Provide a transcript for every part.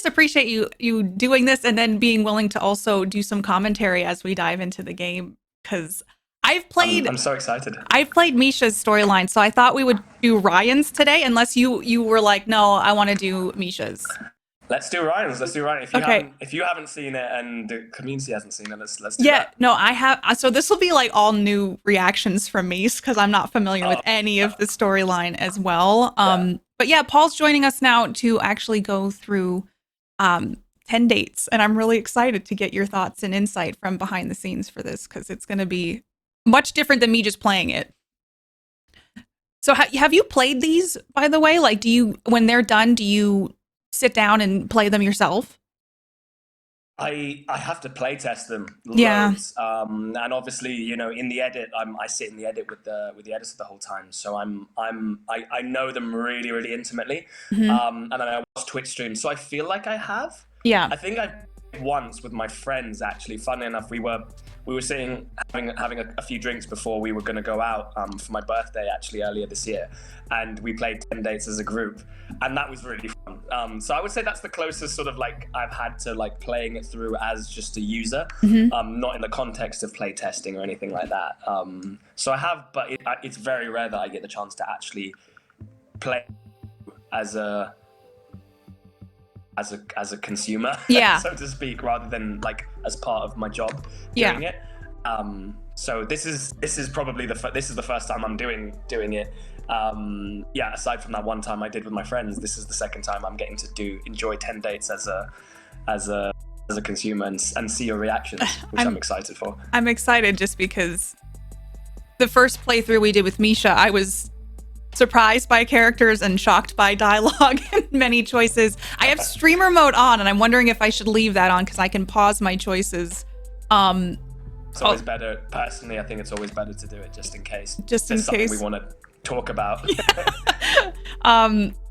just appreciate you doing this and then being willing to also do some commentary as we dive into the game, because I'm so excited. I've played Misha's storyline, so I thought we would do Ryan's today, unless you were like, no, I want to do Misha's. Let's do Ryan's. If you haven't seen it and the community hasn't seen it, let's do that. Yeah, no, I have. So this will be like all new reactions from me because I'm not familiar with any of the storyline as well. But yeah, Paul's joining us now to actually go through 10 dates, and I'm really excited to get your thoughts and insight from behind the scenes for this, because it's going to be much different than me just playing it. So have you played these, by the way? Like, when they're done, do you sit down and play them yourself? I have to play test them loads. Yeah. And obviously, in the edit, I sit in the edit with the editor the whole time. So I know them really, really intimately. And then I watch Twitch streams. So I feel like I have. Yeah. I think I once with my friends, actually. Funnily enough, we were sitting having a few drinks before we were going to go out for my birthday, actually, earlier this year, and we played 10 dates as a group, and that was really fun. So I would say that's the closest sort of like I've had to like playing it through as just a user, not in the context of play testing or anything like that. So I have, but it's very rare that I get the chance to actually play as a consumer, so to speak, rather than like as part of my job doing it. So this is probably the first time I'm doing it. Aside from that one time I did with my friends, this is the second time I'm getting to enjoy 10 dates as a consumer and see your reactions, which I'm excited for. I'm excited just because the first playthrough we did with Misha, I was surprised by characters and shocked by dialogue and many choices. I have streamer mode on, and I'm wondering if I should leave that on because I can pause my choices. It's always better. Personally, I think it's always better to do it just in case. Something we want to talk about.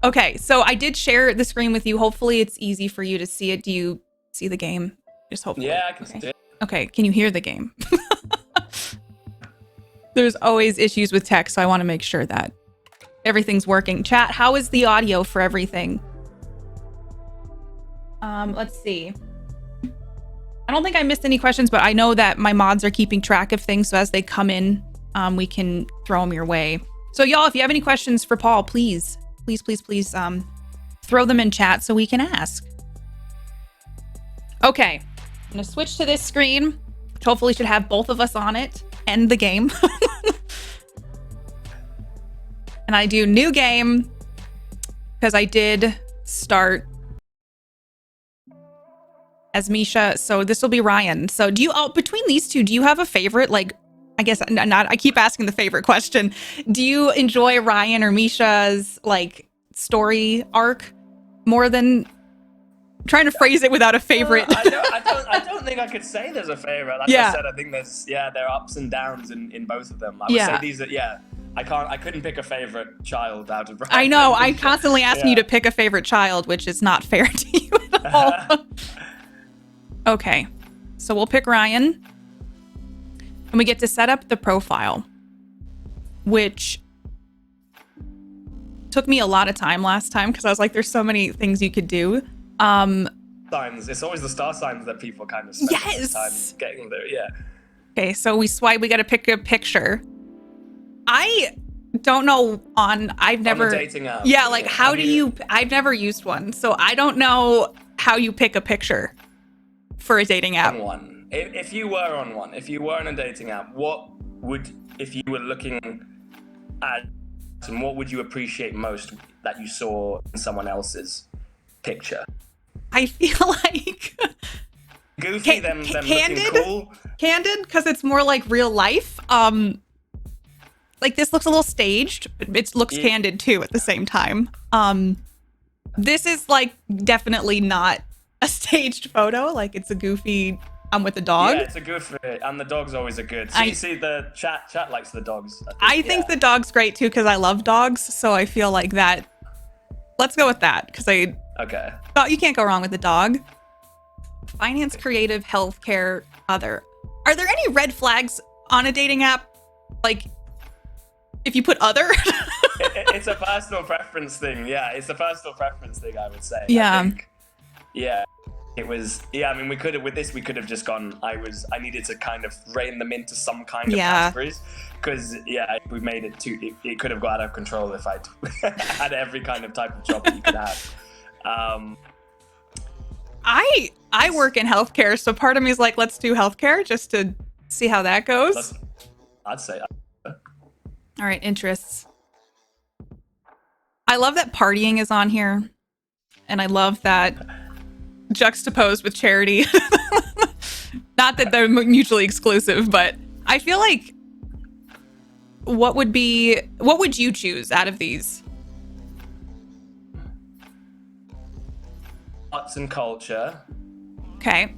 Okay, so I did share the screen with you. Hopefully it's easy for you to see it. Do you see the game? Just hopefully. Yeah, I can see it. Okay, can you hear the game? There's always issues with text, so I want to make sure that everything's working. Chat, how is the audio for everything? Let's see. I don't think I missed any questions, but I know that my mods are keeping track of things, so as they come in, we can throw them your way. So y'all, if you have any questions for Paul, please throw them in chat so we can ask. Okay, I'm gonna switch to this screen, which hopefully should have both of us on it and the game. And I do new game because I did start as Misha. So this will be Ryan. So between these two, do you have a favorite? Like, I guess I keep asking the favorite question. Do you enjoy Ryan or Misha's like story arc more than trying to phrase it without a favorite? I don't think I could say there's a favorite. Like I said, I think there are ups and downs in both of them. I would say these are, I couldn't pick a favorite child out of Ryan. I know. I'm constantly asking you to pick a favorite child, which is not fair to you at all. Okay, so we'll pick Ryan, and we get to set up the profile, which took me a lot of time last time because I was like, there's so many things you could do. Signs. It's always the star signs that people kind of spend time getting there. Yeah. Okay, so we swipe. We got to pick a picture. I don't know I've never on a dating app. Yeah, like how do you? I've never used one, so I don't know how you pick a picture for a dating app. On one. If you were on one, if you were on a dating app, if you were looking at, and what would you appreciate most that you saw in someone else's picture? I feel like goofy, them candid, looking cool. Candid, because it's more like real life. Like this looks a little staged, but it looks candid too at the same time. This is like definitely not a staged photo. Like it's a goofy. I'm with the dog. Yeah, it's a goofy, and the dog's always a good. So you see the chat likes the dogs. I think the dog's great too because I love dogs. So I feel like that. Let's go with that because Okay. Oh, you can't go wrong with the dog. Finance, creative, healthcare, other. Are there any red flags on a dating app? Like, if you put other? It's a personal preference thing. Yeah, it's a personal preference thing, I would say. Yeah. Yeah. It was, I mean, we could have, with this, we could have just gone, I needed to kind of rein them into some kind of categories. Because, if we made it too, it could have got out of control if I'd had every kind of type of job that you could have. I work in healthcare, so part of me is like, let's do healthcare just to see how that goes. I'd say. All right, interests. I love that partying is on here. And I love that juxtaposed with charity. Not that they're mutually exclusive, but I feel like what would you choose out of these? Arts and culture. Okay.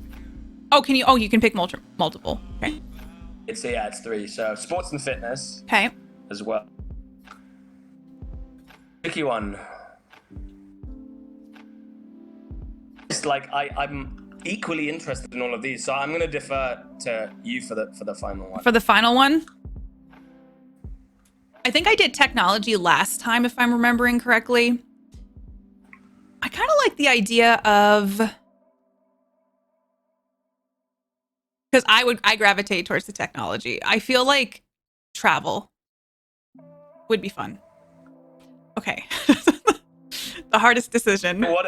You can pick multiple. Okay. It's 3. So sports and fitness. Okay. As well. Tricky one. It's like I'm equally interested in all of these, so I'm going to defer to you for the final one. For the final one? I think I did technology last time, if I'm remembering correctly. I kind of like the idea of, because I gravitate towards the technology. I feel like travel would be fun. Okay. The hardest decision. What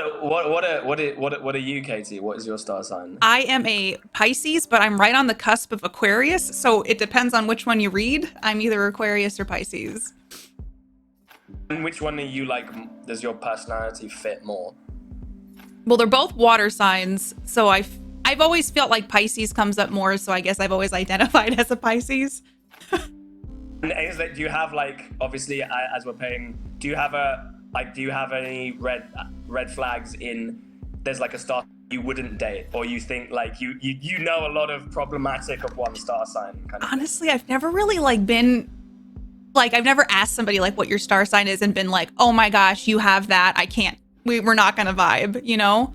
are you, Katie? What is your star sign? I am a Pisces, but I'm right on the cusp of Aquarius, so it depends on which one you read. I'm either Aquarius or Pisces. And which one are you like? Does your personality fit more? Well, they're both water signs, so I've always felt like Pisces comes up more, so I guess I've always identified as a Pisces. And do you have like, obviously, as we're paying, do you have any red flags in? There's like a star you wouldn't date, or you think like you know a lot of problematic of one star sign kind of Honestly, I've never really I've never asked somebody like what your star sign is and been like, oh my gosh, you have that. I can't. We're not gonna vibe, you know?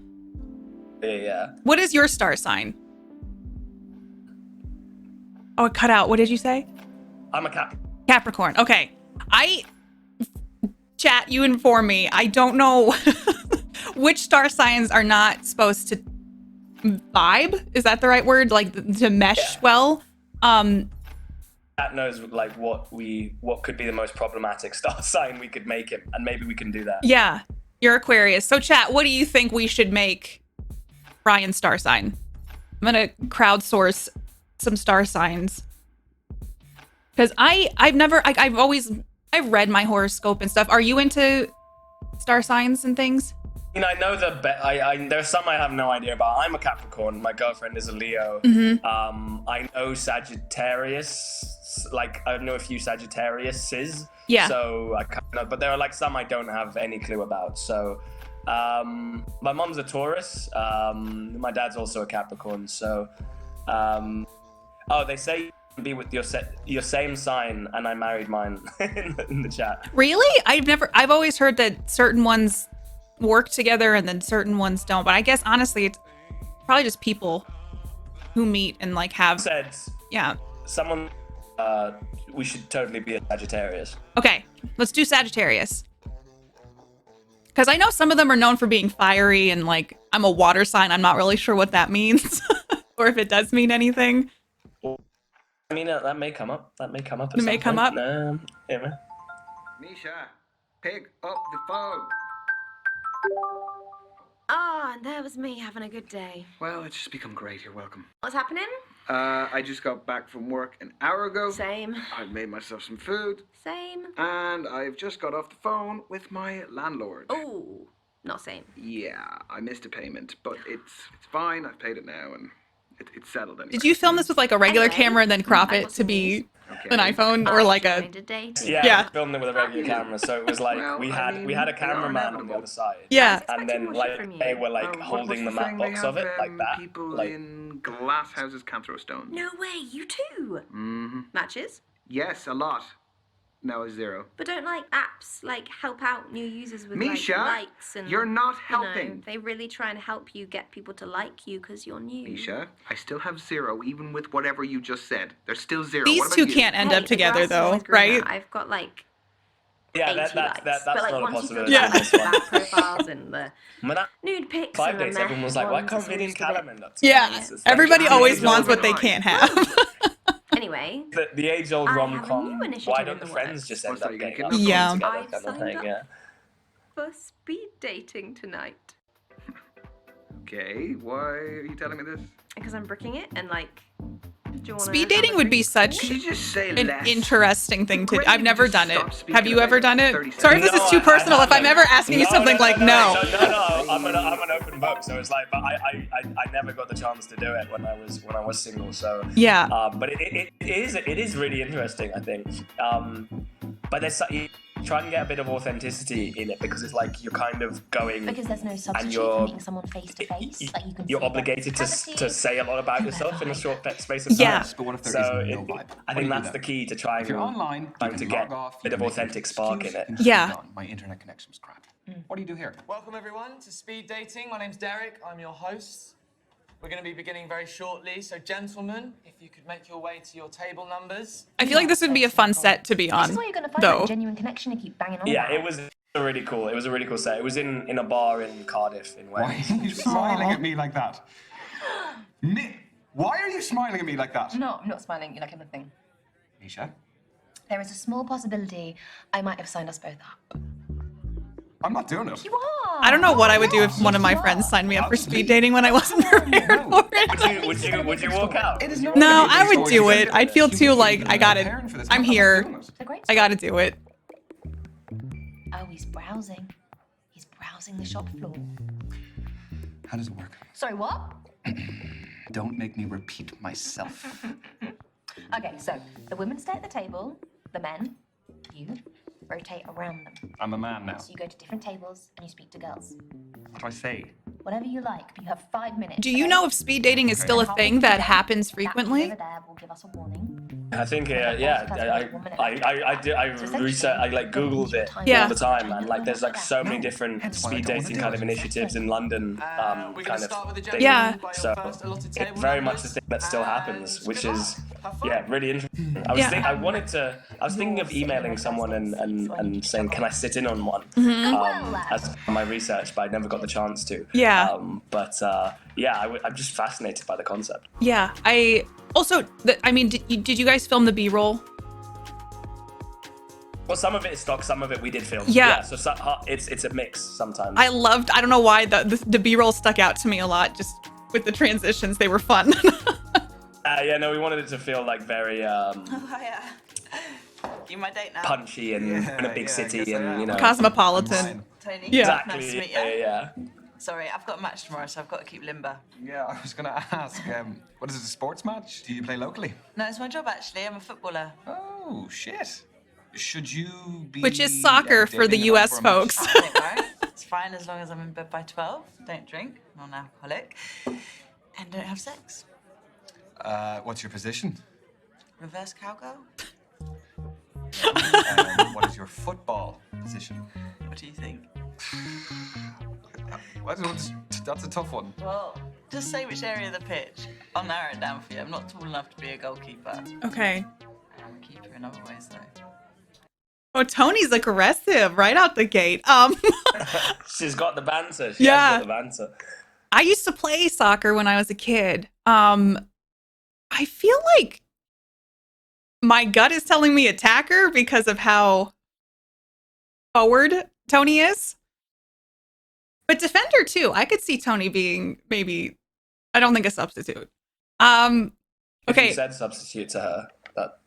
Yeah. What is your star sign? Oh, it cut out. What did you say? I'm a Capricorn. Capricorn. Okay. Chat, you inform me. I don't know which star signs are not supposed to vibe. Is that the right word? Like to mesh well? That knows like what could be the most problematic star sign we could make him, and maybe we can do that. Yeah. You're Aquarius. So chat, what do you think we should make Ryan's star sign? I'm gonna crowdsource some star signs. Because I've read my horoscope and stuff. Are you into star signs and things? You know, I know there's some I have no idea about. I'm a Capricorn. My girlfriend is a Leo. Mm-hmm. I know Sagittarius. Like I know a few Sagittariuses. Yeah. So I kind of, but there are like some I don't have any clue about. So, my mom's a Taurus. My dad's also a Capricorn. So, they say you can be with your same sign, and I married mine in the chat. Really? I've always heard that certain ones work together and then certain ones don't. But I guess honestly, it's probably just people who meet and like have. Yeah. Someone. We should totally be a Sagittarius. Okay, let's do Sagittarius. Because I know some of them are known for being fiery and like, I'm a water sign. I'm not really sure what that means or if it does mean anything. I mean, that may come up. That may come up. It may come up. Yeah. Nisha, pick up the phone. Ah, and there was me having a good day. Well, it's just become great. You're welcome. What's happening? I just got back from work an hour ago. Same. I've made myself some food. Same. And I've just got off the phone with my landlord. Oh, not same. Yeah, I missed a payment, but it's fine. I've paid it now, and it's settled anyway. Did you film this with like a regular Anyway, camera and then crop that it to wasn't be Okay. an iPhone or like a? Yeah, we filmed it with a regular camera, so it was like Well, we I had mean, we had a they are cameraman on the inevitable. other side. Yeah. And then like they were like holding the map box of it like that. People Like in glass houses can't throw stones. No way, you too. Mm-hmm. Matches? Yes, a lot. No, a 0. But don't like apps like help out new users with Misha, like likes and you're not you know, helping. they really try and help you get people to like you because you're new. Misha, I still have 0, even with whatever you just said. There's still 0. These What about two you? can't end Hey, up the together grass is though, always greener. right? I've got like Yeah, 80 likes. that's but like not a once you possibility. filter Yeah. out like the back profiles and the When that nude pics 5 and the dates, meh everyone was like, why ones, can't it's we all in just a bit Calaman? That's Yeah, it's like everybody the always age-old wants what they rom- can't have. Anyway, the age-old I have a new rom-com. initiative Why in don't the the friends works. just Oh, end so up you're gonna getting kidnap Yeah. together I've kind of signed thing? up. Yeah. for speed dating tonight. Okay, why are you telling me this? Because I'm bricking it and like, do you want Speed dating would be such Could you just say an less? interesting thing to. Great, I've you never just done it. stop speaking Have you about ever it done it? 30 Sorry if this No, is too I personal. If I'm haven't. ever asking you something like no. I'm an open book. So it's like, but I never got the chance to do it when I was single. So Yeah. but it is really interesting, I think. But you try and get a bit of authenticity in it because it's like you're kind of going. Because there's no substitute you're- for meeting someone face to face. Like you can You're see obligated their to personality, say a lot about their yourself in a vibe. short space of time. Yeah. But what if there So is no vibe? I What do think you do that's then? the key to trying If you're online, you trying can to log get off, a you bit can of make your authentic spark in excuse, it. and Yeah. speed on. My internet connection was crap. What do you do here? Welcome everyone to Speed Dating. My name's Derek, I'm your host. We're going to be beginning very shortly, so gentlemen, if you could make your way to your table numbers. I feel like this would be a fun set to be This on, is where you're going to find though. that genuine connection you keep banging on Yeah, about. it was a really cool set. It was in a bar in Cardiff in Why Wales. are you smiling at me like that? Why are you smiling at me like that? No, I'm not smiling. You like everything. Misha, There is a small possibility I might have signed us both up. I'm not doing it. You are. I don't know what I would do if Yes, one of my you are. friends signed me up for Absolutely. speed dating when I wasn't prepared no. for it. Would you walk out? It is not No, gonna be a I big would story. do You're it. gonna I'd feel do it. too You're like I gotta. preparing for this. I'm not here. doing it. It's a great I gotta do it. Oh, he's browsing. He's browsing the shop floor. How does it work? Sorry, what? Don't make me repeat myself. Okay, so the women stay at the table, the men, you, rotate around them. I'm a man now. So you go to different tables and you speak to girls. What do I say? Whatever you like, but you have 5 minutes. Do you okay? know if speed dating is still a Halfway thing through that happens that frequently? over there will give us a warning. I think I research. I like Googled it Yeah. all the time, and like there's like so many different That's why I speed don't wanna dating do kind it. of initiatives in London. We're going to Kind start with the of gentleman Yeah. who's got So your first allotted it's table very much numbers, the thing that still and happens, which good is luck. Have fun. really interesting. Yeah. I was thinking of emailing someone and saying, can I sit in on one as my research, but I never got the chance to. Yeah. I'm just fascinated by the concept. Yeah. I also. I mean, did you guys film the B-roll? Well, some of it is stock, some of it we did film. Yeah. So it's a mix sometimes. I don't know why the B-roll stuck out to me a lot. Just with the transitions, they were fun. We wanted it to feel like very Hiya. You my date now? punchy and in a big city and Cosmopolitan. Tony? Yeah. Exactly. Nice to meet you. Yeah. Sorry, I've got a match tomorrow, so I've got to keep limber. Yeah, I was gonna ask, what is it, a sports match? Do you play locally? No, it's my job actually. I'm a footballer. Oh, shit. Should you be... Which is soccer for the dating along US for a match? folks. Oh, don't worry. It's fine as long as I'm in bed by 12. Don't drink, non-alcoholic, and don't have sex. What's your position? Reverse cowgirl? What is your football position? What do you think? That's a tough one. Well, just say which area of the pitch. I'll narrow it down for you. I'm not tall enough to be a goalkeeper. Okay. I'm a keeper in other ways, though. Oh, Tony's aggressive right out the gate. She's got the banter. Yeah. Has got the banter. I used to play soccer when I was a kid. I feel like my gut is telling me attacker because of how forward Tony is. But defender too. I could see Tony being maybe, I don't think a substitute. If Okay, you said substitute to her, that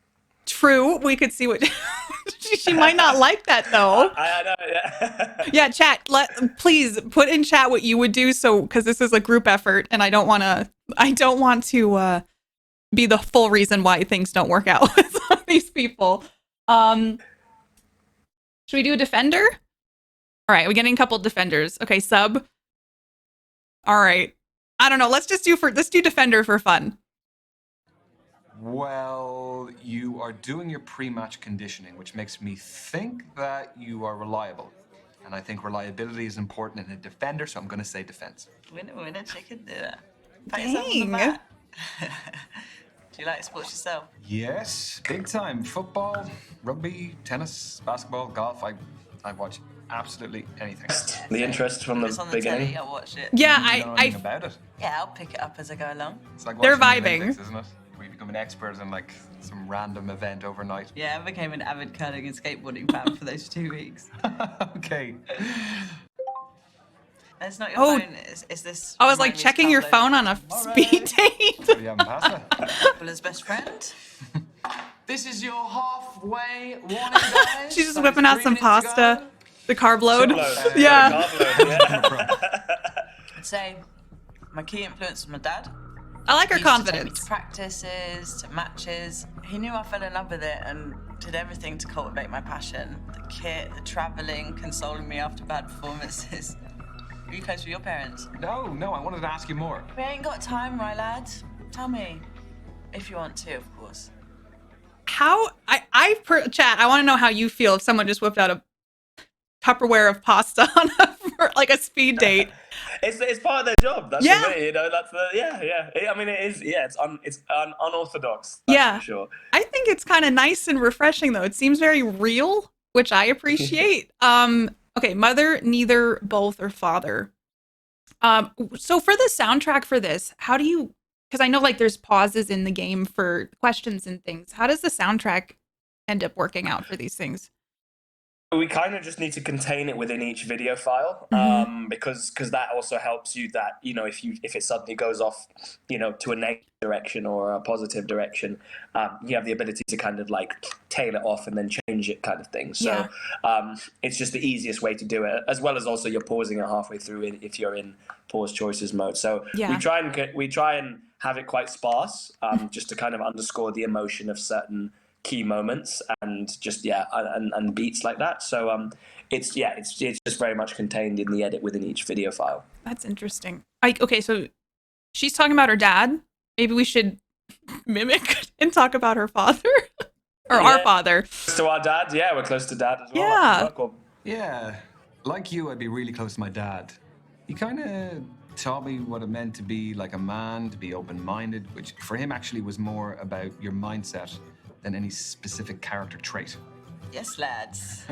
true. We could see what she might not like that though. I know. Yeah. Yeah, chat. Please put in chat what you would do. So, because this is a group effort, and I don't want to be the full reason why things don't work out with some of these people. Should we do a defender? All right, we're getting a couple defenders. Okay, sub. All right. I don't know. Let's do defender for fun. Well, you are doing your pre-match conditioning, which makes me think that you are reliable. And I think reliability is important in a defender, so I'm going to say defense. Winner, chicken dinner. Pat yourself on the Dang. back. Do you like sports yourself? Yes, big time. Football, rugby, tennis, basketball, golf. I watch absolutely anything. The interest from If the it's on the telly, beginning. I'll watch it. Yeah, You know anything I about it? Yeah, I'll pick it up as I go along. It's like They're watching the vibing. Olympics, isn't it? Where you become an expert in like some random event overnight. Yeah, I became an avid curling and skateboarding fan for those 2 weeks. Okay. It's not your Oh. phone, it's this. I was like remind me to checking your download phone on a speed date. What do you having pasta? Paula's best friend. This is your halfway warning, guys. She's just So whipping it's out 3 some minutes to pasta. go. The carb load. Carb load. Yeah. Carb load, yeah. I'd say my key influence was my dad. I like her He used to take me confidence. to practices, to matches. He knew I fell in love with it and did everything to cultivate my passion. The kit, the travelling, consoling me after bad performances. Are you close with your parents? No, I wanted to ask you more. We ain't got time, my lad. Tell me. If you want to, of course. Chat, I want to know how you feel if someone just whipped out a Tupperware of pasta on for like a speed date. It's part of their job. That's Yeah. the way, that's the I mean, it is. Yeah, it's unorthodox. That's Yeah. for sure. I think it's kind of nice and refreshing though. It seems very real, which I appreciate. Okay, mother, neither, both, or father. So for the soundtrack for this, how do you? Because I know like there's pauses in the game for questions and things. How does the soundtrack end up working out for these things? We kind of just need to contain it within each video file, because that also helps you that, if it suddenly goes off, to a negative direction or a positive direction, you have the ability to kind of like tail it off and then change it kind of thing. So it's just the easiest way to do it, as well as also you're pausing it halfway through if you're in pause choices mode. So we try and have it quite sparse, just to kind of underscore the emotion of certain key moments and just and beats like that. So it's just very much contained in the edit within each video file. That's interesting. Okay, so she's talking about her dad. Maybe we should mimic and talk about her father or our father. Close to our dad, we're close to dad as well. Yeah. Cool. Yeah, like you, I'd be really close to my dad. He kind of taught me what it meant to be like a man, to be open-minded, which for him actually was more about your mindset than any specific character trait. Yes, lads.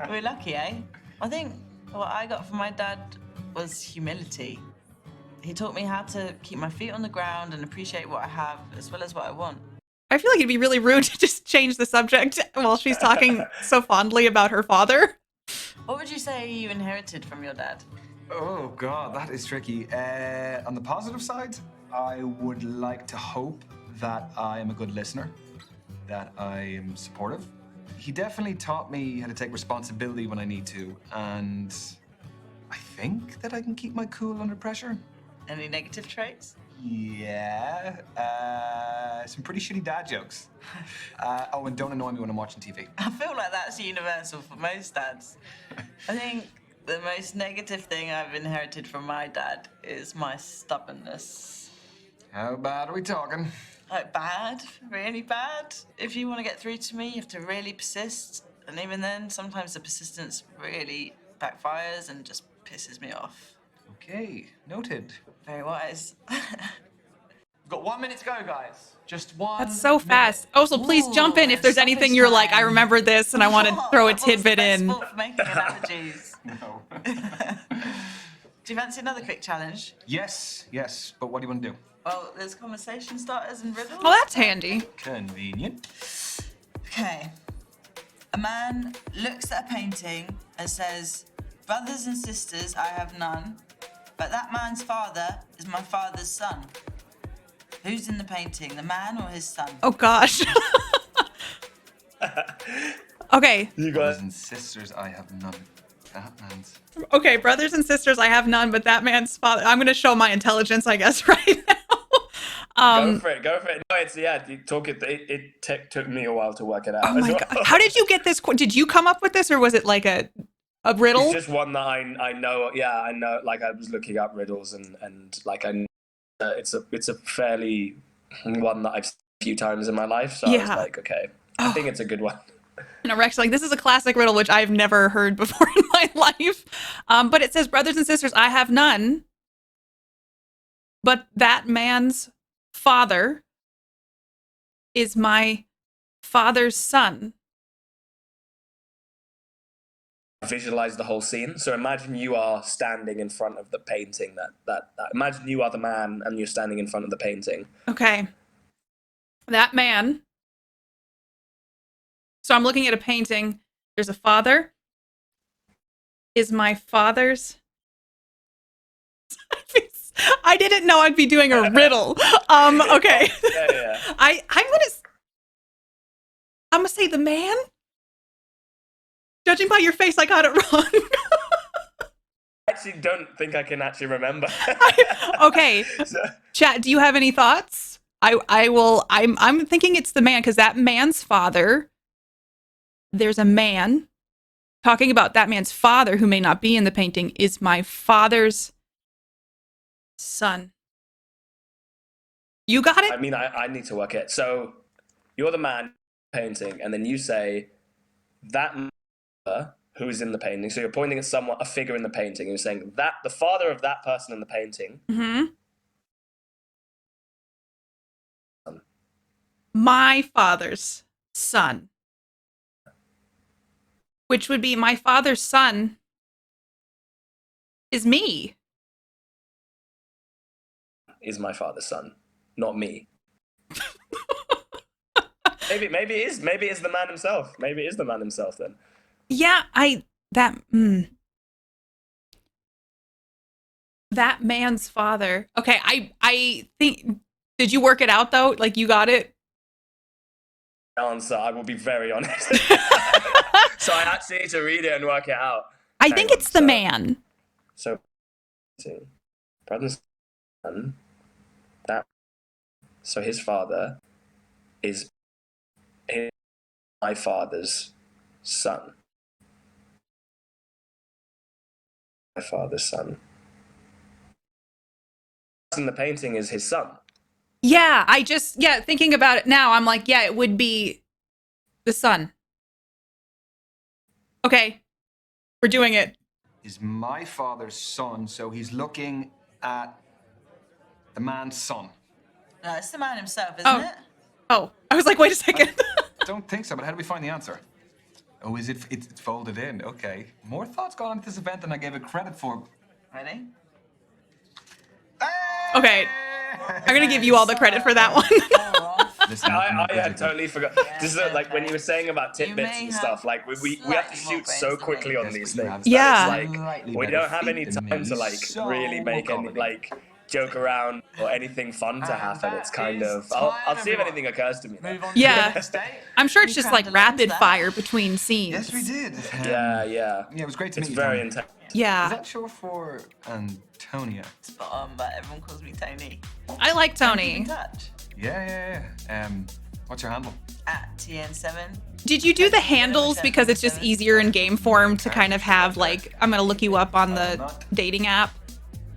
We're lucky, eh? I think what I got from my dad was humility. He taught me how to keep my feet on the ground and appreciate what I have as well as what I want. I feel like it'd be really rude to just change the subject while she's talking so fondly about her father. What would you say you inherited from your dad? Oh God, that is tricky. On the positive side, I would like to hope that I am a good listener, that I am supportive. He definitely taught me how to take responsibility when I need to, and I think that I can keep my cool under pressure. Any negative traits? Yeah, some pretty shitty dad jokes. And don't annoy me when I'm watching TV. I feel like that's universal for most dads. I think the most negative thing I've inherited from my dad is my stubbornness. How bad are we talking? Like bad, really bad. If you want to get through to me, you have to really persist. And even then, sometimes the persistence really backfires and just pisses me off. Okay, noted. Very wise. We've got 1 minute to go, guys. Just 1 That's so fast. Also, please Ooh, jump in if there's stoppage anything you're like, I time. remember this and I want to throw a tidbit in. For making analogies. No. Do you fancy another quick challenge? Yes, but what do you want to do? Well, there's conversation starters and riddles. Oh, that's handy. Convenient. Okay. A man looks at a painting and says, "Brothers and sisters, I have none, but that man's father is my father's son." Who's in the painting, the man or his son? Oh, gosh. Okay. You Brothers guys. and sisters, I have none. That man's. Okay, brothers and sisters, I have none, but that man's father. I'm going to show my intelligence, I guess, right now. Go for it. No, it took me a while to work it out. Oh as my well. God. How did you get this? Did you come up with this or was it like a riddle? It's just one that I know. Yeah, I know. Like I was looking up riddles and like it's a fairly one that I've seen a few times in my life. So I was like, okay, I think it's a good one. No, Rex, like this is a classic riddle, which I've never heard before in my life. But it says, brothers and sisters, I have none, but that man's father is my father's son. Visualize the whole scene. So imagine you are standing in front of the painting that imagine you are the man and you're standing in front of the painting. Okay. That man. So I'm looking at a painting. There's a father. Is my father's... I didn't know I'd be doing a riddle. Okay. Yeah. I'm gonna say the man. Judging by your face, I got it wrong. I actually don't think I can actually remember. Okay. Chat, do you have any thoughts? I will. I'm thinking it's the man because that man's father. There's a man talking about that man's father who may not be in the painting is my father's son. You got it? I mean, I need to work it. So you're the man painting, and then you say that man who's in the painting. So you're pointing at someone, a figure in the painting, and you're saying that the father of that person in the painting. Mm-hmm. My father's son. Which would be my father's son is me. Is my father's son, not me. maybe it is. Maybe it's the man himself. Maybe it is the man himself then. Yeah, that man's father. Okay, I think, did you work it out though? Like you got it? Answer, I will be very honest. So I actually need to read it and work it out. I think it's the man. So, brother's son, that, so his father is my father's son. My father's son. In the painting is his son. Yeah, thinking about it now, I'm like, yeah, it would be the son. Okay, we're doing it. Is my father's son, so he's looking at the man's son. No, it's the man himself, isn't it? Oh, I was like, wait a second. Don't think so, but how do we find the answer? Oh, is it? It's folded in. Okay. More thoughts gone into this event than I gave it credit for. Ready? Okay, I'm gonna give you all the credit for that one. Listen, I had totally forgot. This is like when you were saying about tidbits and stuff. Like we have to shoot so quickly on these things. Yeah. It's like we don't have any time to like really make any like joke around or anything fun to happen. It's kind of I'll see if anything occurs to me. Yeah, I'm sure it's just like rapid fire between scenes. Yes, we did. Yeah. Yeah, it was great to meet It's you. very Tony. intense. Yeah, Is that short for Antonia? Spot on, but everyone calls me Tony. I like Keep in Tony. touch. Yeah. What's your handle? At TN7. Did you do the handles because it's just easier in game form to kind of have like, I'm gonna look you up on the dating app?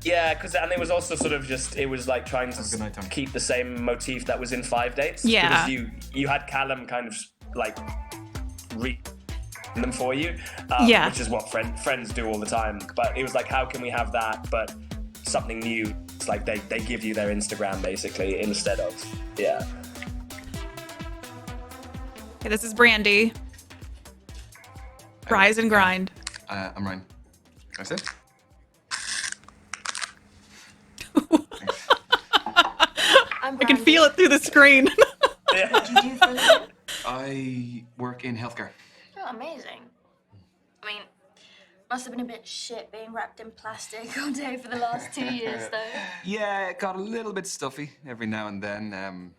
Yeah, and it was also sort of just, it was like trying Good to night, Tony. keep the same motif that was in 5 Dates. Yeah. Because you had Callum kind of like read them for you. Yeah. Which is what friends do all the time. But it was like, how can we have that, but something new? It's like they give you their Instagram basically instead of, yeah. Okay, this is Brandy. Rise and grind. I'm Ryan. That's it? I can feel it through the screen. What do you do for a living? I work in healthcare. Oh, amazing. I mean, must have been a bit shit being wrapped in plastic all day for the last 2 years, though. Yeah, it got a little bit stuffy every now and then.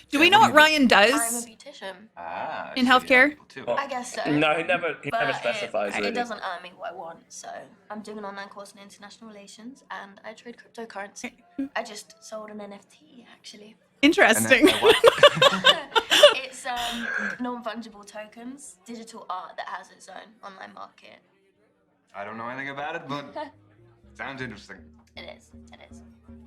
Do we know what Ryan I'm a does beautician. in healthcare? I guess so. No, he never But specifies really. it doesn't earn me what I want, so I'm doing an online course in international relations and I trade cryptocurrency. I just sold an NFT, actually. Interesting. It's non-fungible tokens, digital art that has its own online market. I don't know anything about it, but sounds interesting. It is.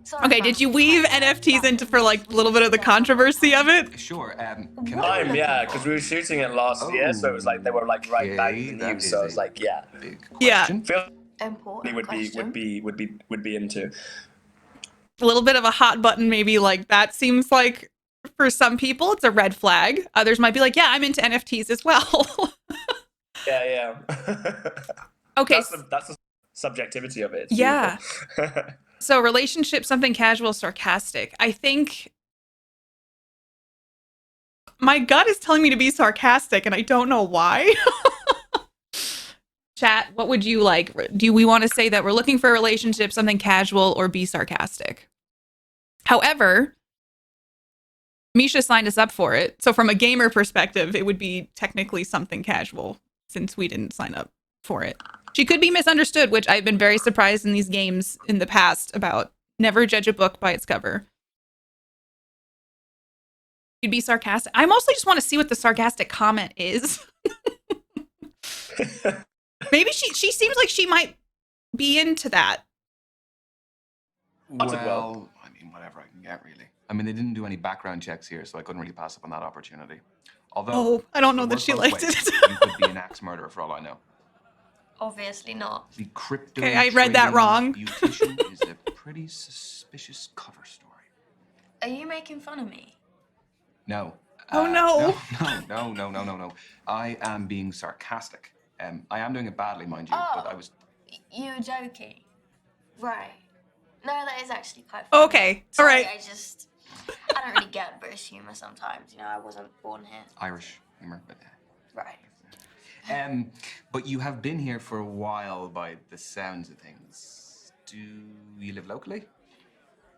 So Okay, did you weave NFTs into for like a little bit of the controversy of it? Sure. Yeah, because we were shooting it last year, so it was like they were like right back in the news. So I was like, yeah, Big Yeah. question. feel important would question. be into. A little bit of a hot button, maybe like that seems like For some people, it's a red flag. Others might be like, yeah, I'm into NFTs as well. Yeah. Okay. That's the subjectivity of it. It's Yeah. beautiful. So relationship, something casual, sarcastic. I think my gut is telling me to be sarcastic, and I don't know why. Chat, what would you like? Do we want to say that we're looking for a relationship, something casual, or be sarcastic? However, Misha signed us up for it. So from a gamer perspective, it would be technically something casual since we didn't sign up for it. She could be misunderstood, which I've been very surprised in these games in the past about never judge a book by its cover. You'd be sarcastic. I mostly just want to see what the sarcastic comment is. Maybe she seems like she might be into that. Well, I mean, whatever I can get, really. I mean, they didn't do any background checks here, so I couldn't really pass up on that opportunity. Although, I don't know it that worked she both liked ways. it. You could be an axe murderer for all I know. Obviously not. The crypto Okay, I read that trading wrong. beautician is a pretty suspicious cover story. Are you making fun of me? No. Oh, no. No. I am being sarcastic. I am doing it badly, mind you, but I was... You were joking. Right. No, that is actually quite funny. Okay, all Sorry, right. I don't really get British humour sometimes. You know, I wasn't born here. Irish humor, but... Right. But you have been here for a while by the sounds of things. Do you live locally?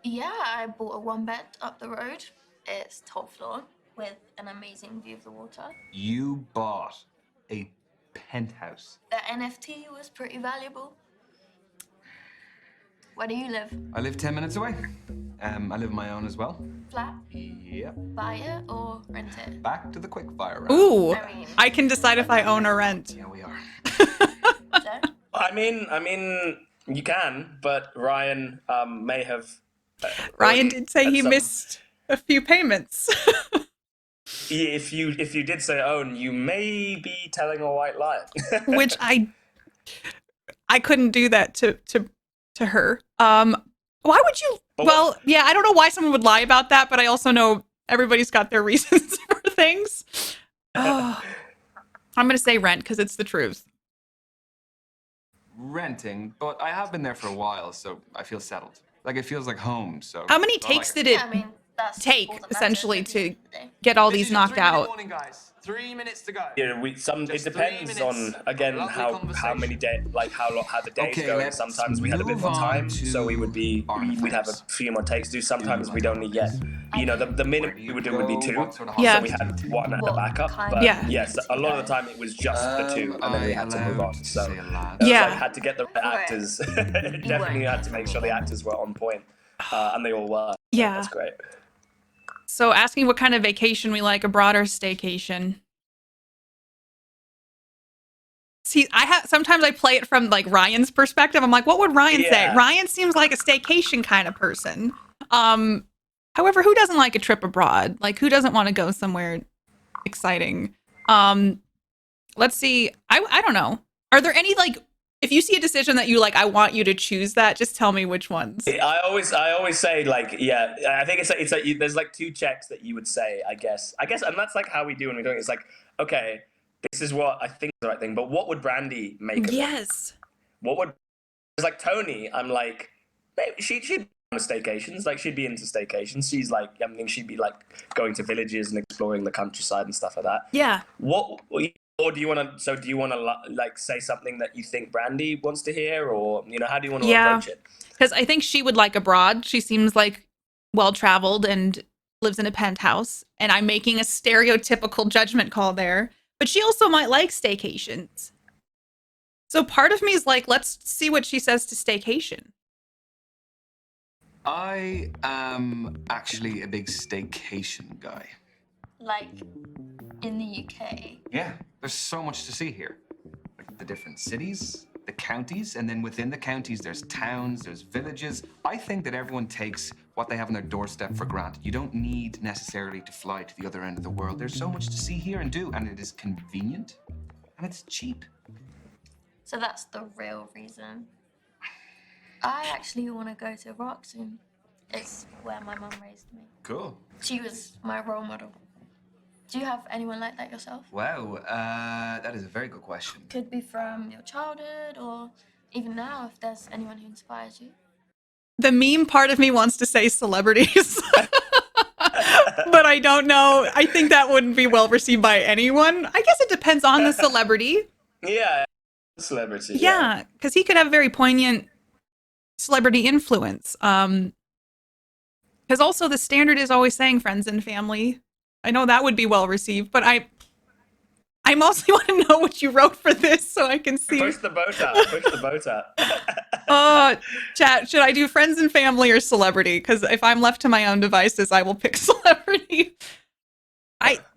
Yeah, I bought a one bed up the road. It's top floor with an amazing view of the water. You bought a penthouse. The NFT was pretty valuable. Where do you live? I live 10 minutes away. I live on my own as well. Flat? Yep. Buy it or rent it? Back to the quick fire round. Ooh, I mean- I can decide if I own or rent. Yeah, we are. So? I mean, you can, but Ryan may have. Ryan did say at he some- missed a few payments. If you did say own, you may be telling a white lie. Which I couldn't do that to her. Why would you? Well, yeah, I don't know why someone would lie about that, but I also know everybody's got their reasons for things. Oh, I'm gonna say rent because it's the truth. Renting, but I have been there for a while, so I feel settled. Like it feels like home. So How many I like takes it. did it Yeah, I mean, that's take all that matters essentially at the to end of the day. get all This these is your knocked 3-minute out? warning, guys. 3 minutes to go. Yeah, it Just depends 3 on minutes again of lovely how conversation. many days, like how the days Okay, go. let's Sometimes we had a bit move more on time, to so we'd have a Artifacts. few more takes to do. Sometimes we don't need yet. You know, the minimum we would do would be 2. What sort of Yeah. So we had one at the What backup, kind but of Yeah. yes, a lot of the time it was just the 2, and then we had to move on. So say aloud. it was Yeah. like, had to get the right actors. Definitely had to make sure the actors were on point, and they all were. Yeah. That's great. So asking what kind of vacation we like, abroad or staycation. See, sometimes I play it from like Ryan's perspective. I'm like, what would Ryan say? Yeah. Ryan seems like a staycation kind of person. However, who doesn't like a trip abroad? Like, who doesn't want to go somewhere exciting? Let's see. I don't know. Are there any like, if you see a decision that you like, I want you to choose that, just tell me which ones. I always say like, yeah, I think it's like there's like 2 checks that you would say, I guess, and that's like how we do when we're doing it. It's like, okay, this is what I think is the right thing, but what would Brandy make of it? Yes. What would, it's like Tony, I'm like, maybe she'd be on staycations, like she'd be into staycations. She's like, I mean, she'd be like going to villages and exploring the countryside and stuff like that. Yeah. Or do you want to like say something that you think Brandy wants to hear, or you know, how do you want to Yeah. approach it? Because I think she would like abroad. She seems like well-traveled and lives in a penthouse. And I'm making a stereotypical judgment call there. But she also might like staycations. So part of me is like, let's see what she says to staycation. I am actually a big staycation guy. Like, in the UK. Yeah, there's so much to see here. Like the different cities, the counties, and then within the counties, there's towns, there's villages. I think that everyone takes what they have on their doorstep for granted. You don't need necessarily to fly to the other end of the world. There's so much to see here and do, and it is convenient, and it's cheap. So that's the real reason. I actually want to go to Iraq soon. It's where my mum raised me. Cool. She was my role model. Do you have anyone like that yourself? Wow, that is a very good question. Could be from your childhood or even now, if there's anyone who inspires you. The meme part of me wants to say celebrities, but I don't know. I think that wouldn't be well received by anyone. I guess it depends on the celebrity. Yeah, celebrity. Yeah, because he could have very poignant celebrity influence. Because also the standard is always saying friends and family. I know that would be well received, but I mostly want to know what you wrote for this so I can see. Push the boat out. Push the boat out. Chat, should I do friends and family or celebrity? Because if I'm left to my own devices, I will pick celebrity.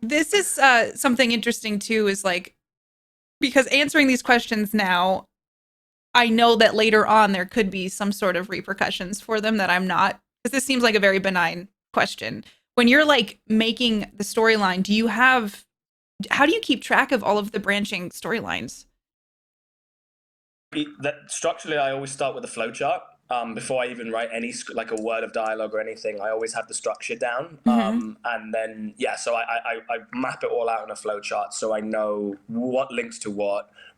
This is something interesting too, is like, because answering these questions now, I know that later on there could be some sort of repercussions for them that I'm not, because this seems like a very benign question. When you're like making the storyline, how do you keep track of all of the branching storylines? Structurally, I always start with a flowchart. Before I even write any like a word of dialogue or anything, I always have the structure down. And then, so I map it all out in a flowchart so I know what links to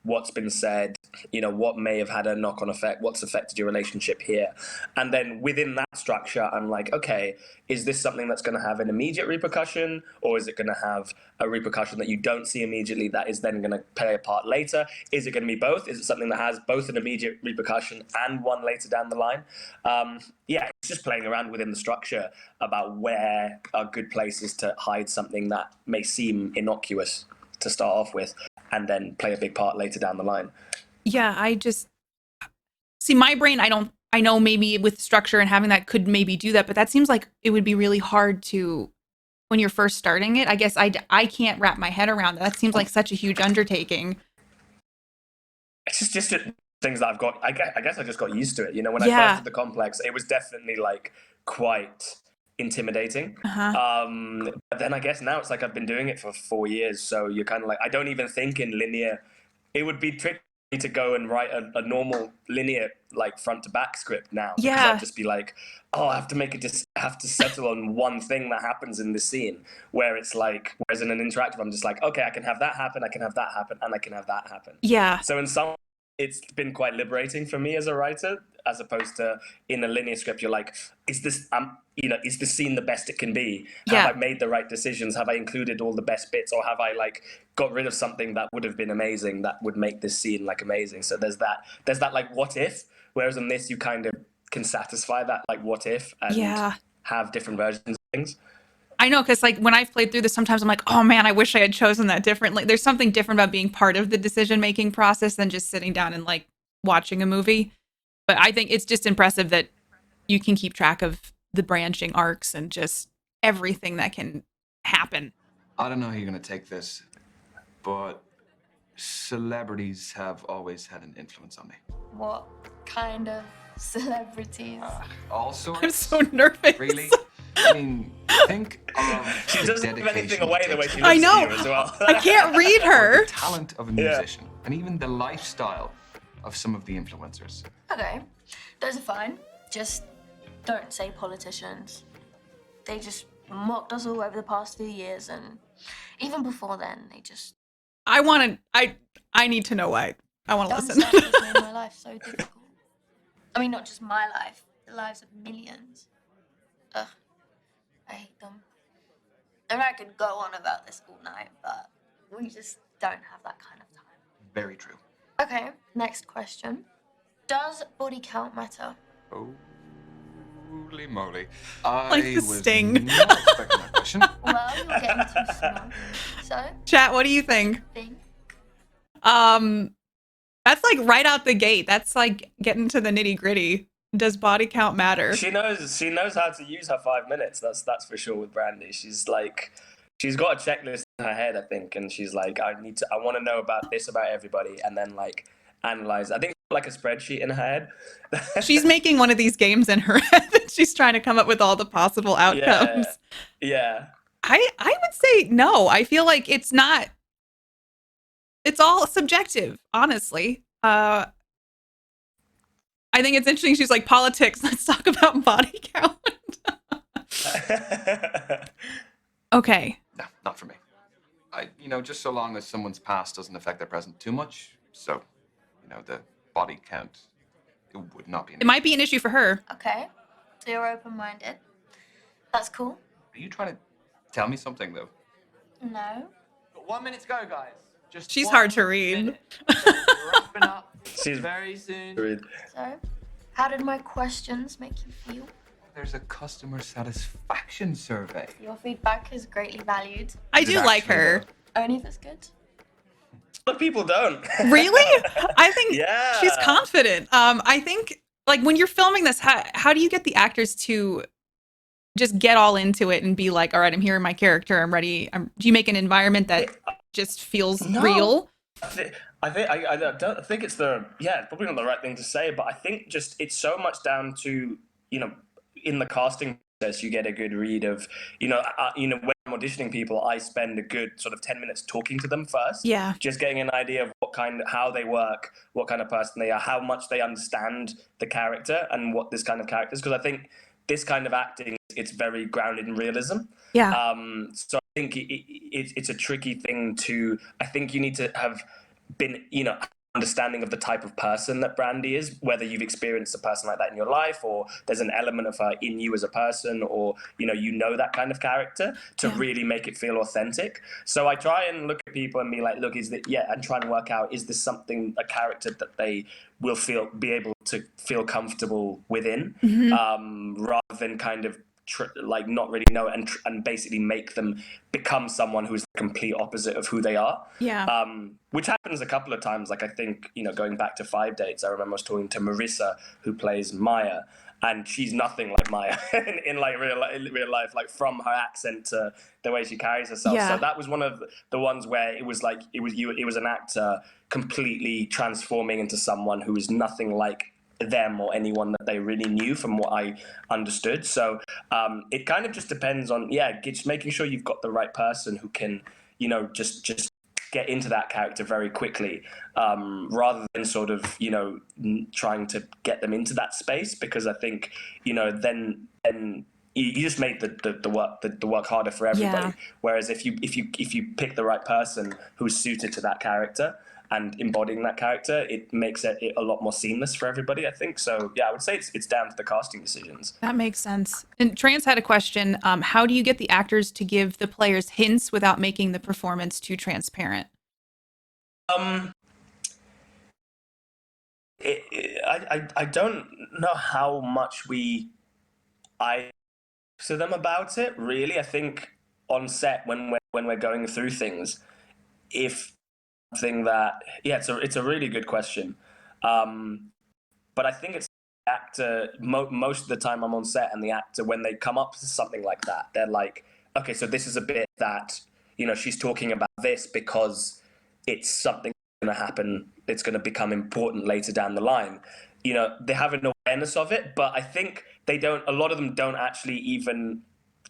what's been said, what may have had a knock-on effect, what's affected your relationship here. And then within that structure, I'm like, okay, is this something that's going to have an immediate repercussion, or is it going to have a repercussion that you don't see immediately that is then going to play a part later? Is it going to be both? Is it something that has both an immediate repercussion and one later down the line? It's just playing around within the structure about where are good places to hide something that may seem innocuous to start off with and then play a big part later down the line. Yeah, I just see my brain. I know maybe with structure and having that could maybe do that, but that seems like it would be really hard to, when you're first starting it. I guess I can't wrap my head around that. That seems like such a huge undertaking. It's just things that I've got. I guess I just got used to it. When I first did the complex, it was definitely like quite intimidating. But then I guess now it's like I've been doing it for 4 years, so you're kind of like, I don't even think in linear. It would be tricky to go and write a normal linear like front to back script now. Yeah, I'd just be like, I have to settle on one thing that happens in this scene. Whereas in an interactive, I'm just like, okay, I can have that happen, I can have that happen, and I can have that happen. Yeah. So in some, it's been quite liberating for me as a writer, as opposed to in a linear script, you're like, is this is the scene the best it can be? Have I made the right decisions? Have I included all the best bits, or have I like got rid of something that would have been amazing that would make this scene like amazing? So there's that like what if, whereas in this you kind of can satisfy that like what if and have different versions of things. I know, because like when I've played through this, sometimes I'm like, oh man, I wish I had chosen that differently. There's something different about being part of the decision-making process than just sitting down and like watching a movie. But I think it's just impressive that you can keep track of the branching arcs and just everything that can happen. I don't know how you're going to take this, but celebrities have always had an influence on me. What kind of celebrities? All sorts. I'm so nervous. Really? I mean, think of she doesn't give anything away the way she looks I know. to you as well. I can't read her. The talent of a musician, and even the lifestyle of some of the influencers. Okay, those are fine. Just don't say politicians. They just mocked us all over the past few years, and even before then, they just... I need to know why. I want to listen. Stuff has made my life so difficult. I mean, not just my life, the lives of millions. Ugh, I hate them. And I could go on about this all night, but we just don't have that kind of time. Very true. Okay, next question. Does body count matter? Holy moly. Like the sting. Not expecting that question. Well, you're getting too smart. So? Chat, what do you think? That's like right out the gate. That's like getting to the nitty gritty. Does body count matter? She knows how to use her 5 minutes. That's for sure with Brandy. She's got a checklist in her head, I think, and she's like, I want to know about this about everybody, and then like analyze. I think like a spreadsheet in her head. She's making one of these games in her head that she's trying to come up with all the possible outcomes. Yeah. I would say no. I feel like it's not. It's all subjective, honestly. I think it's interesting. She's like, politics. Let's talk about body count. Okay. No, not for me. Just so long as someone's past doesn't affect their present too much. So, the body count, it would not be an It might be an issue for her. Okay. So you're open-minded. That's cool. Are you trying to tell me something, though? No. Got 1 minute to go, guys. Just She's 1 hard to read. minute. We're wrapping up She's very soon. Read. So, how did my questions make you feel? There's a customer satisfaction survey. Your feedback is greatly valued. I Is it do like actually, her. Only if it's good. A lot of people don't. Really? I think Yeah. she's confident. I think like when you're filming this, how do you get the actors to just get all into it and be like, all right, I'm here in my character, I'm ready. Do you make an environment that just feels No. real? I don't think it's probably not the right thing to say, but I think just it's so much down to, in the casting process, you get a good read of, when I'm auditioning people, I spend a good sort of 10 minutes talking to them first. Yeah. Just getting an idea of how they work, what kind of person they are, how much they understand the character and what this kind of character is. Because I think this kind of acting, it's very grounded in realism. Yeah. So I think it's a tricky thing I think you need to have been, understanding of the type of person that Brandy is, whether you've experienced a person like that in your life or there's an element of her in you as a person, or that kind of character to really make it feel authentic. So I try and look at people and be like, look, and try and work out, is this something, a character that they will be able to feel comfortable within, rather than kind of not really know and basically make them become someone who's the complete opposite of who they are. Yeah. Which happens a couple of times. Like I think, going back to 5 Dates, I remember I was talking to Marissa, who plays Maya, and she's nothing like Maya in real life, like from her accent to the way she carries herself. Yeah. So that was one of the ones where it was an actor completely transforming into someone who is nothing like them or anyone that they really knew, from what I understood. So it kind of just depends on just making sure you've got the right person who can just get into that character very quickly, rather than sort of trying to get them into that space, because I think then you just make the work harder for everybody. Yeah. Whereas if you pick the right person who's suited to that character and embodying that character, it makes it a lot more seamless for everybody, I think. So I would say it's down to the casting decisions. That makes sense. And Trans had a question. How do you get the actors to give the players hints without making the performance too transparent? I don't know how much I to them about it, really. I think on set when we're going through things, if thing that it's a really good question, but I think it's the actor most of the time I'm on set, and the actor, when they come up to something like that, they're like, okay, so this is a bit that she's talking about this because it's something going to happen, it's going to become important later down the line. They have an awareness of it, but I think a lot of them don't actually even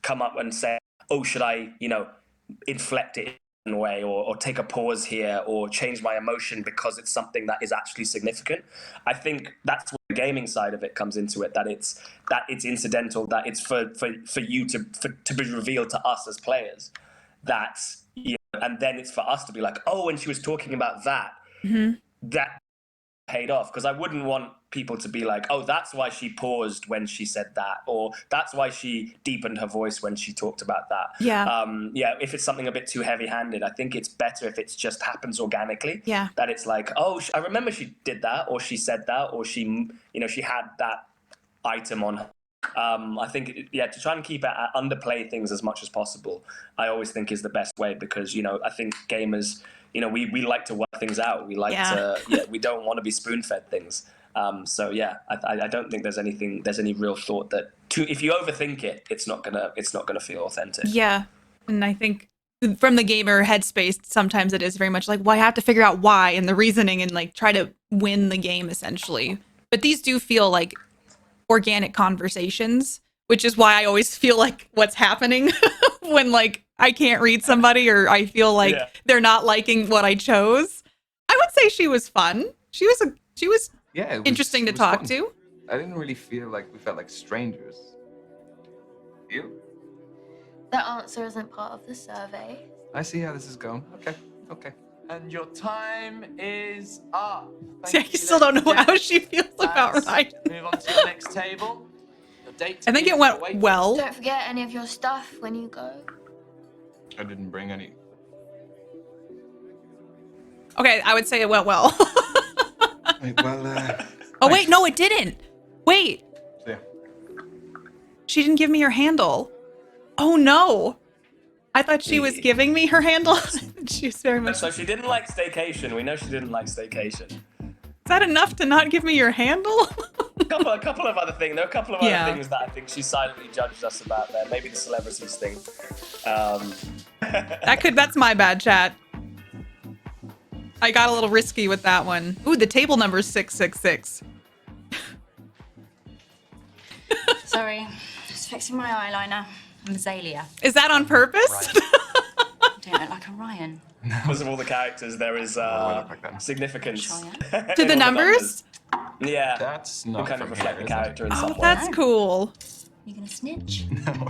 come up and say, oh, should I inflect it in a way, or take a pause here, or change my emotion because it's something that is actually significant. I think that's where the gaming side of it comes into it, that it's incidental, that it's for you to be revealed to us as players, that and then it's for us to be like, oh, when she was talking about that, that paid off. Because I wouldn't want people to be like, oh, that's why she paused when she said that, or that's why she deepened her voice when she talked about that. If it's something a bit too heavy-handed, I think it's better if it just happens organically. That it's like, oh, I remember she did that, or she said that, or she had that item on her. I think to try and keep it underplay things as much as possible, I always think is the best way, because I think gamers, we like to work things out. We like to we don't want to be spoon-fed things. I don't think there's any real thought that if you overthink it, it's not gonna feel authentic. And I think from the gamer headspace, sometimes it is very much like, well, I have to figure out why and the reasoning and like try to win the game essentially. But these do feel like organic conversations, which is why I always feel like what's happening when like I can't read somebody, or I feel like they're not liking what I chose. I would say she was fun. She was interesting to talk to. I didn't really feel like we felt like strangers. You? That answer isn't part of the survey. I see how this is going. Okay. And your time is up. See, I Thank you, still don't know ladies and how gents. she feels about Let's Ryan. Move on to the next table. Your date I think is it went awaiting. well. Don't forget any of your stuff when you go. I didn't bring any. Okay, I would say it went well. Right, well, Oh, wait, no, it didn't. Wait, yeah. she didn't give me her handle. Oh, no. I thought she was giving me her handle. She was very much. So she didn't like staycation. We know she didn't like staycation. Is that enough to not give me your handle? A couple of other things. There are a couple of Yeah. other things that I think she silently judged us about there. Maybe the celebrities thing. That's my bad, chat. I got a little risky with that one. Ooh, the table number is 666. Sorry, just fixing my eyeliner. I'm Azalea. Is that on purpose? I don't look like a Ryan. Because of all the characters, there is significance Sure, To in the all numbers? Yeah, That's to not kind of from reflect here, the is it? character in Oh, some way. that's cool. You gonna snitch? No.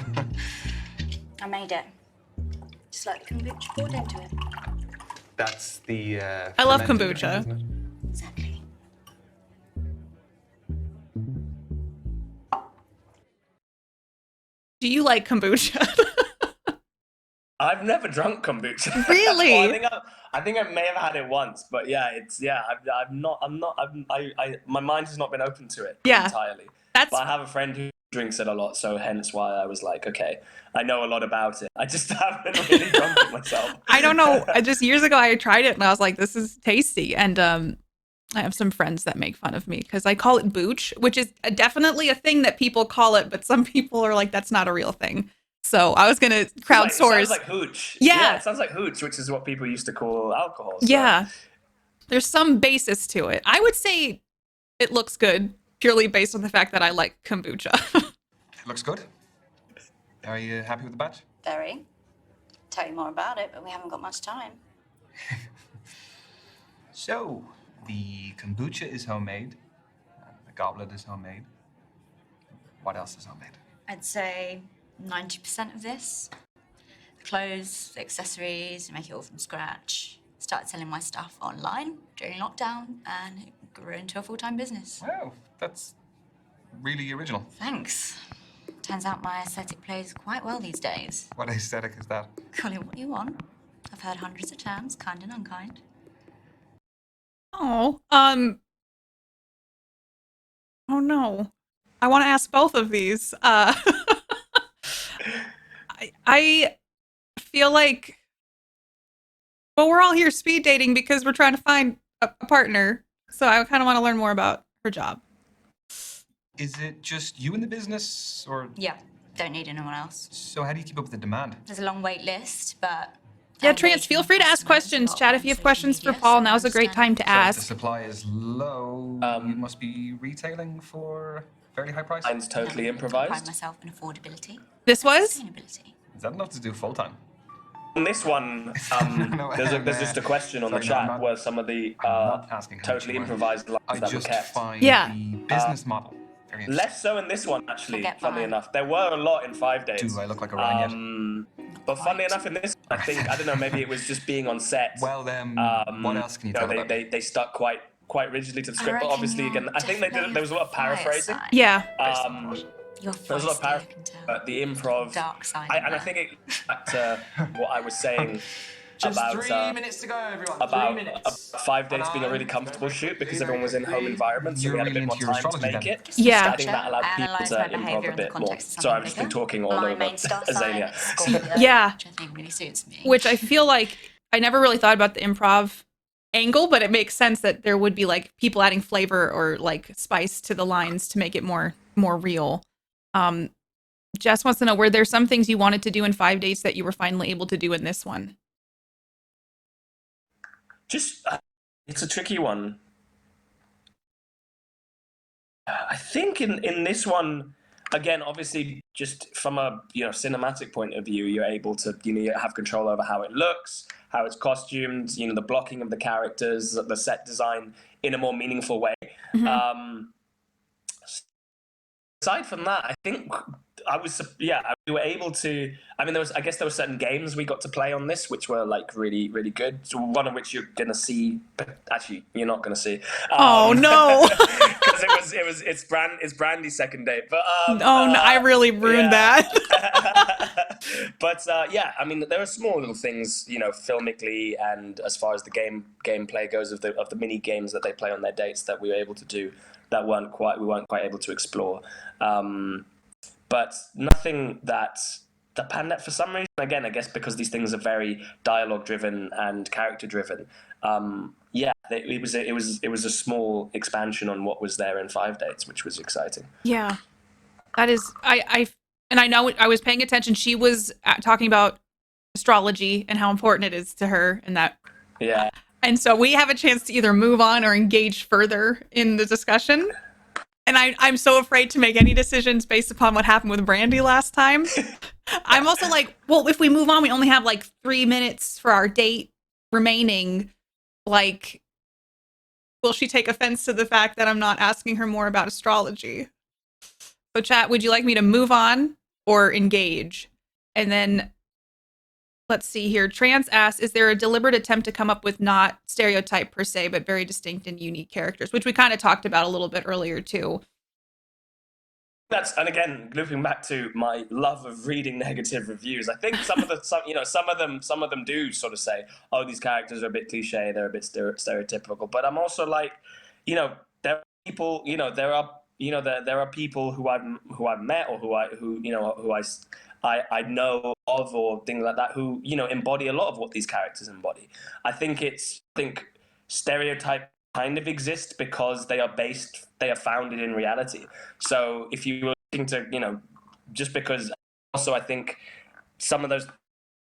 I made it. Just like the kombucha poured into it. That's the. I love fermented kombucha. drink, isn't it? Exactly. Do you like kombucha? I've never drunk kombucha. Really? Well, I think I may have had it once, but yeah, my mind has not been open to it Yeah. entirely. That's But I have a friend who drinks it a lot, so hence why I was like, okay, I know a lot about it. I just haven't really drunk it myself. I don't know. Just years ago, I tried it and I was like, this is tasty. And I have some friends that make fun of me because I call it booch, which is definitely a thing that people call it, but some people are like, that's not a real thing. So I was going to It crowdsource. sounds like hooch. Yeah. It sounds like hooch, which is what people used to call alcohol. So. Yeah. There's some basis to it. I would say it looks good purely based on the fact that I like kombucha. It looks good. Are you happy with the batch? Very. Tell you more about it, but we haven't got much time. So, the kombucha is homemade. The goblet is homemade. What else is homemade? I'd say 90% of this. The clothes, the accessories, make it all from scratch. Started selling my stuff online during lockdown and it grew into a full-time business. Wow, that's really original. Thanks. Turns out my aesthetic plays quite well these days. What aesthetic is that? Call it what you want. I've heard hundreds of terms, kind and unkind. Oh, oh no. I want to ask both of these. I feel like, well, we're all here speed dating because we're trying to find a partner. So I kind of want to learn more about her job. Is it just you in the business, or Yeah, don't need anyone else. so how do you keep up with the demand? There's a long wait list, but... Yeah, Trance, feel free to ask questions. Chat, if you have questions for Paul, now's a great time to So if the ask. supply is low, you must be retailing for fairly high price. Mine's totally I pride improvised. myself in affordability. This was? Sustainability. Is that enough to do full time? On this one, No, there's just a question on the sorry, no, I'm chat not- where some of the I'm not asking how much totally you want. improvised lines I that were just kept. find Yeah. the business model very interesting. Less so in this one, actually, Forget funnily mine. enough. There were a lot in 5 days. Do I look like a Ryan yet? But funnily enough, in this, I think, I don't know, maybe it was just being on set. Well, then, what else can you know, tell they, about? they stuck quite rigidly to the I script. But reckon obviously, you're again, I think they did. definitely There was a lot of the fire paraphrasing. side. Yeah. You're There was a lot of feisty, I can tell. the improv. Dark side. And I think it back to what I was saying Just about 3 minutes to go, everyone. 3 about minutes. 5 days being a really comfortable shoot because everyone was in home environments, so we You're had a bit really more into your time to astrology make then. it. Yeah. So I think that allowed I people analyse to my improv behaviour a in the bit more. context of So I've something just been bigger. talking all My over main star sign Azalea. is Scorpio, Yeah. which I think really suits me. Which I feel like I never really thought about the improv angle, but it makes sense that there would be like people adding flavor or like spice to the lines to make it more real. Jess wants to know, were there some things you wanted to do in 5 days that you were finally able to do in this one? Just, it's a tricky one. I think in this one, again, obviously, just from a cinematic point of view, you're able to you have control over how it looks, how it's costumed, the blocking of the characters, the set design in a more meaningful way. Mm-hmm. Aside from that, I think we were able to. I mean, I guess there were certain games we got to play on this, which were like really, really good. So one of which you're gonna see, but actually you're not gonna see. Oh no! Because it's Brandy's second date, but Oh no, I really ruined that. But yeah, I mean, there are small little things, filmically and as far as the gameplay goes of the mini games that they play on their dates that we were able to do that we weren't quite able to explore. But nothing that for some reason, again, I guess because these things are very dialogue driven and character driven. It was a small expansion on what was there in 5 dates, which was exciting. Yeah, that is. And I know I was paying attention. She was talking about astrology and how important it is to her, and that. Yeah. And so we have a chance to either move on or engage further in the discussion. And I'm so afraid to make any decisions based upon what happened with Brandy last time. I'm also like, well, if we move on, we only have like 3 minutes for our date remaining. Like, will she take offense to the fact that I'm not asking her more about astrology? So chat, would you like me to move on or engage? And then let's see here. Trans asks, is there a deliberate attempt to come up with not stereotype per se, but very distinct and unique characters, which we kind of talked about a little bit earlier too. And again, looping back to my love of reading negative reviews, I think some of them do sort of say, oh, these characters are a bit cliche, they're a bit stereotypical. But I'm also like, there are people, there are people who I've met or who I know of or things like that who embody a lot of what these characters embody. I think stereotype kind of exist because they are founded in reality. So if you were looking to just because also I think some of those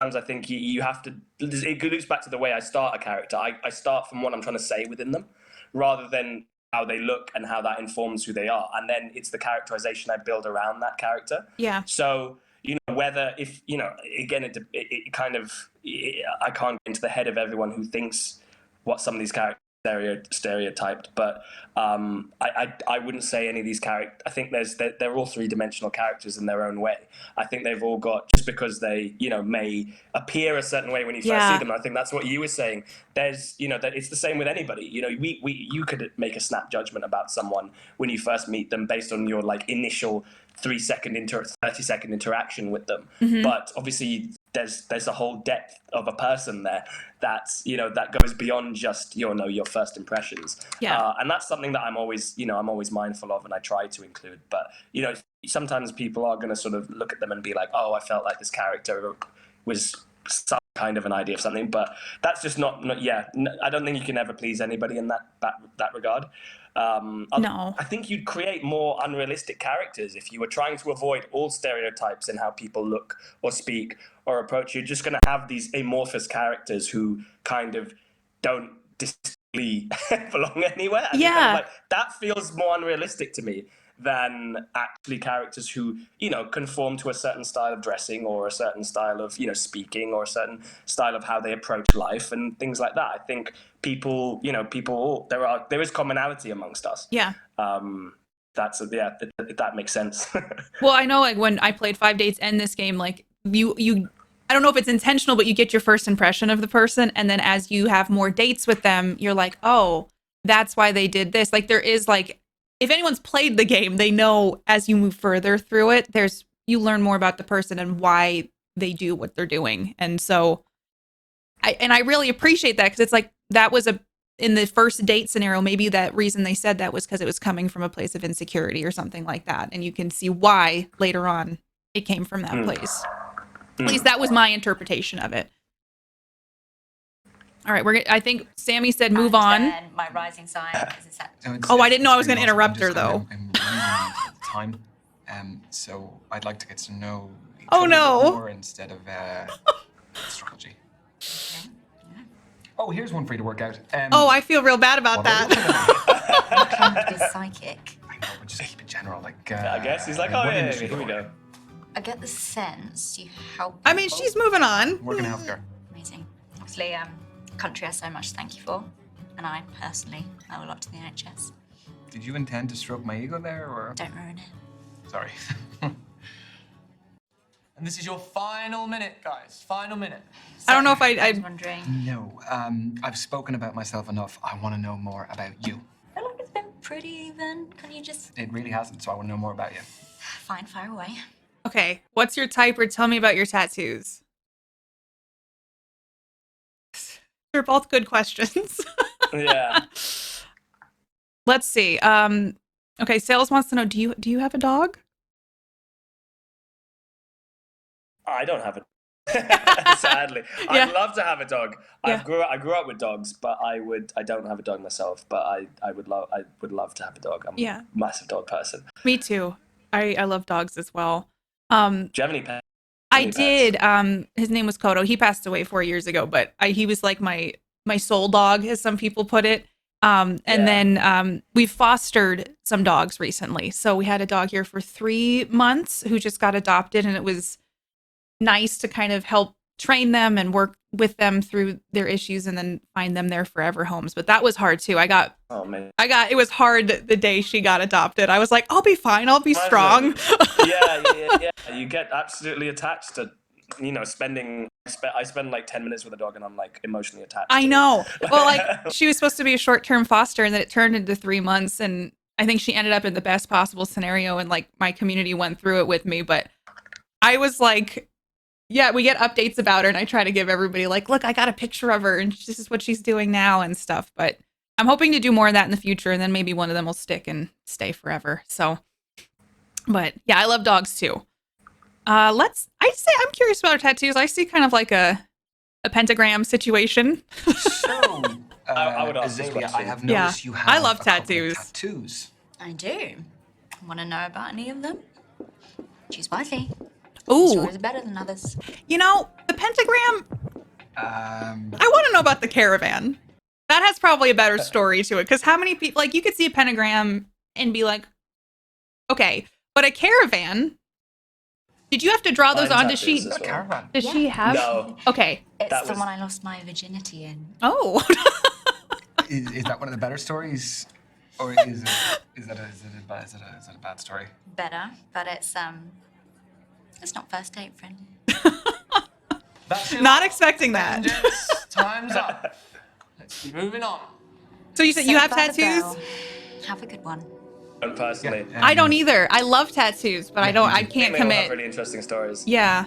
times I think you have to, it loops back to the way I start a character. I start from what I'm trying to say within them rather than how they look and how that informs who they are, and then it's the characterization I build around that character. Yeah. So whether if again it kind of I can't get into the head of everyone who thinks what some of these characters stereotyped, but I wouldn't say any of these characters. I think they're all 3-dimensional characters in their own way. I think they've all got, just because they may appear a certain way when you first see them. I think that's what you were saying. There's that it's the same with anybody. You could make a snap judgment about someone when you first meet them based on your initial 30-second interaction with them. Mm-hmm. But obviously there's a whole depth of a person there that's that goes beyond just your first impressions. Yeah. And that's something that I'm always mindful of and I try to include. But sometimes people are going to sort of look at them and be like, oh, I felt like this character was some kind of an idea of something, but that's just not I don't think you can ever please anybody in that regard. No. I think you'd create more unrealistic characters if you were trying to avoid all stereotypes in how people look or speak or approach. You're just going to have these amorphous characters who kind of don't distinctly belong anywhere. Yeah. That feels more unrealistic to me than actually characters who, conform to a certain style of dressing or a certain style of, speaking or a certain style of how they approach life and things like that. I think there is commonality amongst us. Yeah. That makes sense. Well, I know when I played 5 Dates and this game, you I don't know if it's intentional, but you get your first impression of the person. And then as you have more dates with them, you're like, oh, that's why they did this. There is if anyone's played the game, they know as you move further through it, you learn more about the person and why they do what they're doing. And so I really appreciate that, because it's that was in the first date scenario, maybe that reason they said that was because it was coming from a place of insecurity or something like that. And you can see why later on it came from that place. At least that was my interpretation of it. All right, I think Sammy said move on. And my rising sign is in Sagittarius. Oh, I didn't know I was going to interrupt her, though. I'm running out of time, so I'd like to get to know each other more instead of astrology. Okay. Yeah. Oh, here's one for you to work out. I feel real bad about that. Be psychic. I know, but just keep it general. I guess he's like, oh yeah, here we go. I get the sense you help. I mean, she's moving on. Working in healthcare. Amazing. Obviously, country has so much to thank you for, and I personally owe a lot to the NHS. Did you intend to stroke my ego there, or? Don't ruin it. Sorry. And this is your final minute, guys. Final minute. I don't know if I was I'd wondering. No, I've spoken about myself enough. I want to know more about you. I feel like it's been pretty even. Can you just... It really hasn't, so I want to know more about you. Fine, fire away. Okay, what's your type or tell me about your tattoos? They're both good questions. Yeah. Let's see. Okay, Sales wants to know, do you have a dog? I don't have a sadly. Yeah. I'd love to have a dog. Yeah. I grew up with dogs, but I don't have a dog myself, but I would love to have a dog. I'm Yeah. a massive dog person. Me too. I love dogs as well. Do you have any pets? I Any pets? did. His name was Kodo. He passed away 4 years ago, but he was like my soul dog, as some people put it. And then we fostered some dogs recently. So we had a dog here for 3 months who just got adopted, and it was nice to kind of help train them and work with them through their issues and then find them their forever homes. But that was hard too. Oh man. It was hard the day she got adopted. I was like, I'll be fine. I'll be strong. Yeah. You get absolutely attached to, I spend like 10 minutes with a dog and I'm like emotionally attached. I to know. it. Well, like she was supposed to be a short-term foster and then it turned into 3 months. And I think she ended up in the best possible scenario. And like my community went through it with me. But I was like, yeah, we get updates about her and I try to give everybody like, look, I got a picture of her and this is what she's doing now and stuff. But I'm hoping to do more of that in the future. And then maybe one of them will stick and stay forever. So, but yeah, I love dogs too. I'm curious about her tattoos. I see kind of like a pentagram situation. So, I would ask this Azalea, I question. have noticed you have I love a couple of tattoos. tattoos. I do. Want to know about any of them? Choose wisely. Ooh, Yours are better than others. the pentagram. I want to know about the caravan. That has probably a better story to it. Because how many people, like, you could see a pentagram and be like, okay, but a caravan. Did you have to draw those Mine onto tattoos sheet? as well. Caravan. Did she have? No. Okay. It's That the was- one I lost my virginity in. Oh. Is that one of the better stories, or is it a bad story? Better, but it's not first date friendly. That's it. Not expecting that. Gents, time's up. Let's keep moving on. So you said you have Saved by the tattoos? bell. Have a good one. And personally, I don't either. I love tattoos, but I can't they all have commit. really interesting stories. Yeah.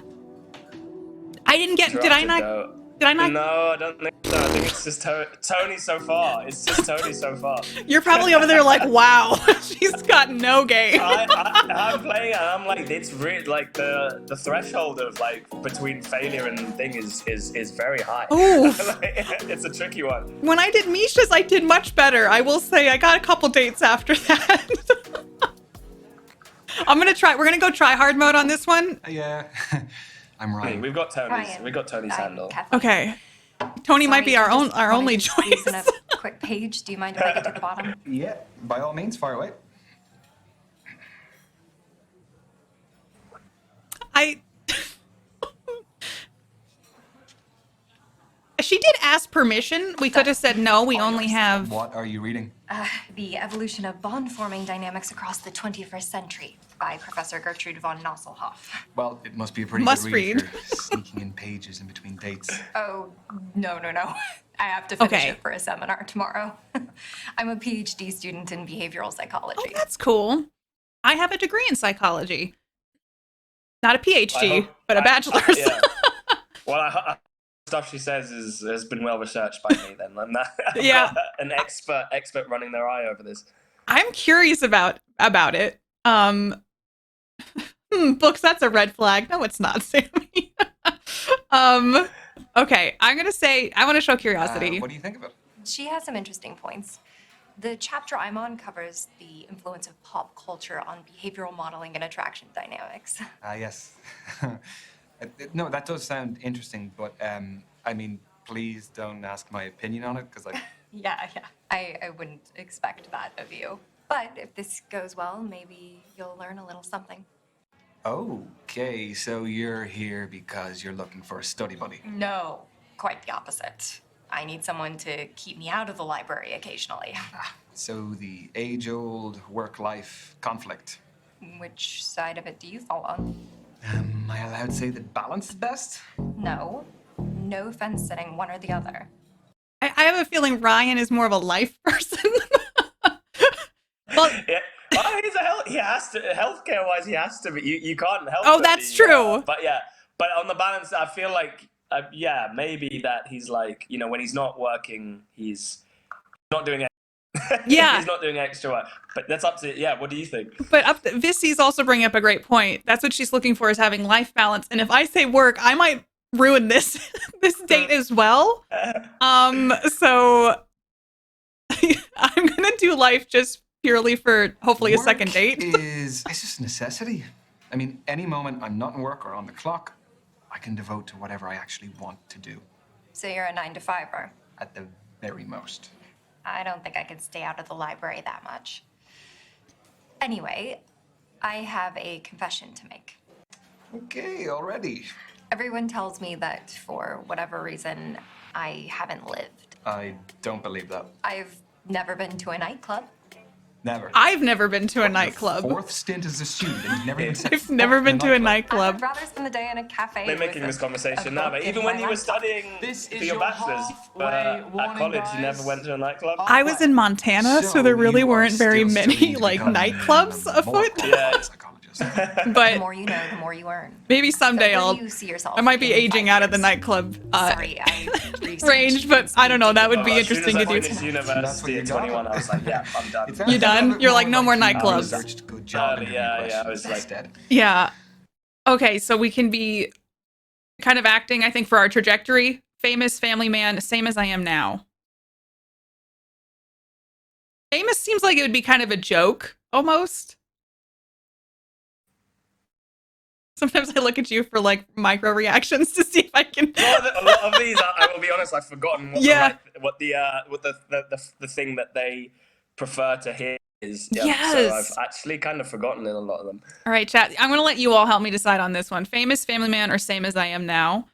I didn't get, did I Interrupted, not? though. Did I not? No, I don't think so. I think it's just Tony so far. It's just Tony so far. You're probably over there like, wow, she's got no game. I'm playing and I'm like, it's really like the threshold of like between failure and thing is very high. Ooh. Like, it's a tricky one. When I did Misha's, I did much better. I will say I got a couple dates after that. We're gonna go try hard mode on this one. Yeah, I'm I mean, right. we've got Tony's. Ryan, We've got Tony's handle. Kathy. Okay. Tony might be our only Just squeeze in choice. a quick page. Do you mind if I get to the bottom? Yeah, by all means, fire away. She did ask permission. We could have said no. We only have. What are you reading? The Evolution of Bond-Forming Dynamics Across the 21st Century by Professor Gertrude von Nosselhoff. Well, it must be a pretty Must good read. read. If you're sneaking in pages in between dates. Oh, no. I have to finish Okay. it for a seminar tomorrow. I'm a PhD student in behavioral psychology. Oh, that's cool. I have a degree in psychology. Not a PhD, but a bachelor's. Yeah. Well, stuff she says has been well researched by me. Then I'm not, I've Yeah. got an expert running their eye over this. I'm curious about it. Books, that's a red flag. No, it's not, Sammy. Okay, I'm gonna say I want to show curiosity. What do you think of it? She has some interesting points. The chapter I'm on covers the influence of pop culture on behavioral modeling and attraction dynamics. Yes. No, that does sound interesting, but I mean, please don't ask my opinion on it, because Yeah. I wouldn't expect that of you. But if this goes well, maybe you'll learn a little something. Okay, so you're here because you're looking for a study buddy. No, quite the opposite. I need someone to keep me out of the library occasionally. So the age-old work-life conflict. Which side of it do you fall on? Am I allowed to say that balance is best? No. No fence sitting, one or the other. I have a feeling Ryan is more of a life person. Well, Yeah. Well, he has to, healthcare wise, he has to be. You can't help. Oh, but that's be, true. But yeah, but on the balance, I feel like, yeah, maybe that he's like, when he's not working, he's not doing it. Yeah. He's not doing extra work. But that's up to, yeah, what do you think? But Vissy's also bringing up a great point. That's what she's looking for, is having life balance. And if I say work, I might ruin this date as well. So I'm gonna do life just purely for hopefully a second date. It's just a necessity. I mean, any moment I'm not in work or on the clock, I can devote to whatever I actually want to do. So you're a 9-to-5er. At the very most. I don't think I could stay out of the library that much. Anyway, I have a confession to make. Okay, already. Everyone tells me that for whatever reason, I haven't lived. I don't believe that. I've never been to a nightclub. Never. I've never been to a nightclub. Fourth stint as a student, and you've never even set I've never been to a I nightclub. would rather spend the day in a cafe. They're with making a- this conversation a now, book but and even when my you were laptop. studying This is for your your bachelor's halfway at warning, college, you guys. never went to a nightclub? I was in Montana, so there really you are weren't very still many studying to like become nightclubs a more afoot. Yeah. psychologist. The But more you know, the more you earn. maybe someday So where I'll. do you see yourself I might be in aging 5 out of the years? nightclub Sorry, I researched range, but I don't know. That would be As soon interesting as to I do. finished That's what university you at got. 21, I was like, yeah, I'm done. It's You done? You're like, no more nightclubs. Researched good job interview Yeah, questions I was like- instead. Yeah. Okay, so we can be kind of acting, I think, for our trajectory. Famous family man, same as I am now. Famous seems like it would be kind of a joke, almost. Sometimes I look at you for like micro reactions to see if I can. A lot of these, I will be honest, I've forgotten what Yeah. the thing that they prefer to hear is. Yeah, Yes. So I've actually kind of forgotten in a lot of them. All right, chat. I'm going to let you all help me decide on this one. Famous family man or same as I am now?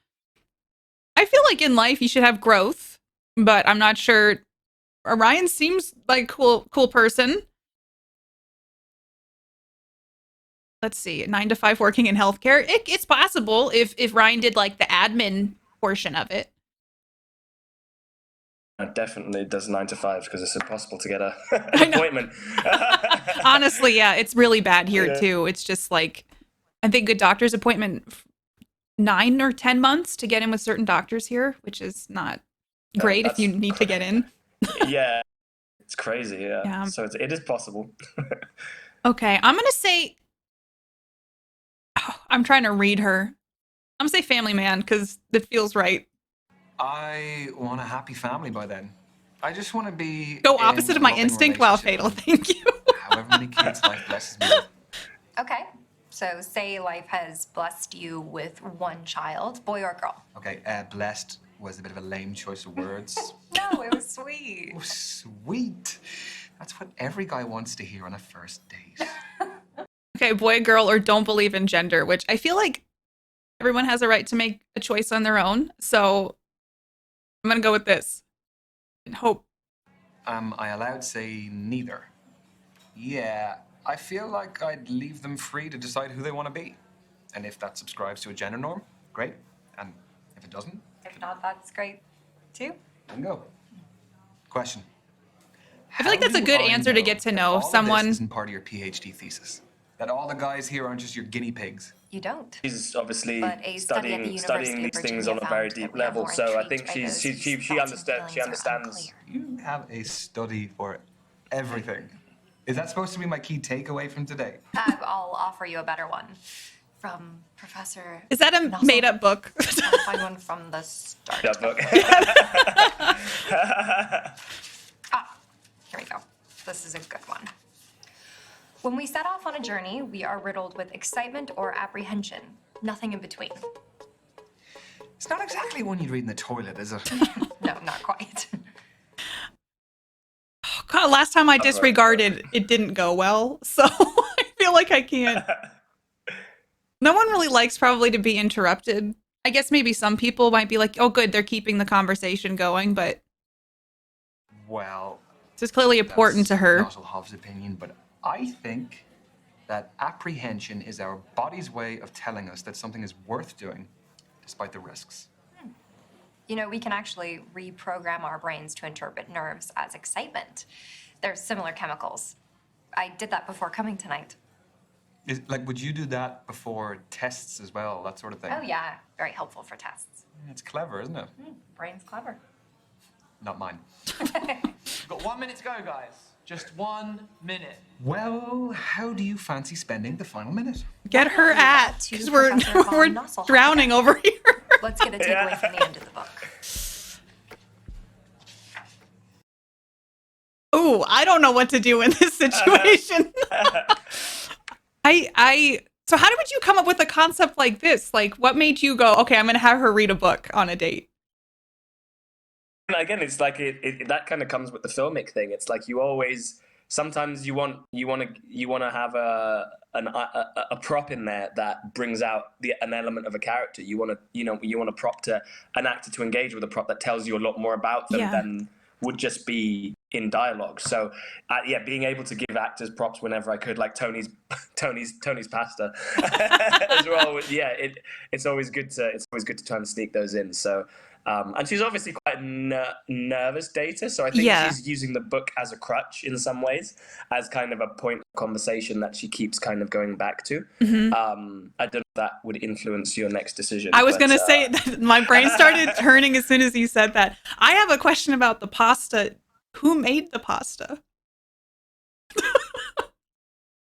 I feel like in life you should have growth, but I'm not sure. Ryan seems like cool person. Let's see, 9-to-5 working in healthcare. It's possible if Ryan did like the admin portion of it. It definitely does 9 to 5 because it's impossible to get I an know. appointment. Honestly, yeah, it's really bad here Yeah. too. It's just like, I think a doctor's appointment 9 or 10 months to get in with certain doctors here, which is not great if you that's- need to get in. Yeah, it's crazy. Yeah, Yeah. so it is possible. Okay, I'm gonna say. I'm trying to read her. I'm gonna say family man because it feels right. I want a happy family by then. I just want to be. Go in opposite a of my loving instinct. Wow, relationship fatal. with Thank you. however many kids life blesses me with. Okay, so say life has blessed you with one child, boy or girl. Okay, blessed was a bit of a lame choice of words. No, it was sweet. Oh, sweet. That's what every guy wants to hear on a first date. Okay, boy, girl, or don't believe in gender, which I feel like everyone has a right to make a choice on their own. So I'm gonna go with this. And hope. Am I allowed to say neither? Yeah, I feel like I'd leave them free to decide who they want to be. And if that subscribes to a gender norm, great. And if it doesn't, If not, that's great too. then go. Question. I feel like that's a good answer to get to know someone. This isn't part of your PhD thesis. That all the guys here aren't just your guinea pigs. You don't. She's obviously But a study at the studying University of these things Virginia on a very found that deep we are level. more So I intrigued think by she those whose she thoughts and understands. She feelings are understands. unclear. You have a study for everything. Is that supposed to be my key takeaway from today? I'll offer you a better one from Professor. Is that a Nozzle. made up book? I'll find one from the start. That book. Here we go. This is a good one. When we set off on a journey, we are riddled with excitement or apprehension. Nothing in between. It's not exactly one you'd read in the toilet, is it? No, not quite. God, last time I disregarded, it didn't go well. So I feel like I can't. No one really likes probably to be interrupted. I guess maybe some people might be like, oh, good, they're keeping the conversation going, but Well, this is clearly important to her. Not Hobbs' opinion, but I think that apprehension is our body's way of telling us that something is worth doing, despite the risks. You know, we can actually reprogram our brains to interpret nerves as excitement. There's similar chemicals. I did that before coming tonight. Would you do that before tests as well, that sort of thing? Oh yeah, very helpful for tests. It's clever, isn't it? Brain's clever. Not mine. We've got 1 minute to go, guys. Just 1 minute. Well, how do you fancy spending the final minute? Get her at, To because we're Professor von we're Nussel. drowning over here. Let's get a takeaway from the end of the book. Oh, I don't know what to do in this situation. So how did you come up with a concept like this? Like, what made you go, okay, I'm going to have her read a book on a date? And again, it's like that kind of comes with the filmic thing. It's like you always sometimes you want to have a prop in there that brings out an element of a character. You want a prop to an actor to engage with a prop that tells you a lot more about them than would just be in dialogue. So being able to give actors props whenever I could, like Tony's pasta as well. It's always good to try and sneak those in. So and she's obviously quite nervous, Data, so I think she's using the book as a crutch in some ways, as kind of a point of conversation that she keeps kind of going back to. Mm-hmm. I don't know if that would influence your next decision. I was going to say that my brain started turning as soon as you said that. I have a question about the pasta. Who made the pasta?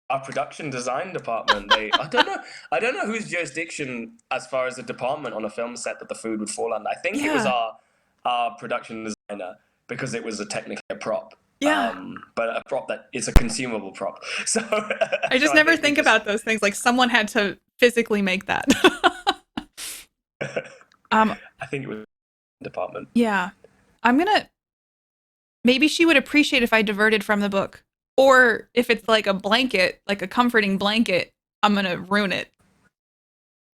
Our production design department. I don't know whose jurisdiction as far as the department on a film set that the food would fall under. I think it was our production designer, because it was technically a prop. Yeah. But a prop that is a consumable prop. So I just never think about those things. Like someone had to physically make that. I think it was the department. Yeah. Maybe she would appreciate if I diverted from the book. Or if it's like a blanket, like a comforting blanket, I'm going to ruin it.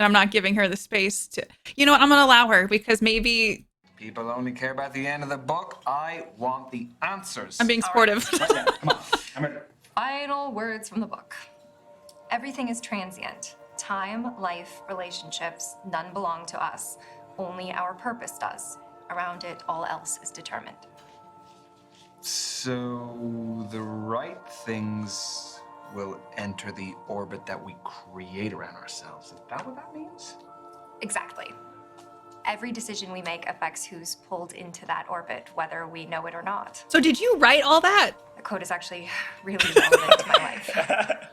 And I'm not giving her the space to... You know what? I'm going to allow her, because maybe... People only care about the end of the book. I want the answers. I'm being sportive. Right. Come on. I'm ready. Final words from the book. Everything is transient. Time, life, relationships, none belong to us. Only our purpose does. Around it, all else is determined. So the right things will enter the orbit that we create around ourselves. Is that what that means? Exactly. Every decision we make affects who's pulled into that orbit, whether we know it or not. So did you write all that? The code is actually really relevant to my life.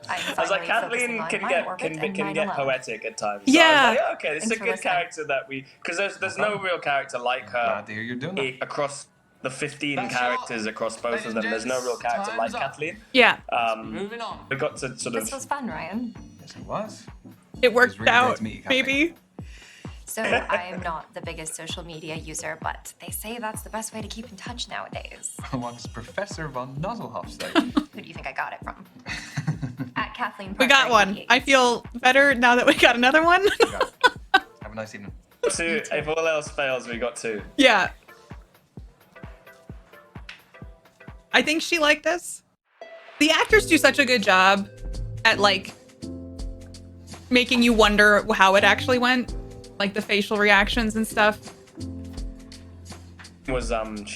I was like, Kathleen can get poetic at times. So Yeah. I was like, okay, this is a good character that we... Because there's no real character like her Glad to hear you're doing that. across the 15 characters across both of them. There's no real character like Kathleen. Yeah. Moving on. We got to sort This of... was fun, Ryan. Yes, it was. It worked really great out, to meet you, Kathleen. maybe. So I'm not the biggest social media user, but they say that's the best way to keep in touch nowadays. What does Professor von Nussel say? Who do you think I got it from? At Kathleen. We got one. I feel better now that we got another one. Have a nice evening. Two. If all else fails, we got two. Yeah. I think she liked us. The actors do such a good job at like making you wonder how it actually went, like the facial reactions and stuff. She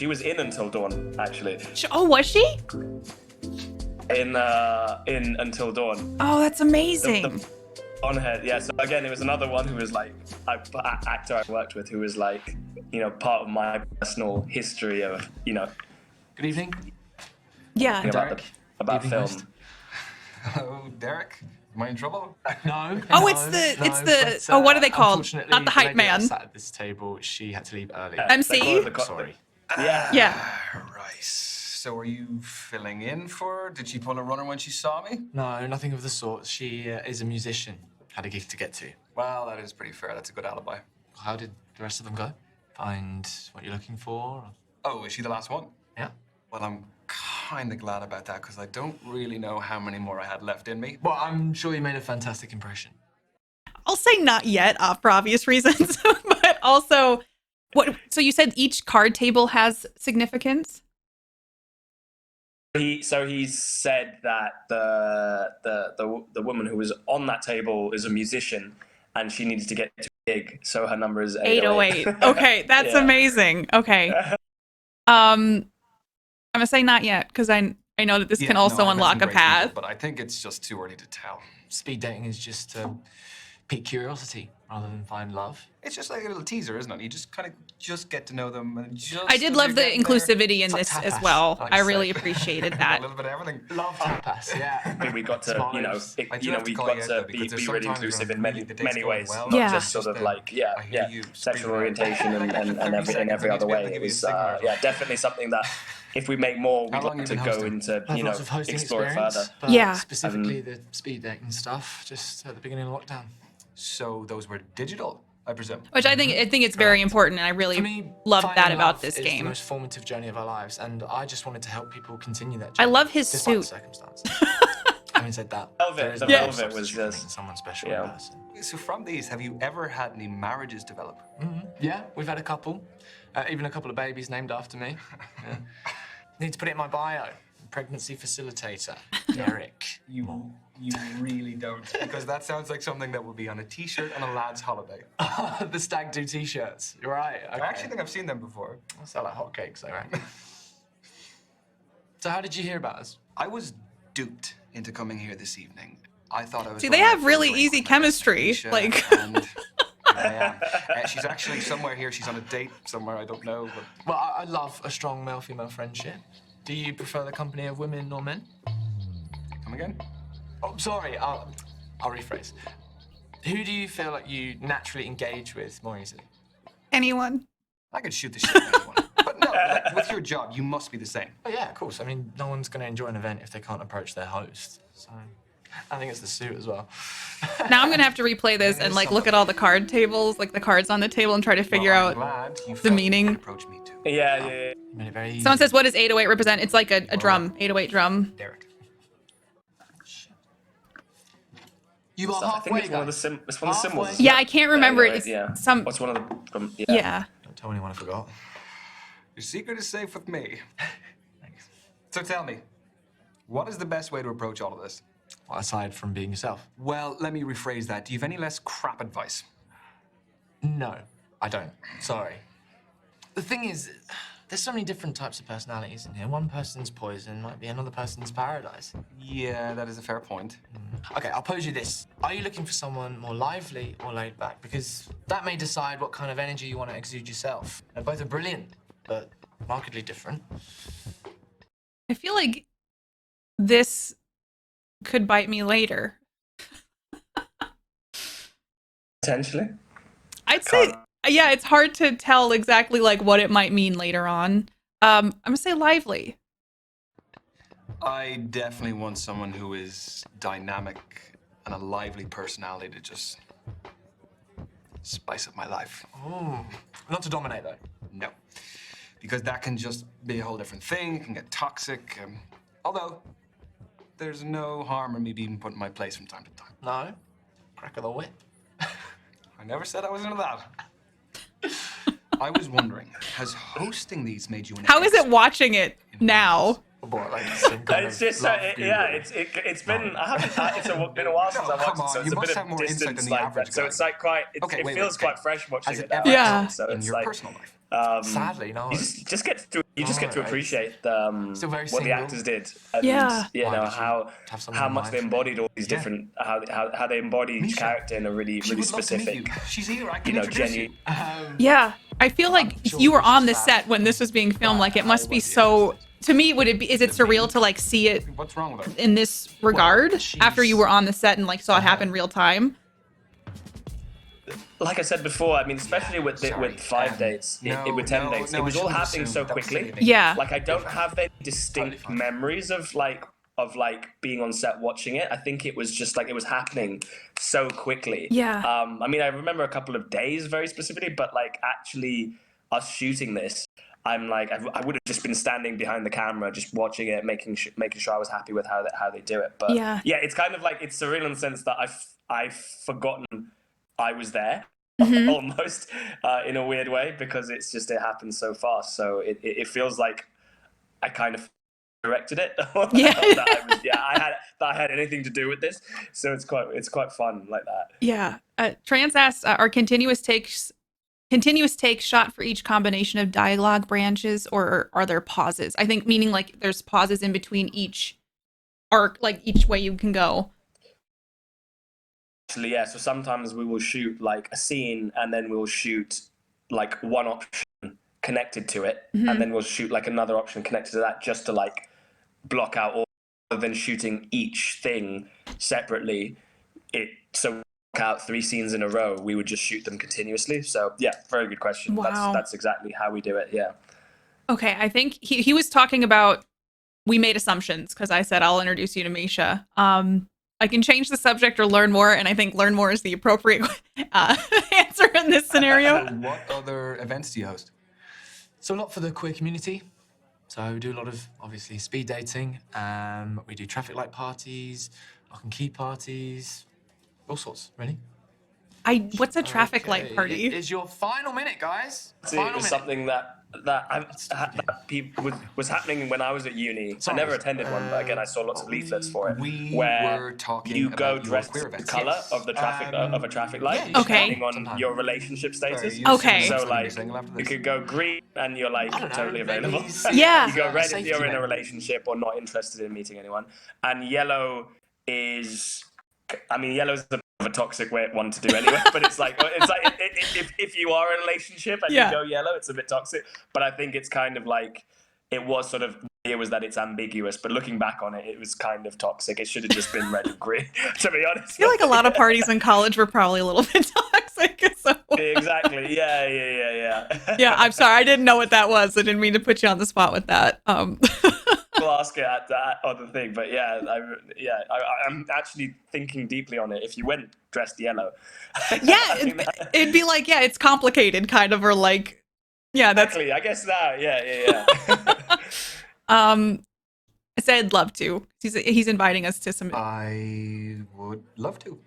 was in Until Dawn, actually. Oh, was she? In Until Dawn. Oh, that's amazing. On her, yeah. So again, it was another one who was like actor I worked with, who was like, part of my personal history of, Good evening. Yeah. about Evening film. host. Hello, Derek. Am I in trouble? No. Oh, no, it's the but, oh, what are they called? unfortunately, Not the hype lady that man. sat at this table, she had to leave early. MC? They call it Sorry. Yeah. Yeah. Right. So are you filling in for her? Did she pull a runner when she saw me? No, nothing of the sort. She is a musician. Had a gig to get to. Well, that is pretty fair. That's a good alibi. How did the rest of them go? Find what you're looking for? Oh, is she the last one? Yeah. Well, I'm kind of glad about that because I don't really know how many more I had left in me. Well, I'm sure you made a fantastic impression. I'll say not yet, for obvious reasons, but also, what? So you said each card table has significance? He said that the woman who was on that table is a musician, and she needs to get to a gig, so her number is 808. 808. Okay, that's amazing. Okay. I'm gonna say not yet because I know that this can also unlock a path. People, but I think it's just too early to tell. Speed dating is just to pique curiosity rather than find love. It's just like a little teaser, isn't it? You just kind of get to know them. And just I did love the inclusivity in this as well. I really appreciated that. A little bit of everything. Love tapas, yeah. I think we got to, we got to be really inclusive in many ways, well, not just sort of like, sexual orientation and every other way. It was, definitely something that if we make more, we'd like to go into, explore it further. Yeah. Specifically the speed dating stuff, just at the beginning of lockdown. So those were digital, I presume. Which I think it's very important, and I really love that about this game. It's the most formative journey of our lives, and I just wanted to help people continue that journey. I love his despite suit. Circumstances. Having said that, The velvet was just someone special in person. So from these, have you ever had any marriages develop? Yeah, we've had a couple, even a couple of babies named after me. Yeah. Need to put it in my bio. Pregnancy facilitator, Derek. You really don't, because that sounds like something that would be on a T-shirt on a lad's holiday. The stag do T-shirts. You're right. Okay. I actually think I've seen them before. I sell like hotcakes, I reckon. So how did you hear about us? I was duped into coming here this evening. I thought I was. See, they have really easy chemistry. Like. And I am. She's actually somewhere here. She's on a date somewhere. I don't know. But... Well, I love a strong male-female friendship. Do you prefer the company of women or men? Come again? Oh, sorry. I'll rephrase. Who do you feel like you naturally engage with more easily? Anyone. I could shoot the shit out of anyone. But no, like, with your job, you must be the same. Oh, yeah, of course. I mean, no one's going to enjoy an event if they can't approach their host. So I think it's the suit as well. Now I'm going to have to replay this and like look at all the card tables, like the cards on the table, and try to figure out the meaning. Approach me too. Yeah. You made it very easy. Someone says, what does 808 represent? It's like a drum, 808 drum. Derek. You are I halfway, think it's one of the symbols. Yeah, I can't remember it. Yeah. It's some. What's one of the? Yeah. Don't tell anyone I forgot. Your secret is safe with me. Thanks. So tell me, what is the best way to approach all of this? Well, aside from being yourself. Well, let me rephrase that. Do you have any less crap advice? No, I don't. Sorry. The thing is, there's so many different types of personalities in here. One person's poison might be another person's paradise. Yeah, that is a fair point. Okay, I'll pose you this. Are you looking for someone more lively or laid back? Because that may decide what kind of energy you want to exude yourself. And both are brilliant, but markedly different. I feel like this could bite me later. Potentially. I'd say, yeah, it's hard to tell exactly like what it might mean later on. I'm gonna say lively. I definitely want someone who is dynamic and a lively personality to just spice up my life. Oh, not to dominate though. No, because that can just be a whole different thing. It can get toxic. Although there's no harm in me being put in my place from time to time. No, crack of the whip. I never said I was into that. I was wondering, has hosting these made you an How is it watching it now? Boy, like It's just, it's been, it's been a while since I've watched it, so it's a bit of distance like that. So it's like quite, it feels quite fresh watching it now. Yeah. So in it's your like, personal life? Sadly, no. You just get to appreciate Still very what the single. actors did, and Yeah. you know how much they mindful. embodied all these different, how they embody each character in a really specific, She's here. I can introduce genuine. Yeah, I feel like you were on the set when this was being filmed. Like it must be so. To me, is it surreal to like see it What's wrong with her? in this regard after you were on the set and like saw it happen real time? Like I said before, I mean, especially with 5 dates, with 10 dates, it was all happening so quickly. Yeah. Like I don't have any distinct memories of like being on set watching it. I think it was just like it was happening so quickly. Yeah. I mean, I remember a couple of days very specifically, but like actually us shooting this, I'm like I would have just been standing behind the camera, just watching it, making sure I was happy with how they do it. But yeah, it's kind of like it's surreal in the sense that I've forgotten I was there. Almost in a weird way, because it happened so fast. So it feels like I kind of directed it. Yeah. I had anything to do with this. So it's quite fun like that. Yeah. Trans asks, are continuous takes shot for each combination of dialogue branches, or are there pauses? I think meaning like there's pauses in between each arc, like each way you can go. Actually, yeah. So sometimes we will shoot like a scene and then we'll shoot like one option connected to it, and then we'll shoot like another option connected to that, just to like block out all, rather than shooting each thing separately. So out 3 scenes in a row, we would just shoot them continuously. So yeah, very good question. Wow. That's exactly how we do it. Yeah. Okay, I think he was talking about, we made assumptions because I said I'll introduce you to Misha. I can change the subject or learn more, and I think learn more is the appropriate answer in this scenario. What other events do you host? So a lot for the queer community. So we do a lot of, obviously, speed dating. We do traffic light parties, lock and key parties, all sorts, really. What's a traffic light party? It is your final minute, guys. It was something that was happening when I was at uni. Sorry. I never attended one, but again, I saw lots of leaflets for it. We where were talking you go about your dressed queer in the events. color Yes. of the traffic of a traffic light, yeah, Okay. depending on Sometimes. your relationship status. Okay. So Like, like, you could go green and you're like I don't know, totally maybe available. Yeah. You go red if Safety you're in a net. relationship or not interested in meeting anyone, and yellow is, I mean, yellow's a bit of a toxic one to do anyway. But it's like if you are in a relationship and Yeah. you go yellow, it's a bit toxic. But I think it's kind of like, it was sort of, it was that it's ambiguous, but looking back on it, it was kind of toxic. It should have just been red and green, to be honest. I feel like a lot of parties in college were probably a little bit toxic. So. Exactly. Yeah. Yeah, I'm sorry. I didn't know what that was. I didn't mean to put you on the spot with that. We'll ask it at that other thing, but I'm actually thinking deeply on it. If you went dressed yellow, Yeah, it'd be like, yeah, it's complicated, kind of, or like, yeah, that's. exactly. I guess that. Yeah. I said I'd love to. He's inviting us to some. I would love to.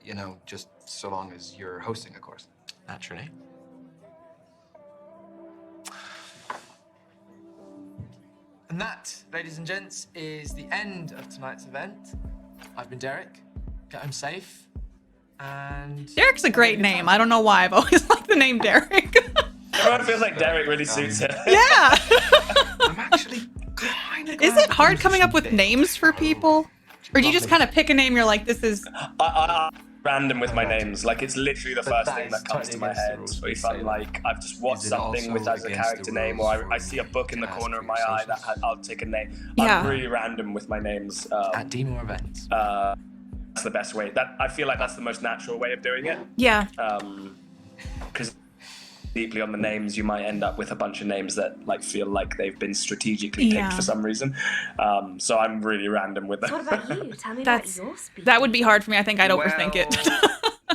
You know, just so long as you're hosting, of course. Naturally. And that, ladies and gents, is the end of tonight's event. I've been Derek. Get home safe. And Derek's a great name. I don't know why. I've always liked the name Derek. Everyone feels like Derek really suits it. Yeah. I'm actually kind of. Is it hard coming up with names for people? Or do you just kind of pick a name, you're like, this is. I'm random with my names. Like, it's literally the first that thing is that comes to totally my against the head. rules, So if we I'm say like, I've just watched Is it something also with as a against character the name, rules or I for see a book in the cast corner of for my your eye that socials? I'll take a name. Yeah. I'm really random with my names. at Dmore events. That's the best way. I feel like that's the most natural way of doing it. Yeah. Because deeply on the names, you might end up with a bunch of names that like feel like they've been strategically picked Yeah. for some reason. So I'm really random with them. So what about you? Tell me That's about your speech. that would be hard for me. I think I'd overthink it.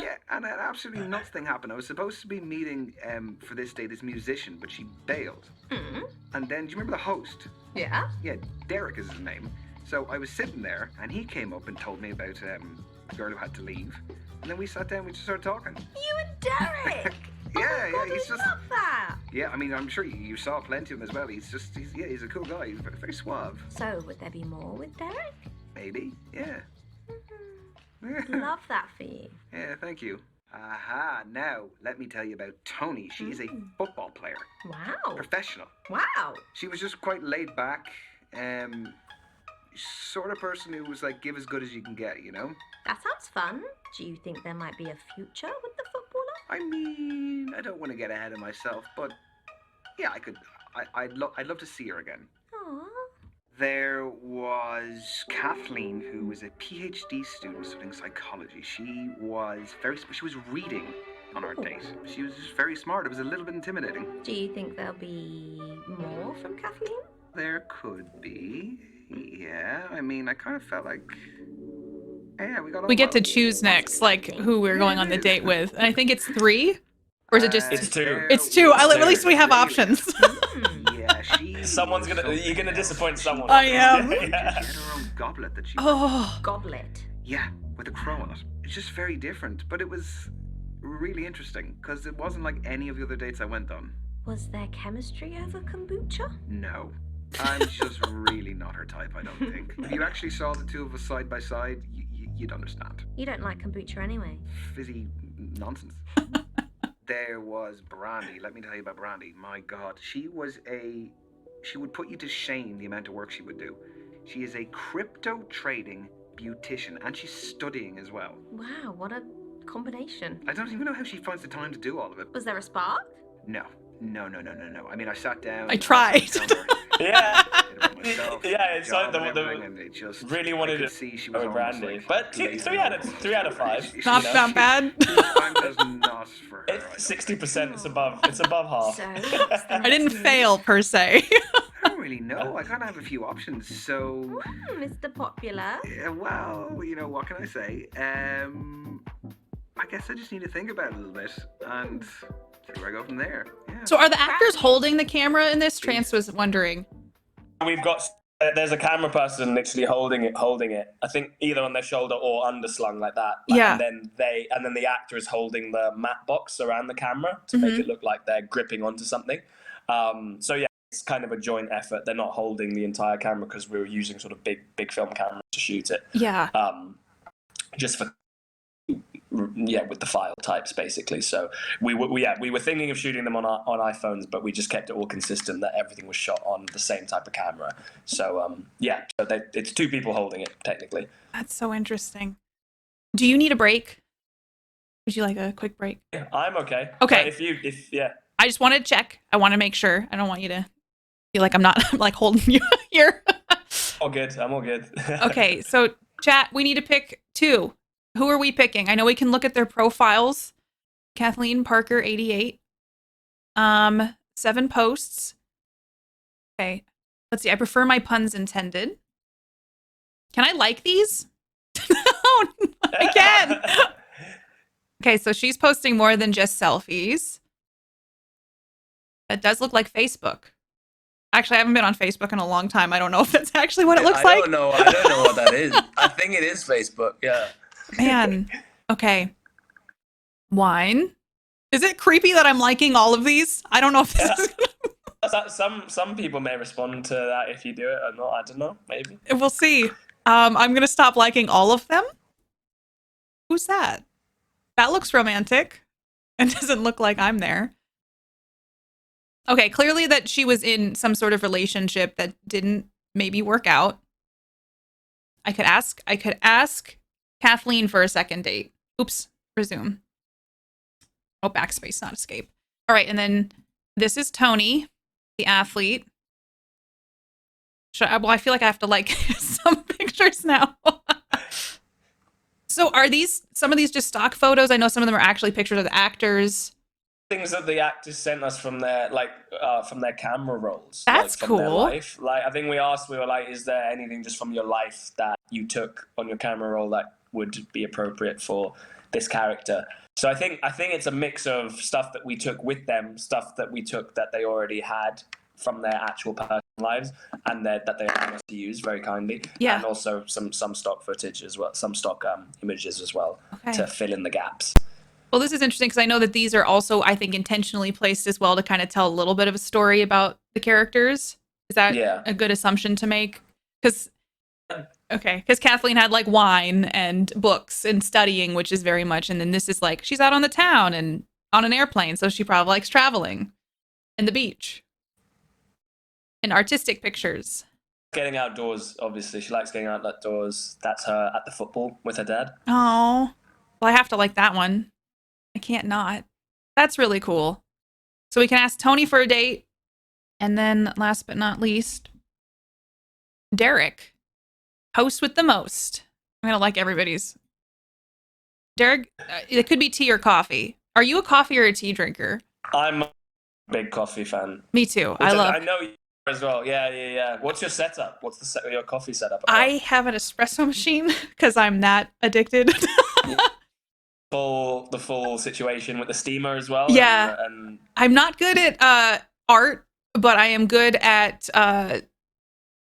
Yeah, and an absolutely nuts thing happened. I was supposed to be meeting for this day this musician, but she bailed. And then, do you remember the host? Yeah? Yeah, Derek is his name. So I was sitting there, and he came up and told me about a girl who had to leave. And then we sat down, we just started talking. You and Derek! Yeah, God, he's I just. love that! Yeah, I mean, I'm sure you saw plenty of him as well. He's a cool guy. He's very suave. So, would there be more with Derek? Maybe, yeah. Love that for you. Yeah, thank you. Aha, now let me tell you about Tony. She is a football player, Wow. professional. Wow. She was just quite laid back, sort of person who was like, give as good as you can get, you know? That sounds fun. Do you think there might be a future with the footballer? I mean, I don't want to get ahead of myself, but yeah, I'd love to see her again. Aww. There was Kathleen, who was a PhD student studying psychology. She was reading on our date. She was just very smart. It was a little bit intimidating. Do you think there'll be more from Kathleen? There could be. Yeah, I mean, I kind of felt like, yeah, We get to choose next, like who we're going on the date with. And I think it's 3? Or is it just It's 2. It's 2. At least we have options. Yeah, You're gonna disappoint someone. I am. She had her own goblet that she. Oh. Goblet. Yeah, with a crow on it. It's just very different, but it was really interesting because it wasn't like any of the other dates I went on. Was there chemistry over kombucha? No, I'm just really not her type, I don't think. If you actually saw the two of us side by side, you'd understand. You don't like kombucha anyway. Fizzy nonsense. There was Brandy. Let me tell you about Brandy. My God, she would put you to shame the amount of work she would do. She is a crypto trading beautician, and she's studying as well. Wow, what a combination. I don't even know how she finds the time to do all of it. Was there a spark? No. I mean, I sat down. I tried. Yeah. Myself, Yeah, it's like and it just really wanted to see she was with almost Brandy. like But 3 out of 5. Not that bad. I'm just not for her. It's 60%. It's above half. So, what's the I didn't next move? fail per se. I don't really know. I kind of have a few options. So, Mr. Popular. yeah, well, you know, what can I say? I guess I just need to think about it a little bit and see where I go from there. Yeah. So are the actors holding the camera in this? Trance was wondering. We've got there's a camera person literally holding it. I think either on their shoulder or underslung like that. Yeah. And then the actor is holding the matte box around the camera to make it look like they're gripping onto something. So yeah, it's kind of a joint effort. They're not holding the entire camera because we were using sort of big film cameras to shoot it. Yeah. Just for with the file types basically. So we were thinking of shooting them on iPhones, but we just kept it all consistent that everything was shot on the same type of camera. So it's 2 people holding it technically. That's so interesting. Do you need a break? Would you like a quick break? Yeah, I'm okay. Okay. I just wanted to check. I want to make sure. I don't want you to feel like I'm not like holding you here. All good. I'm all good. Okay, so chat, we need to pick 2. Who are we picking? I know we can look at their profiles. Kathleen Parker, 88. 7 posts. Okay. Let's see. I prefer my puns intended. Can I like these? No, I can. Okay, so she's posting more than just selfies. That does look like Facebook. Actually, I haven't been on Facebook in a long time. I don't know if that's actually what it looks like. I don't know what that is. I think it is Facebook. Yeah. Man. Okay. Wine. Is it creepy that I'm liking all of these? I don't know if this is Some people may respond to that if you do it or not. I don't know. Maybe. We'll see. I'm going to stop liking all of them. Who's that? That looks romantic and doesn't look like I'm there. Okay, clearly that she was in some sort of relationship that didn't maybe work out. I could ask Kathleen for a second date. Oops, resume. Oh, backspace, not escape. All right, and then this is Tony, the athlete. Well, I feel like I have to like some pictures now. So are some of these just stock photos? I know some of them are actually pictures of the actors. Things that the actors sent us from their camera rolls. That's from their cool. life. Like I think we were like, is there anything just from your life that you took on your camera roll that would be appropriate for this character? So I think it's a mix of stuff that we took with them, stuff that we took that they already had from their actual personal lives, and that they allowed us to use very kindly. Yeah. And also some stock footage as well, some stock images as well to fill in the gaps. Well, this is interesting because I know that these are also, I think, intentionally placed as well to kind of tell a little bit of a story about the characters. Is that a good assumption to make? Because Kathleen had like wine and books and studying, which is very much, and then this is like she's out on the town and on an airplane, so she probably likes traveling and the beach and artistic pictures. Getting outdoors, obviously. She likes getting outdoors. That's her at the football with her dad. Oh, well, I have to like that one. I can't not. That's really cool. So we can ask Tony for a date. And then last but not least, Derek, host with the most. I'm going to like everybody's. Derek, it could be tea or coffee. Are you a coffee or a tea drinker? I'm a big coffee fan. Me too. I know you as well. Yeah. What's your setup? What's your coffee setup? I have an espresso machine because I'm that addicted. The full situation with the steamer as well. Yeah. And I'm not good at art, but I am good at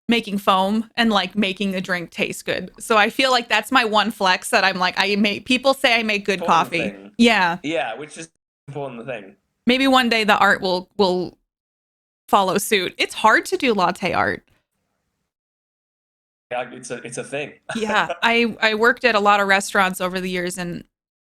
making foam and like making the drink taste good. So I feel like that's my one flex that I'm like, people say I make good coffee. Thing. Yeah. Yeah, which is an important thing. Maybe one day the art will follow suit. It's hard to do latte art. Yeah, it's a thing. Yeah, I worked at a lot of restaurants over the years, and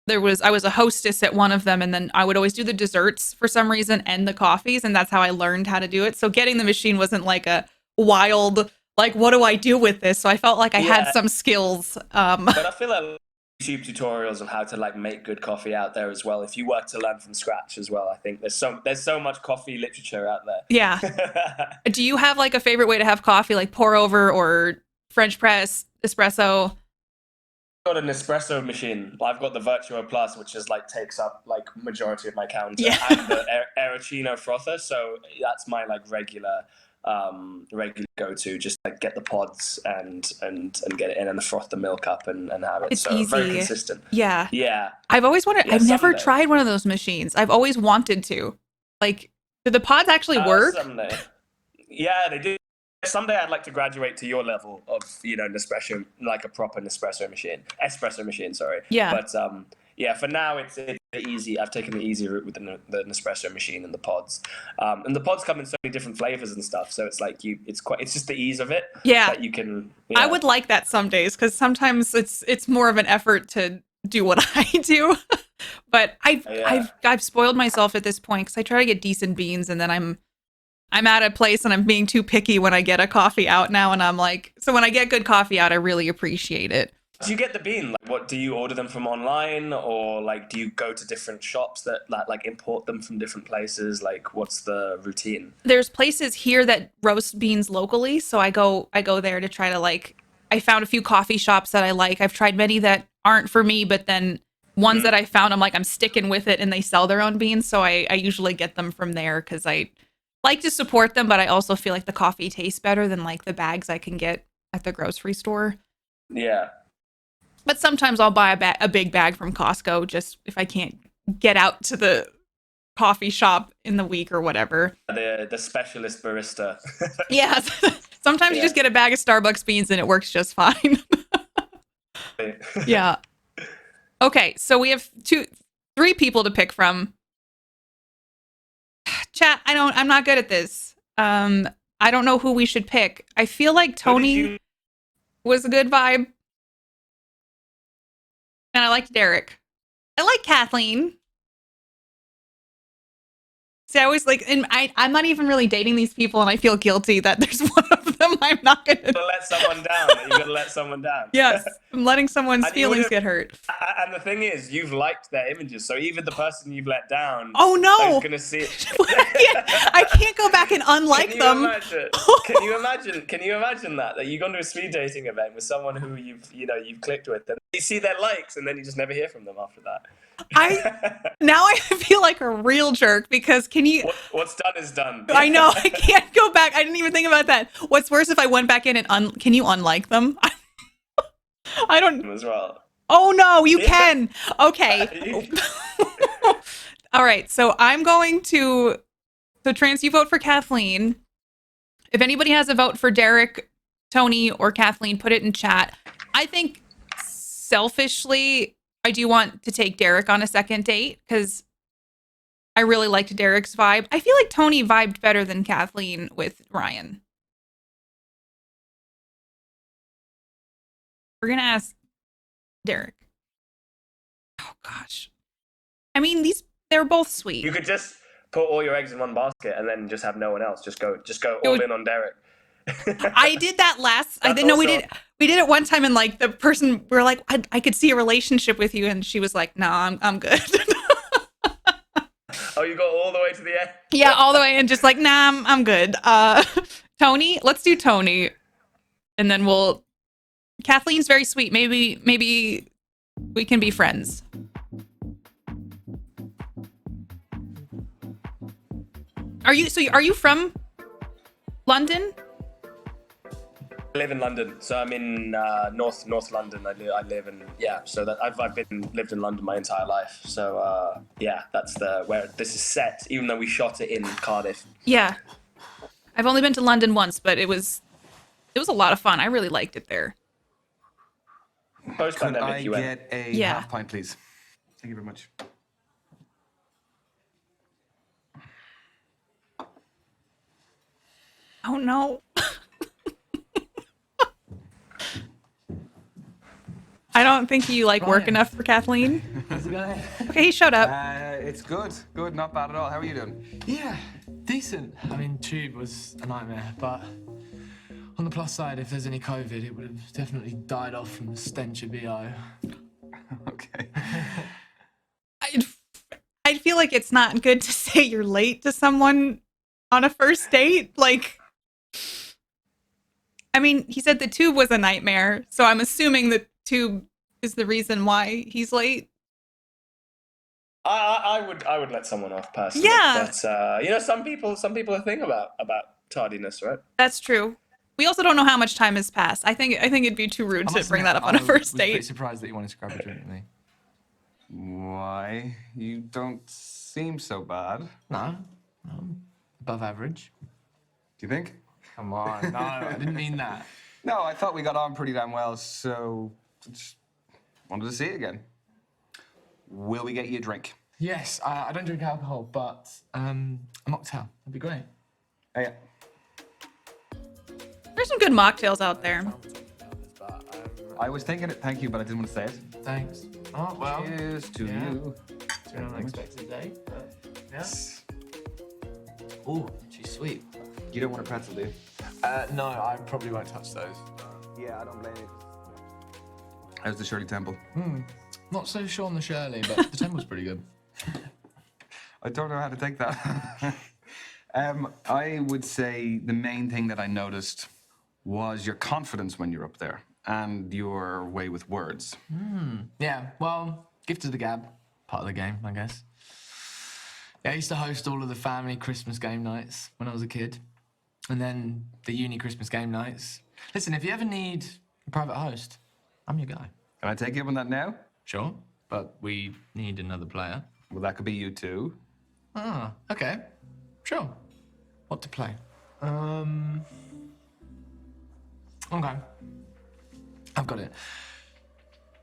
I was a hostess at one of them, and then I would always do the desserts for some reason and the coffees, and that's how I learned how to do it. So getting the machine wasn't like a wild, like, what do I do with this? So I felt like I had some skills. But I feel like YouTube tutorials on how to like make good coffee out there as well. If you were to learn from scratch as well, I think there's so much coffee literature out there. Yeah. Do you have like a favorite way to have coffee, like pour over or French press, espresso? I've got an espresso machine. I've got the Virtuo Plus, which is like takes up like majority of my counter, and the Arancino frother. So that's my like regular go-to. Just like get the pods and get it in and froth the milk up and have it. It's so easy. very consistent. Yeah. I've always wondered. Yeah, I've never someday. tried one of those machines. I've always wanted to. Like, do the pods actually work? Someday. Yeah, they do. Someday I'd like to graduate to your level of, Nespresso, like a proper espresso machine, sorry. Yeah. But yeah, for now it's easy. I've taken the easy route with the Nespresso machine and the pods. And the pods come in so many different flavors and stuff. So it's like it's just the ease of it. Yeah. That you can. I would like that some days, because sometimes it's more of an effort to do what I do. But I've spoiled myself at this point, because I try to get decent beans, and then I'm at a place and I'm being too picky when I get a coffee out now, and I'm like, so when I get good coffee out, I really appreciate it. Do you get the bean? Like, what do you order them from online, or like do you go to different shops that like import them from different places? Like, what's the routine? There's places here that roast beans locally, so I go there to try to like. I found a few coffee shops that I like. I've tried many that aren't for me, but then ones that I found, I'm like, I'm sticking with it, and they sell their own beans, so I usually get them from there, because I like to support them, but I also feel like the coffee tastes better than like the bags I can get at the grocery store. Yeah. But sometimes I'll buy a big bag from Costco, just if I can't get out to the coffee shop in the week or whatever. The specialist barista. Yeah. Sometimes you just get a bag of Starbucks beans and it works just fine. Yeah. Okay, so we have 3 people to pick from. Chat, I'm not good at this. I don't know who we should pick. I feel like Tony was a good vibe. And I liked Derek. I like Kathleen. See, I always like, and I'm not even really dating these people, and I feel guilty that there's one of them I'm not gonna. You gotta let someone down. You gotta let someone down. Yes, I'm letting someone's feelings get hurt. And the thing is, you've liked their images, so even the person you've let down, oh no, is gonna see it. I can't go back and unlike them. Can you imagine that you've gone to a speed dating event with someone who you've clicked with, and you see their likes, and then you just never hear from them after that. Now I feel like a real jerk, because what's done is done. I know, I can't go back. I didn't even think about that. What's worse if I went back in and can you unlike them? I don't as well. Oh no, you can. Okay. All right. So I'm going to Trans, you vote for Kathleen. If anybody has a vote for Derek, Tony, or Kathleen, put it in chat. I think selfishly, I do want to take Derek on a second date, because I really liked Derek's vibe. I feel like Tony vibed better than Kathleen with Ryan. We're going to ask Derek. Oh, gosh. I mean, they're both sweet. You could just put all your eggs in one basket and then just have no one else. Just go all in on Derek. I did that we did it one time, and like the person, we're like, I could see a relationship with you, and she was like, no, I'm good. Oh, you got all the way to the end? Yeah, all the way, and just like, nah, I'm good. Tony, let's do Tony, and then Kathleen's very sweet. Maybe we can be friends. Are you from London? I live in London, so I'm in North London. I live in so that I've lived in London my entire life. So that's where this is set. Even though we shot it in Cardiff. Yeah, I've only been to London once, but it was a lot of fun. I really liked it there. Could I get a half pint, please? Thank you very much. don't know. I don't think you like work Ryan. enough for Kathleen. How's it going? Okay, he showed up. It's good. Good, not bad at all. How are you doing? Yeah, decent. I mean, Tube was a nightmare, but on the plus side, if there's any COVID, it would have definitely died off from the stench of BO. Okay. I feel like it's not good to say you're late to someone on a first date. Like, I mean, he said the tube was a nightmare, so I'm assuming the tube is the reason why he's late. I would let someone off personally. Yeah. But you know, some people think about tardiness, right? That's true. We also don't know how much time has passed. I think it'd be too rude to bring that up on a first I was pretty date. surprised that you wanted to grab a drink with me. Why? You don't seem so bad. No, above average. Do you think? Come on, no, I didn't mean that. No, I thought we got on pretty damn well, so just wanted to see it again. Will we get you a drink? Yes, I don't drink alcohol, but a mocktail. That'd be great. Oh, yeah. There's some good mocktails out there. I was thinking it, thank you, but I didn't want to say it. Thanks. Oh, well. Cheers to you. It's an unexpected day, but yeah. Ooh, she's sweet. You don't want a pretzel, do you? No, I probably won't touch those. Yeah, I don't blame you. How's the Shirley Temple? Not so sure on the Shirley, but the temple's pretty good. I don't know how to take that. I would say the main thing that I noticed was your confidence when you're up there and your way with words. Yeah, well, gift of the gab. Part of the game, I guess. Yeah, I used to host all of the family Christmas game nights when I was a kid. And then the uni Christmas game nights. Listen, if you ever need a private host, I'm your guy. Can I take you up on that now? Sure, but we need another player. Well, that could be you too. Ah, okay. Sure. What to play? Okay. I've got it.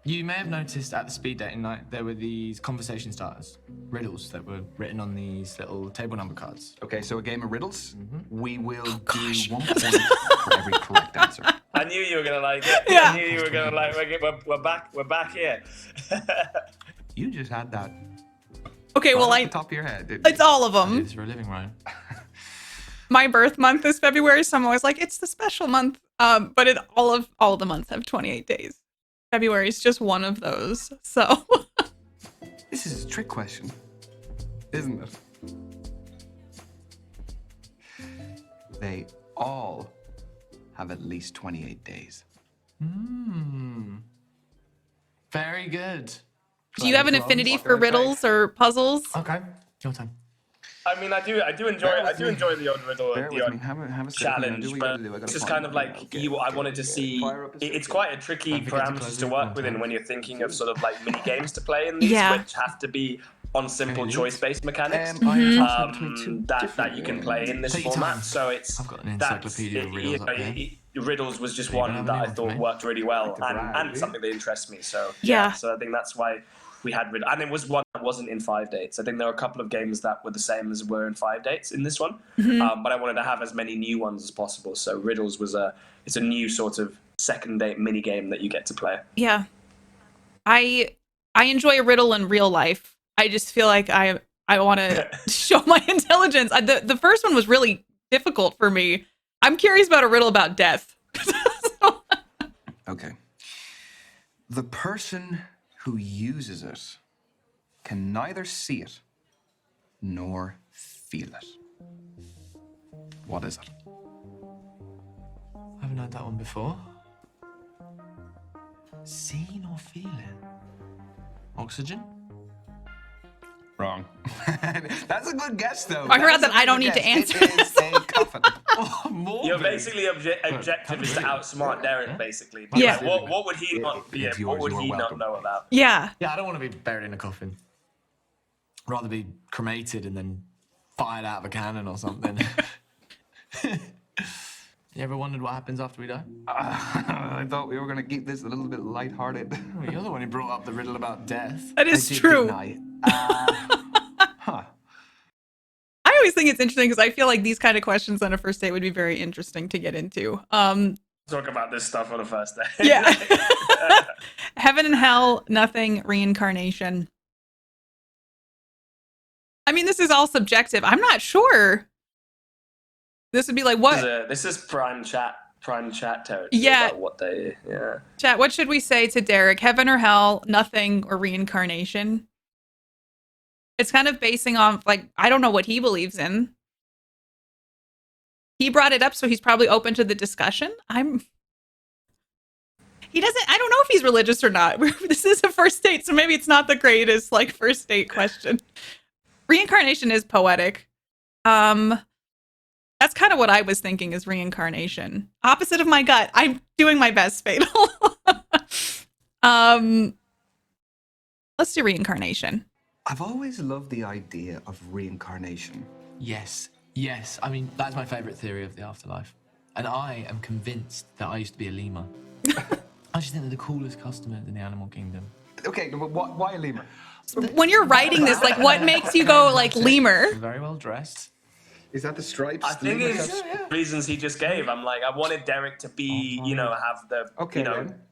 You may have noticed at the speed dating night there were these conversation starters, riddles that were written on these little table number cards. Okay, so a game of riddles. We will do 1 point for every correct answer. I knew you were gonna like it. Yeah. I knew you were gonna like it. We're back here. You just had that Okay, well, off the top of your head, didn't you? it's all of I do them. this for a living, Ryan. My birth month is February, so I'm always like, it's the special month. But all of the months have 28 days. February is just one of those. So This is a trick question, isn't it? They all have at least 28 days. Very good. do you have an affinity for riddles or puzzles? Okay, your time. I mean, I do enjoy the odd riddle, Bear the with odd me. Have a second. challenge, Do what you but gotta do. I gotta it's just find kind of it. like Okay, I okay, wanted to okay. see. Fire up a It's second. quite a tricky Don't forget to parameters close to it work one within time. when you're thinking of sort of like mini games to play in these, Yeah. which have to be on simple Really? choice-based mechanics that you can play in this Take your format. time. So it's I've got an that's encyclopedia of riddles up there. Riddles was just So you don't one have that any I one for thought me? worked really well to brag, and do you? something that interests me. So Yeah. so I think that's why we had riddle, and it was one that wasn't in 5 dates. I think there were a couple of games that were the same as were in 5 dates in this one, but I wanted to have as many new ones as possible. So riddles was it's a new sort of second date mini game that you get to play. Yeah. I enjoy a riddle in real life. I just feel like I want to show my intelligence. The first one was really difficult for me. I'm curious about a riddle about death. Okay. The person who uses it can neither see it nor feel it. What is it? I haven't heard that one before. See nor feel it. Oxygen? Wrong. That's a good guess, though. I heard That's that a I don't good need to guess. answer It is a coffin. You're basically objective is to outsmart Derek, basically. But Yeah. like, what would he not? Yeah, It's what yours, would you are he not welcome. know about? Yeah. Yeah, I don't want to be buried in a coffin. Rather be cremated and then fired out of a cannon or something. You ever wondered what happens after we die? I thought we were going to keep this a little bit lighthearted. Well, you're the one who brought up the riddle about death. That is I did, true. didn't I? Huh. I always think it's interesting because I feel like these kind of questions on a first date would be very interesting to get into. Talk about this stuff on a first day. Yeah. Heaven and hell, nothing, reincarnation. I mean, this is all subjective. I'm not sure. This would be like what? This is prime chat territory. Yeah. About what they, yeah. Chat, what should we say to Derek? Heaven or hell, nothing, or reincarnation? It's kind of basing on, like, I don't know what he believes in. He brought it up, so he's probably open to the discussion. I don't know if he's religious or not. This is a first date, so maybe it's not the greatest, like, first date question. Reincarnation is poetic. That's kind of what I was thinking is reincarnation. Opposite of my gut. I'm doing my best, Fatal. Let's do reincarnation. I've always loved the idea of reincarnation. Yes. I mean, that's my favourite theory of the afterlife. And I am convinced that I used to be a lemur. I just think they're the coolest customers in the animal kingdom. Okay, but why a lemur? When you're writing this, like, what makes you go, like, lemur? Very well dressed. Is that the stripes? I think it's reasons he just gave. I'm like, I wanted Derek to be, have the,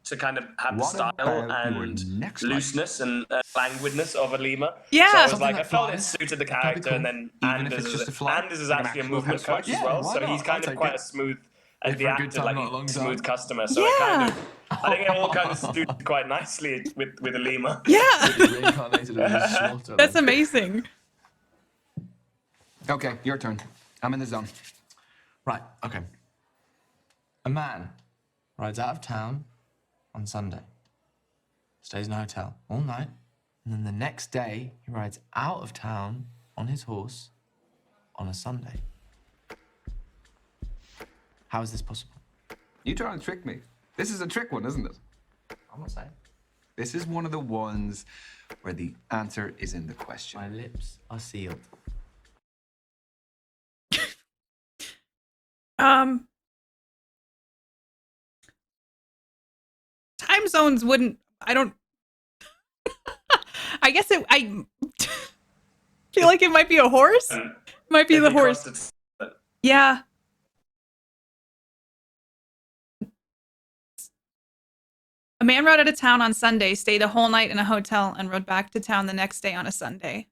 to kind of have the style and looseness and languidness of a lemur. Yeah. So I was like, I felt it suited the character, and then Anders is actually a movement coach as well, so he's kind of quite a smooth, as the actor, like a smooth customer. So it kind of, I think it all kind of suited quite nicely with a lemur. Yeah. That's amazing. Okay, your turn. I'm in the zone. Right, okay. A man rides out of town on Sunday, stays in a hotel all night, and then the next day he rides out of town on his horse on a Sunday. How is this possible? You trying to trick me? This is a trick one, isn't it? I'm not saying. This is one of the ones where the answer is in the question. My lips are sealed. Time zones wouldn't, I guess I feel like it might be a horse. Might be the horse. Yeah. A man rode out of town on Sunday, stayed a whole night in a hotel, and rode back to town the next day on a Sunday.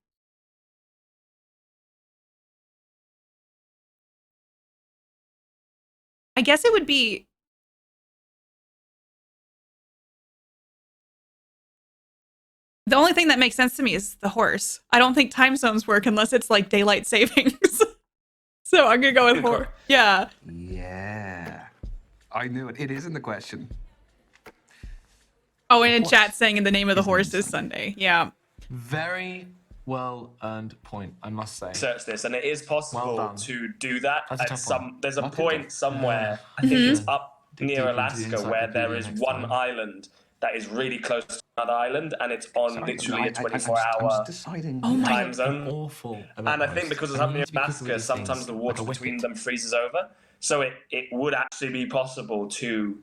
I guess it would be... The only thing that makes sense to me is the horse. I don't think time zones work unless it's like daylight savings. So I'm gonna go with horse. Yeah. Yeah. I knew it. It is in the question. Oh, and in chat saying in the name of the horse is Sunday. Yeah. Very well earned point, I must say. Search this, and it is possible to do that. There's a point somewhere, I think Mm-hmm. it's up near Alaska, where there is one island that is really close to another island, and it's on literally a 24-hour time zone. Awful. And I think because it's up near Alaska, sometimes the water between them freezes over. So it would actually be possible to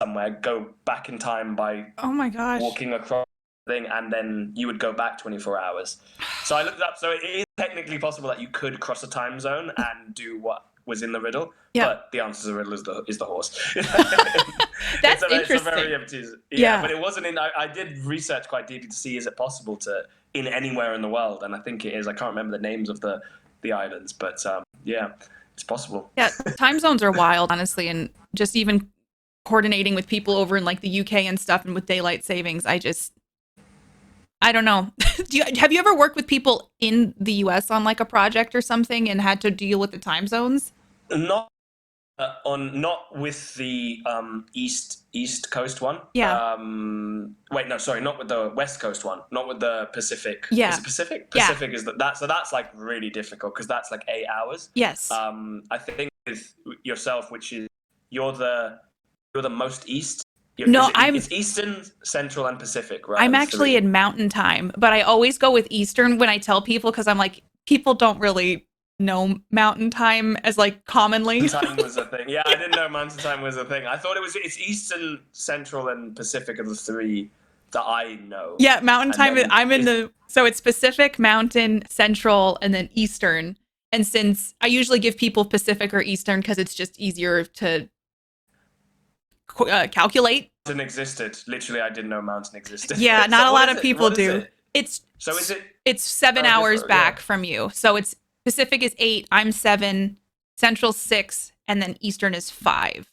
somewhere go back in time by walking across the thing, and then you would go back 24 hours. So I looked it up. So it is technically possible that you could cross a time zone and do what was in the riddle. Yeah. But the answer to the riddle is the horse. That's interesting. It's a very obtuse. Yeah. But it wasn't in. I did research quite deeply to see is it possible to in anywhere in the world, and I think it is. I can't remember the names of the islands, but yeah, it's possible. Yeah, time zones are wild, honestly, and just even coordinating with people over in like the UK and stuff, and with daylight savings, I don't know. Have you ever worked with people in the US on like a project or something and had to deal with the time zones? Not with the East Coast one. Yeah. Not with the West Coast one. Not with the Pacific. Yeah. Is it Pacific? Yeah. Pacific is that. So that's like really difficult because that's like 8 hours. Yes. I think with yourself, which is you're the most east. It's Eastern, Central, and Pacific, right? I'm actually in Mountain Time, but I always go with Eastern when I tell people because I'm like, people don't really know Mountain Time as like commonly. Time was a thing. Yeah, I didn't know Mountain Time was a thing. I thought it's Eastern, Central, and Pacific are the three that I know. Yeah, mountain And time. then I'm in the, so it's Pacific, Mountain, Central, and then Eastern. And since I usually give people Pacific or Eastern because it's just easier to calculate. Mountain existed. Literally, I didn't know mountain existed. Yeah, not So a what lot is of it? people What is do. it? It's So is it? it's 7 Oh, hours different, back yeah. from you. So it's Pacific is 8, I'm 7, Central 6, and then Eastern is 5.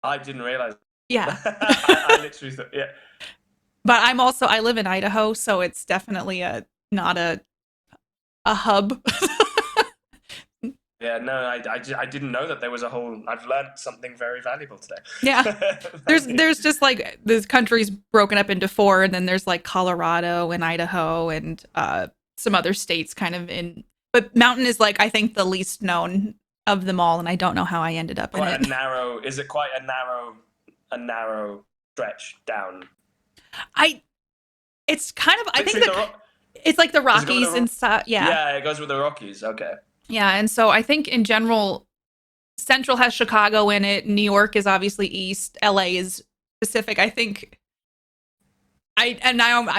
I didn't realize. Yeah. I literally thought, yeah. But I live in Idaho, so it's definitely not a hub. Yeah, no, I didn't know that there was a whole. I've learned something very valuable today. Yeah. There's just like this country's broken up into 4, and then there's like Colorado and Idaho and some other states kind of in. But Mountain is like I think the least known of them all, and I don't know how I ended up in Quite it. a narrow. Is it quite a narrow stretch down? It's kind of I think Literally it's like the Does it go with Rockies and stuff. Yeah. Yeah, it goes with the Rockies. Okay. Yeah, and so I think in general, Central has Chicago in it. New York is obviously East. LA is Pacific. I think.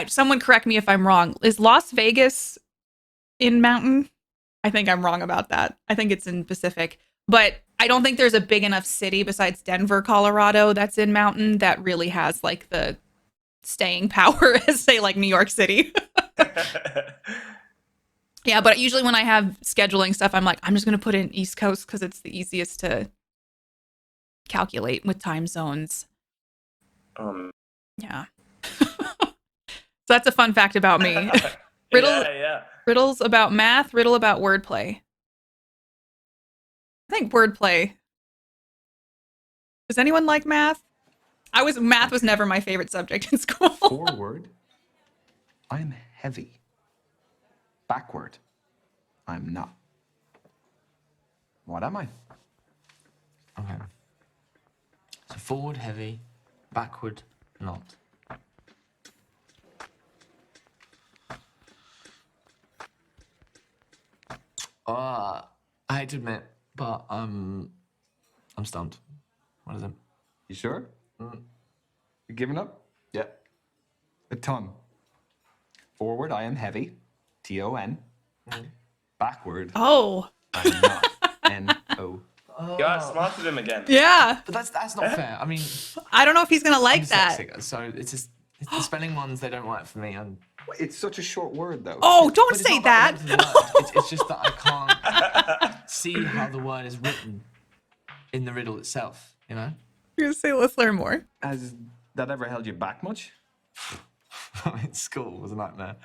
Someone correct me if I'm wrong. Is Las Vegas in Mountain? I think I'm wrong about that. I think it's in Pacific, but I don't think there's a big enough city besides Denver, Colorado, that's in Mountain that really has like the staying power as say like New York City. Yeah, but usually when I have scheduling stuff, I'm like, I'm just going to put in East Coast because it's the easiest to calculate with time zones. Yeah. So that's a fun fact about me. Riddles about math, riddle about wordplay. I think wordplay. Does anyone like math? Math was never my favorite subject in school. Forward, I'm heavy. Backward, I'm not. What am I? Okay. So forward, heavy. Backward, not. I hate to admit, but I'm stumped. What is it? You sure? You giving up? Yeah. A ton. Forward, I am heavy. T-O-N. Backward, Oh. I'm not. N-O. You outsmarted him again. Yeah. But that's not fair. I mean, I don't know if he's going to like I'm that. dyslexic, so it's the spelling ones, they don't work for me. It's such a short word, though. Oh, don't But it's say not about that. the length of the word. It's just that I can't see how the word is written in the riddle itself, you know? You're going to say, let's learn more. Has that ever held you back much? School was a nightmare.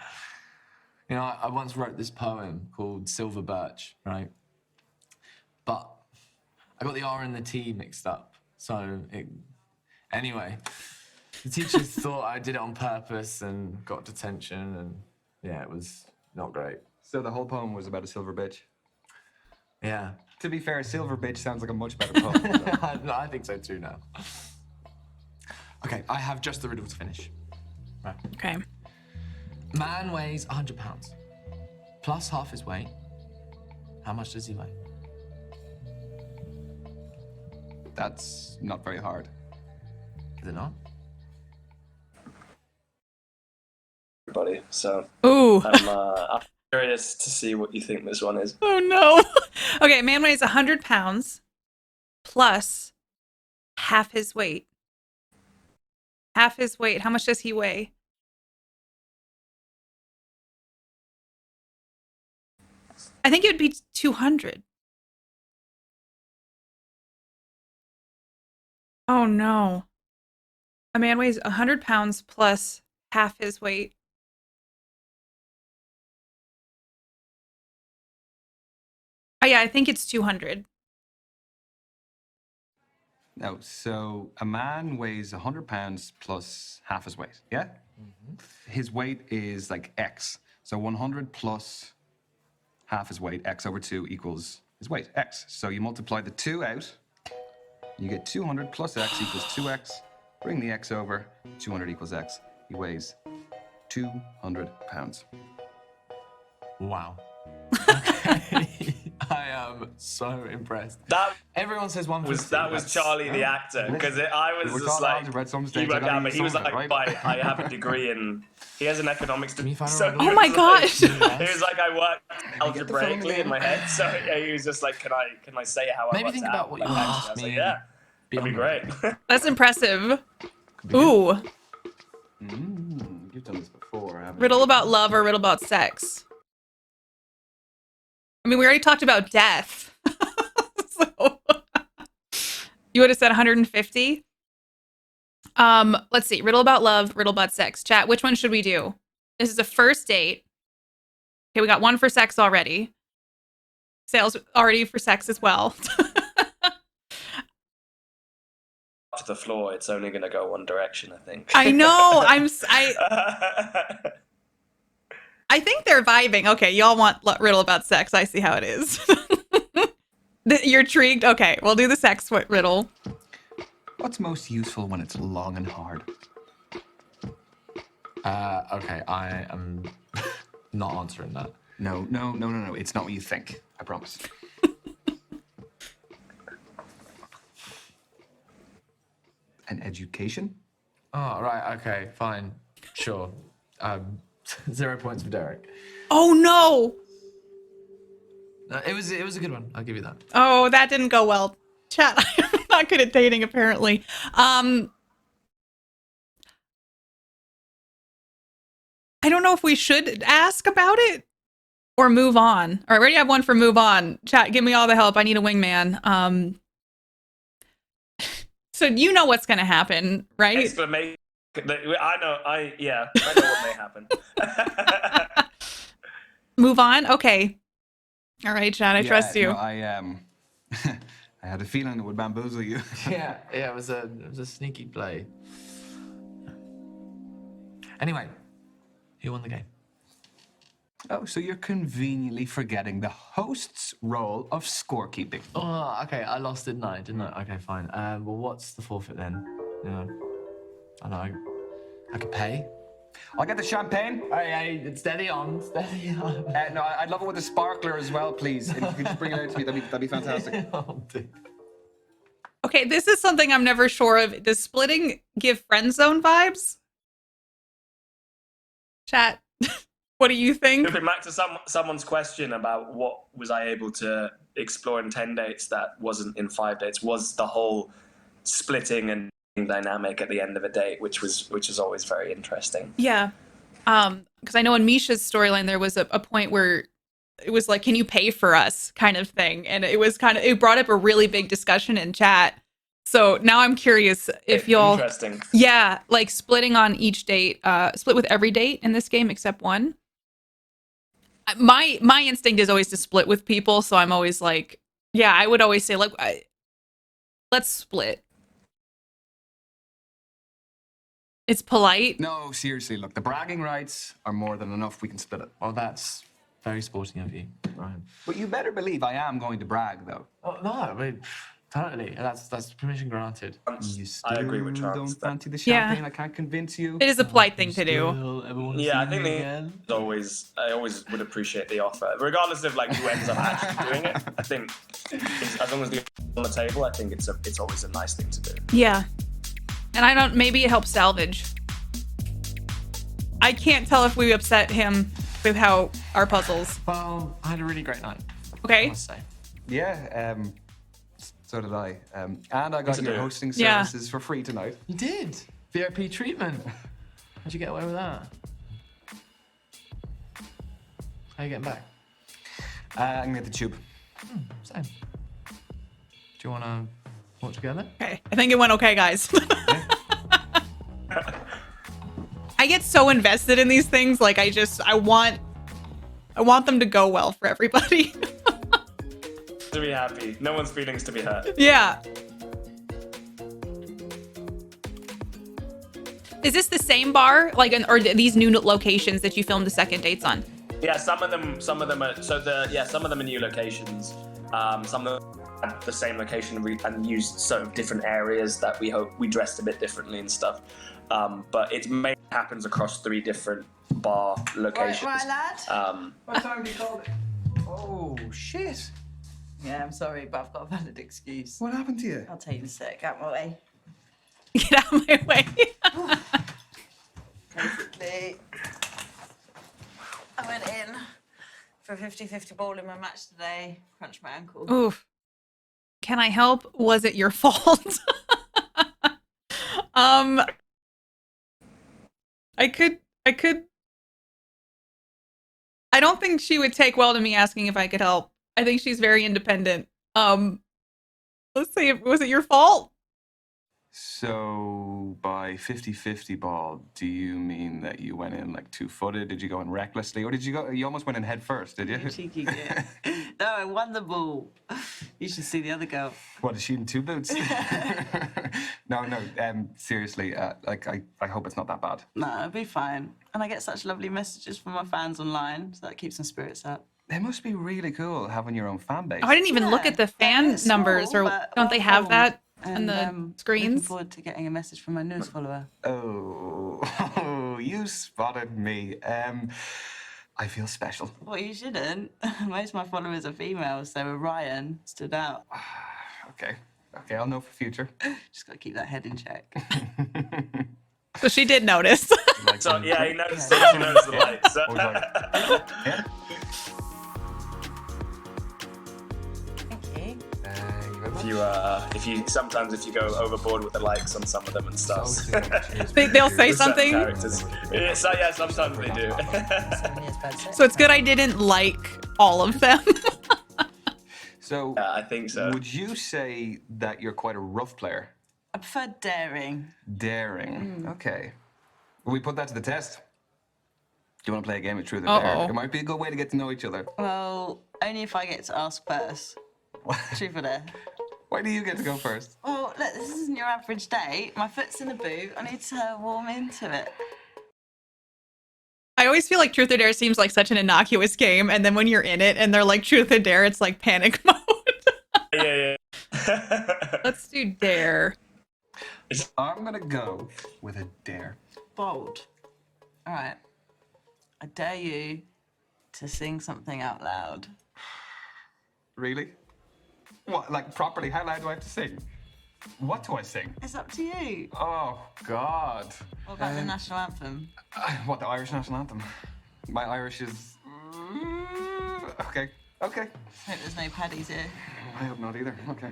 You know, I once wrote this poem called Silver Birch, right? But I got the R and the T mixed up. Anyway, the teachers thought I did it on purpose and got detention, and yeah, it was not great. So the whole poem was about a silver bitch? Yeah. To be fair, silver bitch sounds like a much better poem. I think so too now. Okay, I have just the riddle to finish. Right. Okay. Man weighs 100 pounds, plus half his weight. How much does he weigh? That's not very hard. Is it not? Everybody. So Ooh. I'm curious to see what you think this one is. Oh, no. Okay, man weighs 100 pounds plus half his weight. Half his weight. How much does he weigh? I think it would be 200. Oh, no. A man weighs 100 pounds plus half his weight. Oh, yeah, I think it's 200. No, so a man weighs 100 pounds plus half his weight, yeah? His weight is like X. So 100 plus half his weight, X over 2 equals his weight, X. So you multiply the 2 out, you get 200 plus X equals 2X. Bring the X over, 200 equals X. He weighs 200 pounds. Wow. Okay. I am so impressed. That Everyone says 150. that was Charlie the actor, because I was We're just taught how like, to read some you stage, I work gotta out, but use he was some of like, it, right? I have a degree in, he has an economics degree. find a So right he Oh my was gosh. Like, he was like, I work algebraically in my head. So yeah, he was just like, can I say how I Maybe worked think out? about what you Like, asked I was me. like, yeah, that'd be great. That's impressive. Ooh. You've done this before, haven't Riddle you? about love or riddle about sex? I mean, we already talked about death. So you would have said 150. Let's see. Riddle about love, riddle about sex. Chat, which one should we do? This is a first date. Okay, we got one for sex already. Sales already for sex as well. To the floor, it's only going to go one direction, I think. I know. I think they're vibing. Okay, y'all want riddle about sex. I see how it is. You're intrigued? Okay, we'll do the sex riddle. What's most useful when it's long and hard? Okay, I am not answering that. No. It's not what you think. I promise. An education? Oh, right, okay, fine. Sure. 0 points for Derek. Oh no! It was a good one. I'll give you that. Oh, that didn't go well. Chat, I'm not good at dating apparently. I don't know if we should ask about it or move on. All right, we already have one for move on. Chat, give me all the help. I need a wingman. So you know what's gonna happen, right? Exclamation. I know what may happen. Move on? Okay. All right, Chad, I trust you. No, I had a feeling it would bamboozle you. Yeah, it was a sneaky play. Anyway, who won the game? Oh, so you're conveniently forgetting the host's role of scorekeeping. Oh, okay, I lost, didn't I? Okay, fine. Well, what's the forfeit then? I don't know. I could pay. I'll get the champagne. Hey, steady on. No, I'd love it with a sparkler as well, please. If you could just bring it out to me, that'd be fantastic. Oh, dude. Okay, this is something I'm never sure of. Does splitting give friend zone vibes? Chat, what do you think? Looking back to someone's question about what was I able to explore in 10 dates that wasn't in 5 dates, was the whole splitting and dynamic at the end of a date, which is always very interesting. Yeah. Because I know in Misha's storyline there was a point where it was like, can you pay for us kind of thing. And it brought up a really big discussion in chat. So now I'm curious if y'all... Interesting. Yeah, like splitting on each date, split with every date in this game except one. My instinct is always to split with people. So I'm always like, yeah, I would always say, like, let's split. It's polite. No, seriously, look, the bragging rights are more than enough. We can split it. Well, that's very sporting of you, Ryan. But you better believe I am going to brag, though. Oh, no, I mean, totally. That's permission granted. You still I agree with Charles. don't fancy the Yeah. champagne? I can't convince you. It is a polite thing to do. Yeah, I think I always would appreciate the offer, regardless of like who ends up actually doing it. I think as long as the on the table, I think it's always a nice thing to do. Yeah. And maybe it helps salvage. I can't tell if we upset him with how our puzzles. Well, I had a really great night. I Okay. must say. Yeah, so did I. And I got your hosting Yeah. services for free tonight. You did. VIP treatment. How'd you get away with that? How are you getting back? I can get the tube. Same. Do you want to walk together? Okay. I think it went okay, guys. I get so invested in these things. Like I want them to go well for everybody. To be happy. No one's feelings to be hurt. Yeah. Is this the same bar, like, or these new locations that you filmed the second dates on? Yeah, some of them are some of them are new locations. Some of them at the same location and used sort of different areas that we dressed a bit differently and stuff. But it mainly happens across 3 different bar locations. Right, lad. What time do you call it? Oh, shit. Yeah, I'm sorry, but I've got a valid excuse. What happened to you? I'll tell you in a sec. Out my way. Get out of my way. Basically, I went in for a 50-50 ball in my match today. Crunched my ankle. Oof. Can I help? Was it your fault? I could. I don't think she would take well to me asking if I could help. I think she's very independent. Let's see, was it your fault? So by 50-50 ball, do you mean that you went in like two-footed? Did you go in recklessly, or did you go? You almost went in head first, did you? You cheeky git. No, I won the ball. You should see the other girl. What, is she in two boots? No, seriously, like I hope it's not that bad. No, it'll be fine. And I get such lovely messages from my fans online, so that keeps my spirits up. It must be really cool having your own fan base. Oh, I didn't even look at the fan it's numbers, small, or but don't they have that on And the looking screens? forward to getting a message from my newest follower. Oh, you spotted me. I feel special. Well, you shouldn't. Most of my followers are females, so Ryan stood out. Okay, I'll know for future. Just gotta keep that head in check. So she did notice. So yeah, he noticed the lights. So. Yeah. Thank you. If you sometimes if you go overboard with the likes on some of them and stuff, They'll say with certain something. characters. Yeah, so yeah, sometimes they do. So it's good I didn't like all of them. So I think so. Would you say that you're quite a rough player? I prefer daring. Daring. Okay. Will we put that to the test? Do you want to play a game of truth or dare? It might be a good way to get to know each other. Well, only if I get to ask first. Truth or dare? Why do you get to go first? Well, look, this isn't your average date. My foot's in the boot. I need to warm into it. I always feel like Truth or Dare seems like such an innocuous game, and then when you're in it and they're like Truth or Dare, it's like panic mode. Yeah. Let's do Dare. I'm gonna go with a dare. Bold. All right. I dare you to sing something out loud. Really? What, like properly? How loud do I have to sing? What do I sing? It's up to you. Oh, God. What about the national anthem? What, the Irish national anthem? My Irish is... Okay. I hope there's no paddies here. I hope not either. Okay.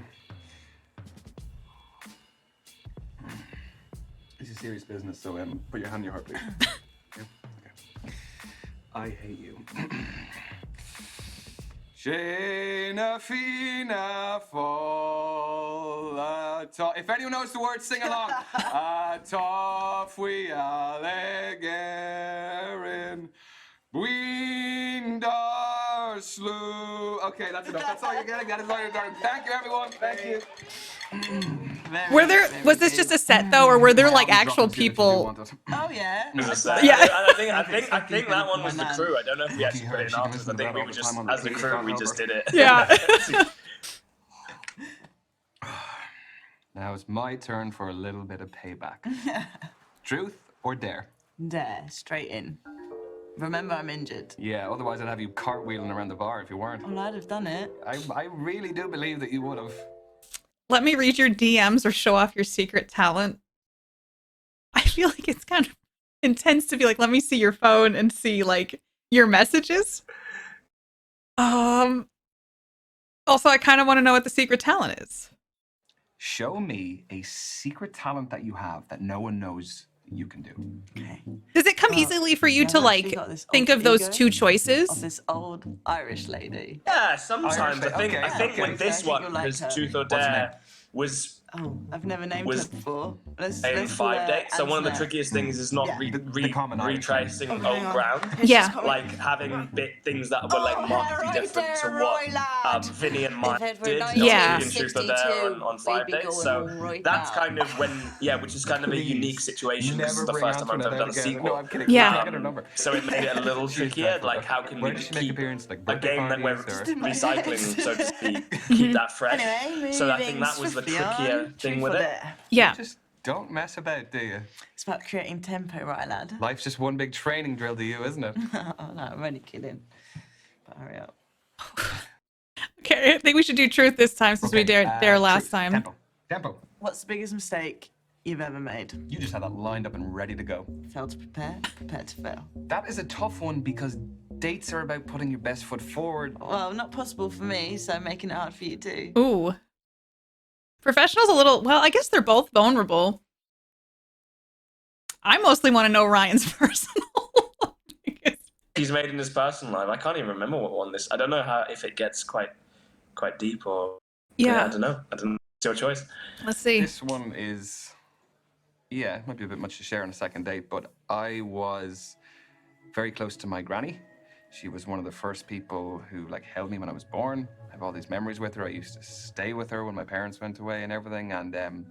This is serious business, so put your hand on your heart, please. Yeah? Okay. I hate you. Shana Fina fall. If anyone knows the words, sing along. Toff we allegerin. Winder slew. Okay, that's enough. That's all you're getting. That is all you're getting. Thank you, everyone. Thank you. Was this just a set though, or were there like actual people? Oh yeah. Yeah. I think that one was the crew. I don't know if we actually put it in afterwards. I think we were just, as the crew, we just did it. Yeah. Now it's my turn for a little bit of payback. Truth or dare? Dare, straight in. Remember, I'm injured. Yeah, otherwise I'd have you cartwheeling around the bar if you weren't. Well, I'd have done it. I really do believe that you would have. Let me read your DMs or show off your secret talent. I feel like it's kind of intense to be like, let me see your phone and see like your messages. Also, I kind of want to know what the secret talent is. Show me a secret talent that you have that no one knows you can do. Okay. Does it come easily for you to like think of those two choices? Of this old Irish lady. Yeah, sometimes. Okay, I think with this one, you'll like because her. Truth or Dare was Oh, I've never named Was her before. Let's in call 5 her dates. So one of the Ansner. trickiest things is not The common Irish retracing name. old ground. Yeah. Like having things that were like markedly different to what Vinny and Mike did. Yeah. In Truth or Dare on 5 dates. So that's kind of when, which is kind of a unique situation. This is the first time I've ever done a sequel. No, I'm kidding. Yeah. Get her number. So it made it a little trickier. Like, how can Where we does she make keep appearance? Like a birthday game that we're parties or- recycling, so to speak, keep that fresh? Anyway, So I think moving that was the swiftly on. trickier thing Truth with or it. Dare? Yeah. Just don't mess about, do you? It's about creating tempo, right, lad? Life's just one big training drill to you, isn't it? Oh no, I'm only kidding. But hurry up. Okay, Okay, I think we should do truth this time since we dared dare last truth. time. Tempo. What's the biggest mistake you've ever made? You just had that lined up and ready to go. Failed to prepare, prepared to fail. That is a tough one because dates are about putting your best foot forward. Well, not possible for me, so making it hard for you too. Ooh. Professional's a little, well, I guess they're both vulnerable. I mostly want to know Ryan's personal. He's made in his personal life. I can't even remember what one this. I don't know if it gets quite deep or. Yeah. I don't know. It's your choice. Let's see. This one is, yeah, it might be a bit much to share on a second date, but I was very close to my granny. She was one of the first people who like held me when I was born. I have all these memories with her. I used to stay with her when my parents went away and everything. And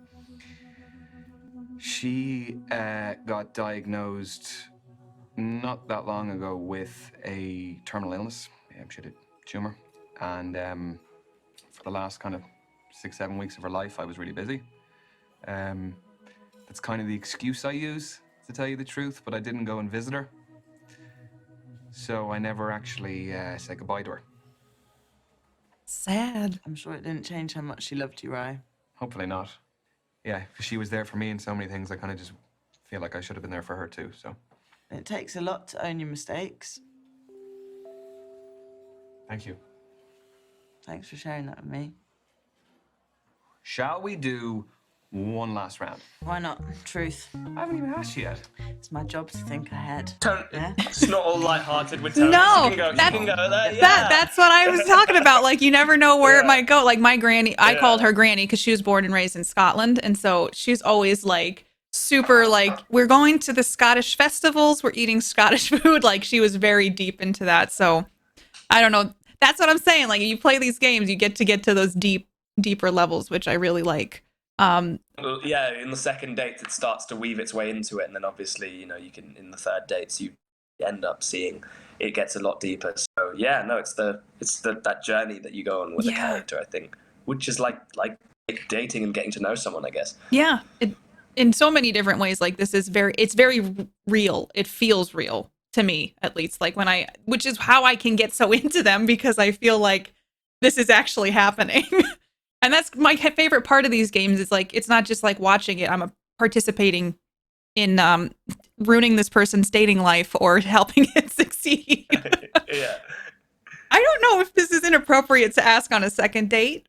she got diagnosed not that long ago with a terminal illness. She had a tumor. And for the last kind of 6-7 weeks of her life, I was really busy. That's kind of the excuse I use, to tell you the truth, but I didn't go and visit her. So I never actually said goodbye to her. Sad. I'm sure it didn't change how much she loved you, Rye. Hopefully not. Yeah, because she was there for me in so many things. I kind of just feel like I should have been there for her too, so. It takes a lot to own your mistakes. Thank you. Thanks for sharing that with me. Shall we do one last round? Why not? Truth. I haven't even asked you yet. It's my job to think ahead. Yeah? It's not all lighthearted with Tony. No, you can go there. Yeah. That's what I was talking about. Like, you never know where it might go. Like, my granny, I called her granny because she was born and raised in Scotland. And so she's always like super like, we're going to the Scottish festivals. We're eating Scottish food. Like, she was very deep into that. So I don't know. That's what I'm saying. Like, you play these games, you get to those deeper levels, which I really like. Yeah, in the second date, it starts to weave its way into it, and then obviously, you can in the third dates, you end up seeing it gets a lot deeper. So yeah, no, it's that journey that you go on with a character, I think, which is like dating and getting to know someone, I guess. Yeah, in so many different ways. Like, this is it's very real. It feels real to me, at least. Like, which is how I can get so into them, because I feel like this is actually happening. And that's my favorite part of these games. Is like, it's not just like watching it. I'm participating in ruining this person's dating life or helping it succeed. Yeah. I don't know if this is inappropriate to ask on a second date.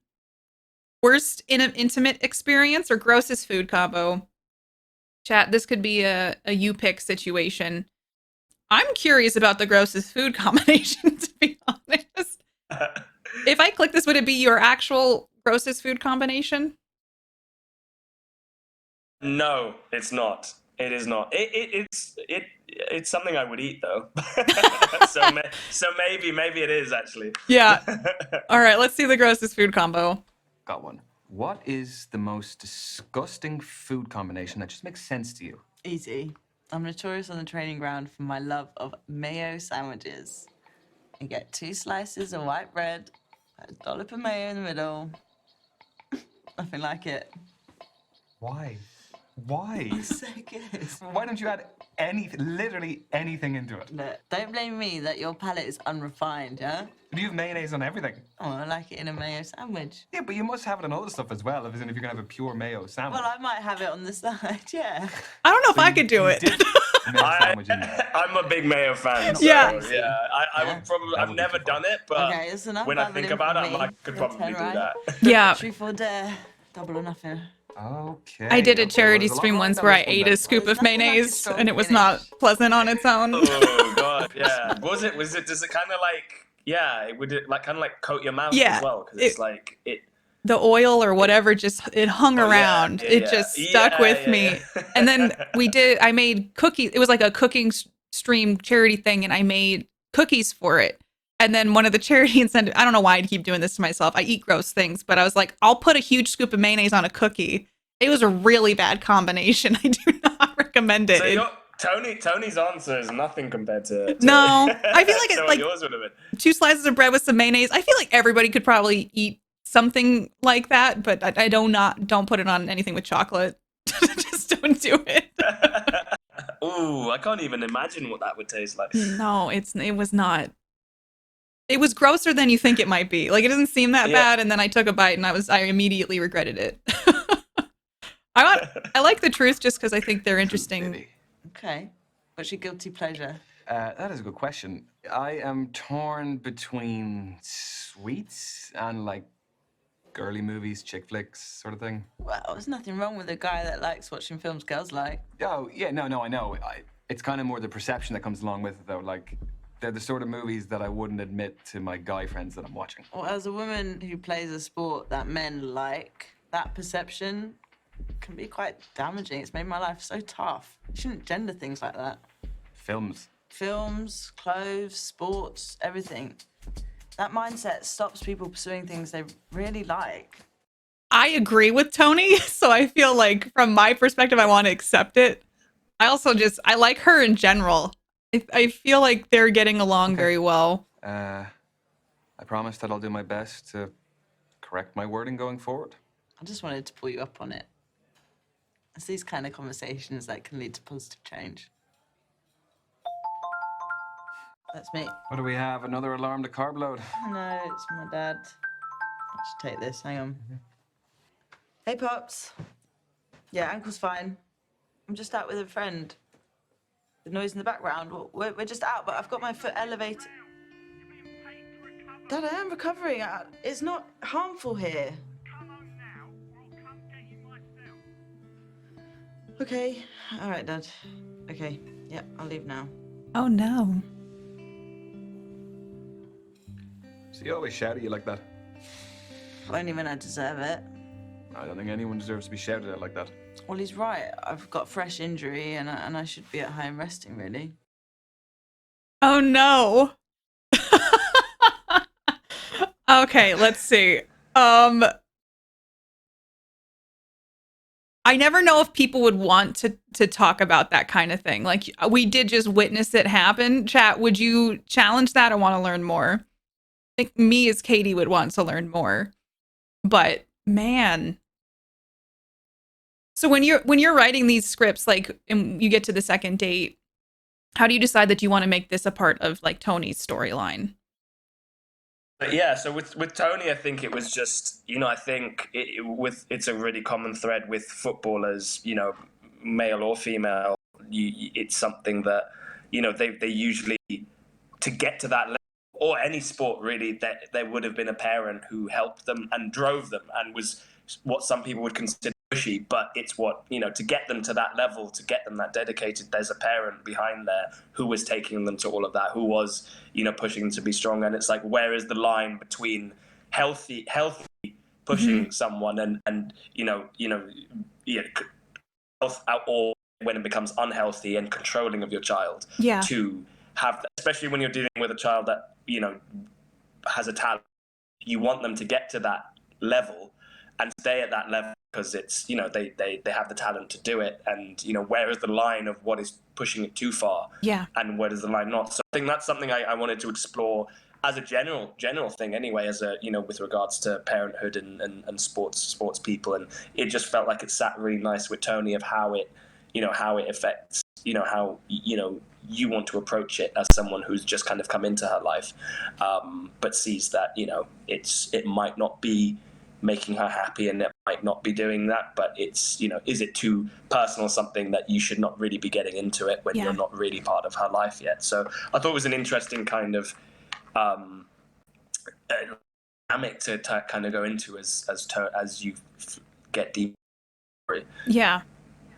Worst in an intimate experience or grossest food combo? Chat, this could be a you pick situation. I'm curious about the grossest food combination, to be honest. If I click this, would it be your actual grossest food combination? No, it's not. It is not. It's something I would eat though. so maybe it is actually. Yeah. All right, let's see the grossest food combo. Got one. What is the most disgusting food combination that just makes sense to you? Easy. I'm notorious on the training ground for my love of mayo sandwiches. You get 2 slices of white bread, a dollop of mayo in the middle. Nothing like it. Why? It's so good. Why don't you add literally anything into it? Look, don't blame me that your palate is unrefined, yeah? Do you have mayonnaise on everything? Oh, I like it in a mayo sandwich. Yeah, but you must have it on other stuff as well, as in if you're going to have a pure mayo sandwich. Well, I might have it on the side, yeah. I don't know if I could do it. I'm a big mayo fan. So, Yeah. I would probably. I've never done it, but Okay, it's enough when I babbling think about from it, me. I could Your probably turn, do right? that. Yeah. Truth or dare, double or nothing. Okay. I did a okay, charity well, there's a lot stream wrong once down where this I one ate then. a scoop Well, of it's nothing like a mayonnaise strong and it was finish. not pleasant on its own. Oh god, yeah. Was it? Does it kind of like? Yeah. Would it like kind of like coat your mouth Yeah, as well? Because it's like it. The oil or whatever it hung around. yeah, It yeah. just stuck with me. And then I made cookies. It was like a cooking stream charity thing, and I made cookies for it. And then one of the charity incentive, I don't know why I keep doing this to myself. I eat gross things, but I was like, I'll put a huge scoop of mayonnaise on a cookie. It was a really bad combination. I do not recommend it. So Tony's answer is nothing compared to No, I feel like it's so like yours would have been. 2 slices of bread with some mayonnaise. I feel like everybody could probably eat something like that, but I don't put it on anything with chocolate. Just don't do it. Ooh, I can't even imagine what that would taste like. No, it was not. It was grosser than you think it might be. Like, it doesn't seem that Yeah. bad, and then I took a bite and I immediately regretted it. I like the truth just because I think they're interesting. Baby. Okay. What's your guilty pleasure? That is a good question. I am torn between sweets and like girly movies, chick flicks, sort of thing. Well, there's nothing wrong with a guy that likes watching films girls like. Oh, yeah, no, I know. It's kind of more the perception that comes along with it, though. Like, they're the sort of movies that I wouldn't admit to my guy friends that I'm watching. Well, as a woman who plays a sport that men like, that perception can be quite damaging. It's made my life so tough. You shouldn't gender things like that. Films. Films, clothes, sports, everything. That mindset stops people pursuing things they really like. I agree with Tony, so I feel like from my perspective, I want to accept it. I like her in general. I feel like they're getting along very well. I promise that I'll do my best to correct my wording going forward. I just wanted to pull you up on it. It's these kind of conversations that can lead to positive change. That's me. What do we have? Another alarm to carb load? No, it's my dad. I'll just take this, hang on. Hey, Pops. Yeah, ankle's fine. I'm just out with a friend. The noise in the background, we're just out, but I've got my foot elevated. Dad, I am recovering. It's not harmful here. Okay. All right, Dad. Okay. Yep, I'll leave now. Oh no. So you always shout at you like that? Only when I deserve it. I don't think anyone deserves to be shouted at like that. Well, he's right. I've got fresh injury, and I should be at home resting, really. Oh no. Okay, let's see. I never know if people would want to talk about that kind of thing. Like, we did just witness it happen. Chat, would you challenge that or want to learn more? I think me as Katie would want to learn more. But man. So when you're writing these scripts, like, and you get to the second date, how do you decide that you want to make this a part of like Tony's storyline? But yeah, so with Tony, I think it was just, I think it's a really common thread with footballers, male or female. It's something that, they usually, to get to that level, or any sport really, that there would have been a parent who helped them and drove them and was what some people would consider pushy, but it's what, to get them to that level, to get them that dedicated, there's a parent behind there who was taking them to all of that, who was, pushing them to be strong. And it's like, where is the line between healthy pushing someone and health out, or when it becomes unhealthy and controlling of your child? Yeah. To have that, especially when you're dealing with a child that, has a talent, you want them to get to that level and stay at that level because it's, they have the talent to do it. And, where is the line of what is pushing it too far? Yeah. And where does the line not? So I think that's something I wanted to explore as a general thing anyway, as a, with regards to parenthood and sports people. And it just felt like it sat really nice with Tony of how it affects, how, you want to approach it as someone who's just kind of come into her life, but sees that, it might not be making her happy and it might not be doing that, but it's, is it too personal, something that you should not really be getting into it when you're not really part of her life yet. So I thought it was an interesting kind of dynamic to kind of go into as you get deeper. Yeah.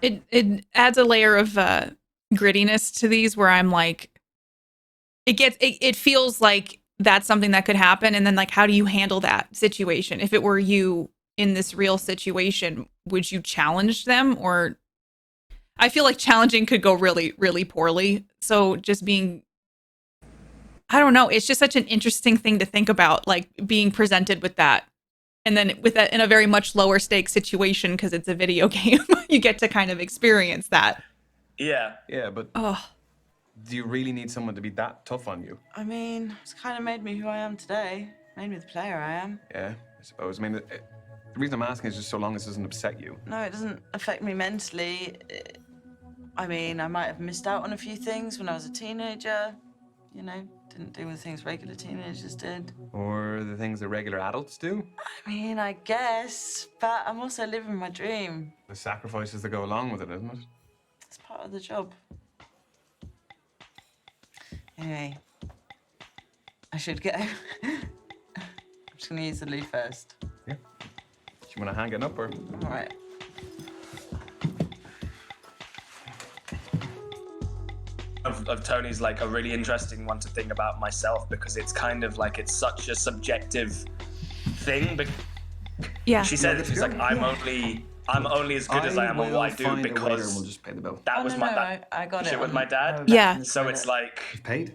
It adds a layer of grittiness to these where I'm like, it feels like that's something that could happen. And then like, how do you handle that situation? If it were you in this real situation, would you challenge them? Or I feel like challenging could go really, really poorly. So just being, I don't know. It's just such an interesting thing to think about, like being presented with that. And then with that in a very much lower stakes situation, because it's a video game, you get to kind of experience that. Yeah. Yeah, but do you really need someone to be that tough on you? I mean, it's kind of made me who I am today. Made me the player I am. Yeah, I suppose. I mean, the reason I'm asking is just so long as it doesn't upset you. No, it doesn't affect me mentally. I mean, I might have missed out on a few things when I was a teenager, didn't do the things regular teenagers did. Or the things that regular adults do? I mean, I guess, but I'm also living my dream. The sacrifices that go along with it, isn't it? It's part of the job. Anyway, I should go. I'm just gonna use the loo first. Yeah. Do you want to hang it up or? All right. Of Tony's like a really interesting one to think about myself, because it's kind of like it's such a subjective thing. But Yeah. she said she's like I'm only as good as I am at what I do because we'll just pay the bill. that was my I got shit it with my dad. Yeah. So it's like You've paid?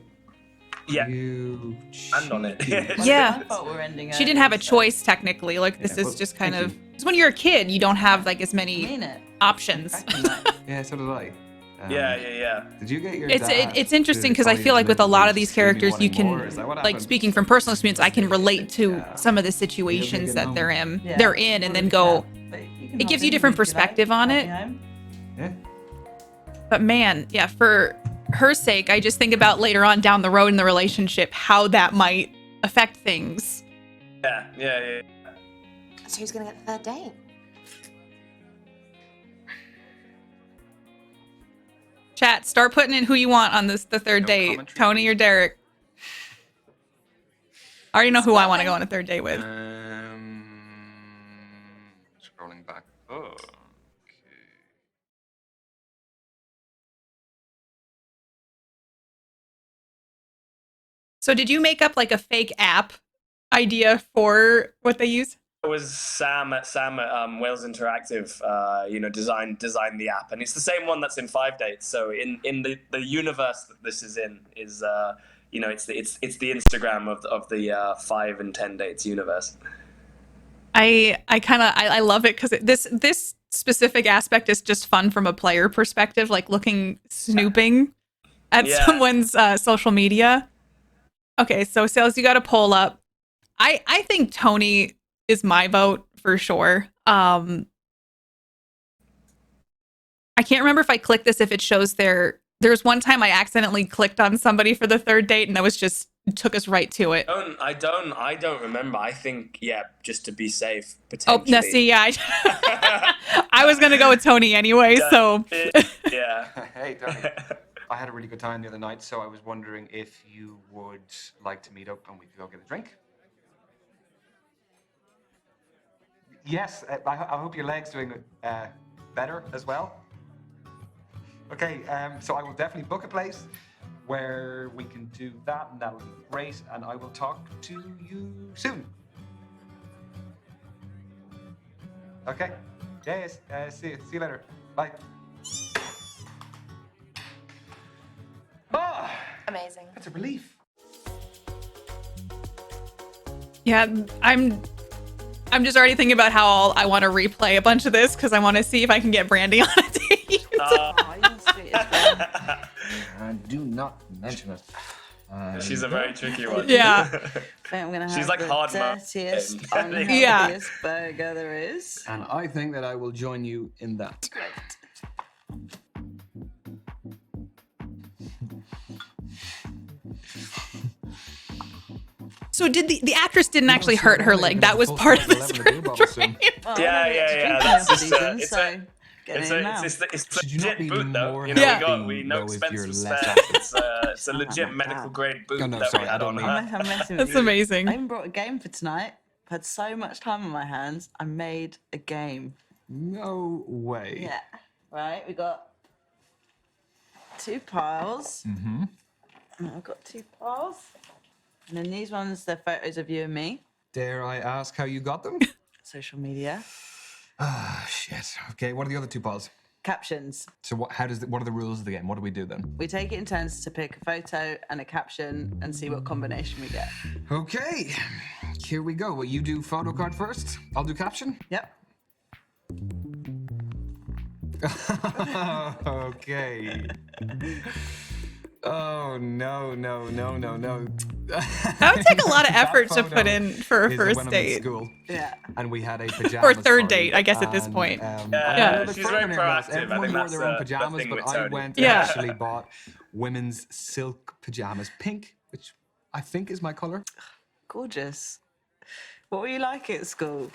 yeah, You and on it. Yeah. I thought we're ending She didn't have a early, so- choice technically. Like this Yeah, is well, just kind thank of. you. Because when you're a kid, you don't have like as I many mean it. options. Cracking that. Yeah, so did I. Yeah. Did you get your It's interesting because I feel like with a lot of these characters, you can like speaking from personal experience, I can relate to some of the situations that they're in. Yeah. They're in, and then go. But you can It hop gives you in different if you like. perspective on Hop it. me home. Yeah. But man, yeah, for her sake, I just think about later on down the road in the relationship how that might affect things. Yeah. So who's gonna get the third date? Chat, start putting in who you want on the third No date, commentary, Tony please. or Derek. I already know who I want to go on a third date with. Scrolling back. Oh, okay. So did you make up like a fake app idea for what they use? It was Sam at Wales Interactive, designed the app, and it's the same one that's in 5 Dates. So in the universe that this is in is it's the Instagram of the 5 and 10 Dates universe. I love it because this specific aspect is just fun from a player perspective, like snooping at someone's social media. Okay, so Sales, you got a poll up. I think Tony is my vote for sure. I can't remember if I clicked this, if it shows there's one time I accidentally clicked on somebody for the third date and that was just took us right to it. I don't remember. I think just to be safe, Oh, potentially. no, see, yeah. I was gonna go with Tony anyway, so Yeah. Hey, Tony. I had a really good time the other night, so I was wondering if you would like to meet up and we could go get a drink. Yes, I hope your leg's doing better as well. Okay, so I will definitely book a place where we can do that, and that'll be great, and I will talk to you soon. Okay, yes, see you later. Bye. Oh, Amazing. that's a relief. yeah, I'm just already thinking about how I want to replay a bunch of this because I want to see if I can get Brandy on a date. Oh, you're sweet as well. Do not mention it. She's a very tricky one. Yeah. I think I'm gonna have She's like the hard mode. dirtiest, Yeah. unhealthiest burger there is. And I think that I will join you in that. So did the actress didn't actually hurt her leg? That was part of the script, right? Well, Yeah. That's That's season, just, so get It's in a now. Should you not legit be boot though. more You know, Yeah. we no though, if you're expenses less spared. active? It's a legit medical grade boot Oh, no, that sorry, we I had don't on mean- her. I'm messing with That's you. amazing. I even brought a game for tonight. I've had so much time on my hands. I made a game. No way. Yeah. Right, we got 2 piles. Mm-hmm. And I've got 2 piles. And then these ones, they're photos of you and me. Dare I ask how you got them? Social media. Ah, shit. Okay, what are the other 2 piles? Captions. So what are the rules of the game? What do we do then? We take it in turns to pick a photo and a caption and see what combination we get. Okay, here we go. Will you do photo card first? I'll do caption. Yep. Okay. Oh, no. That would take a lot of effort to put in for a first date. School, Yeah. and we had a pajamas Or third party, date, I guess, at this and, point. Yeah, Yeah. a little bit she's further very than that. proactive. I Everyone think wore that's their own the pajamas, thing but with I Tony. went Yeah. and actually bought women's silk pajamas, pink, which I think is my color. Gorgeous. What were you like at school?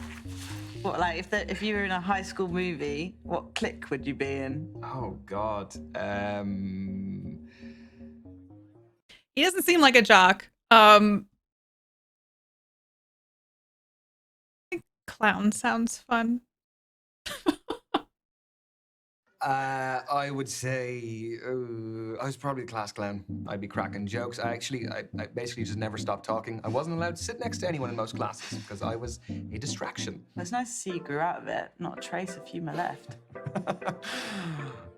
What, like, if you were in a high school movie, what clique would you be in? Oh God. He doesn't seem like a jock. I think clown sounds fun. I would say I was probably a class clown. I'd be cracking jokes. I basically just never stopped talking. I wasn't allowed to sit next to anyone in most classes because I was a distraction. It's nice to see you grew out of it. Not a trace of humour left.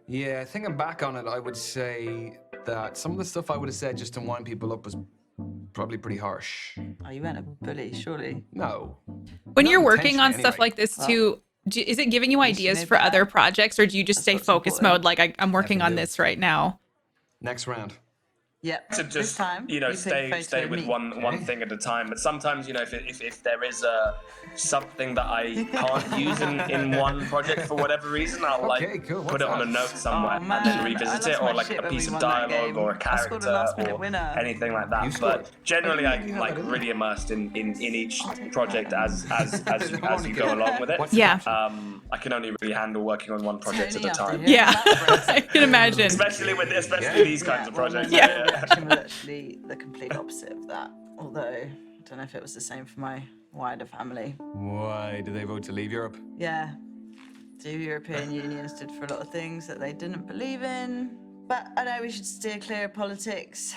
Yeah, thinking back on it, I would say that some of the stuff I would have said just to wind people up was probably pretty harsh. Oh, you weren't a bully, surely? No. When Not you're working on intentionally, stuff anyway. like this too, is it giving you ideas for other projects, or do you just stay what's focus important. mode? Like I'm working on do. this right now. Next round. Yep. To This just time, you know you take a photo stay of with me. one thing at a time. But sometimes if there is something that I can't use in one project for whatever reason, I'll cool. put it on a note somewhere Oh, man. and then I revisit lost it, my or like shit a when piece we of won that dialogue game. or a I character scored a last-minute or winner. anything like You that. scored. But generally, I I didn't know you like had that in really immersed in each project as you go along with it. Yeah. I can only really handle working on one project at a time. Yeah, I can imagine. Especially these kinds of projects. Well, my reaction was actually the complete opposite of that. Although, I don't know if it was the same for my wider family. Why did they vote to leave Europe? Yeah, the European Union stood for a lot of things that they didn't believe in. But I know we should steer clear of politics.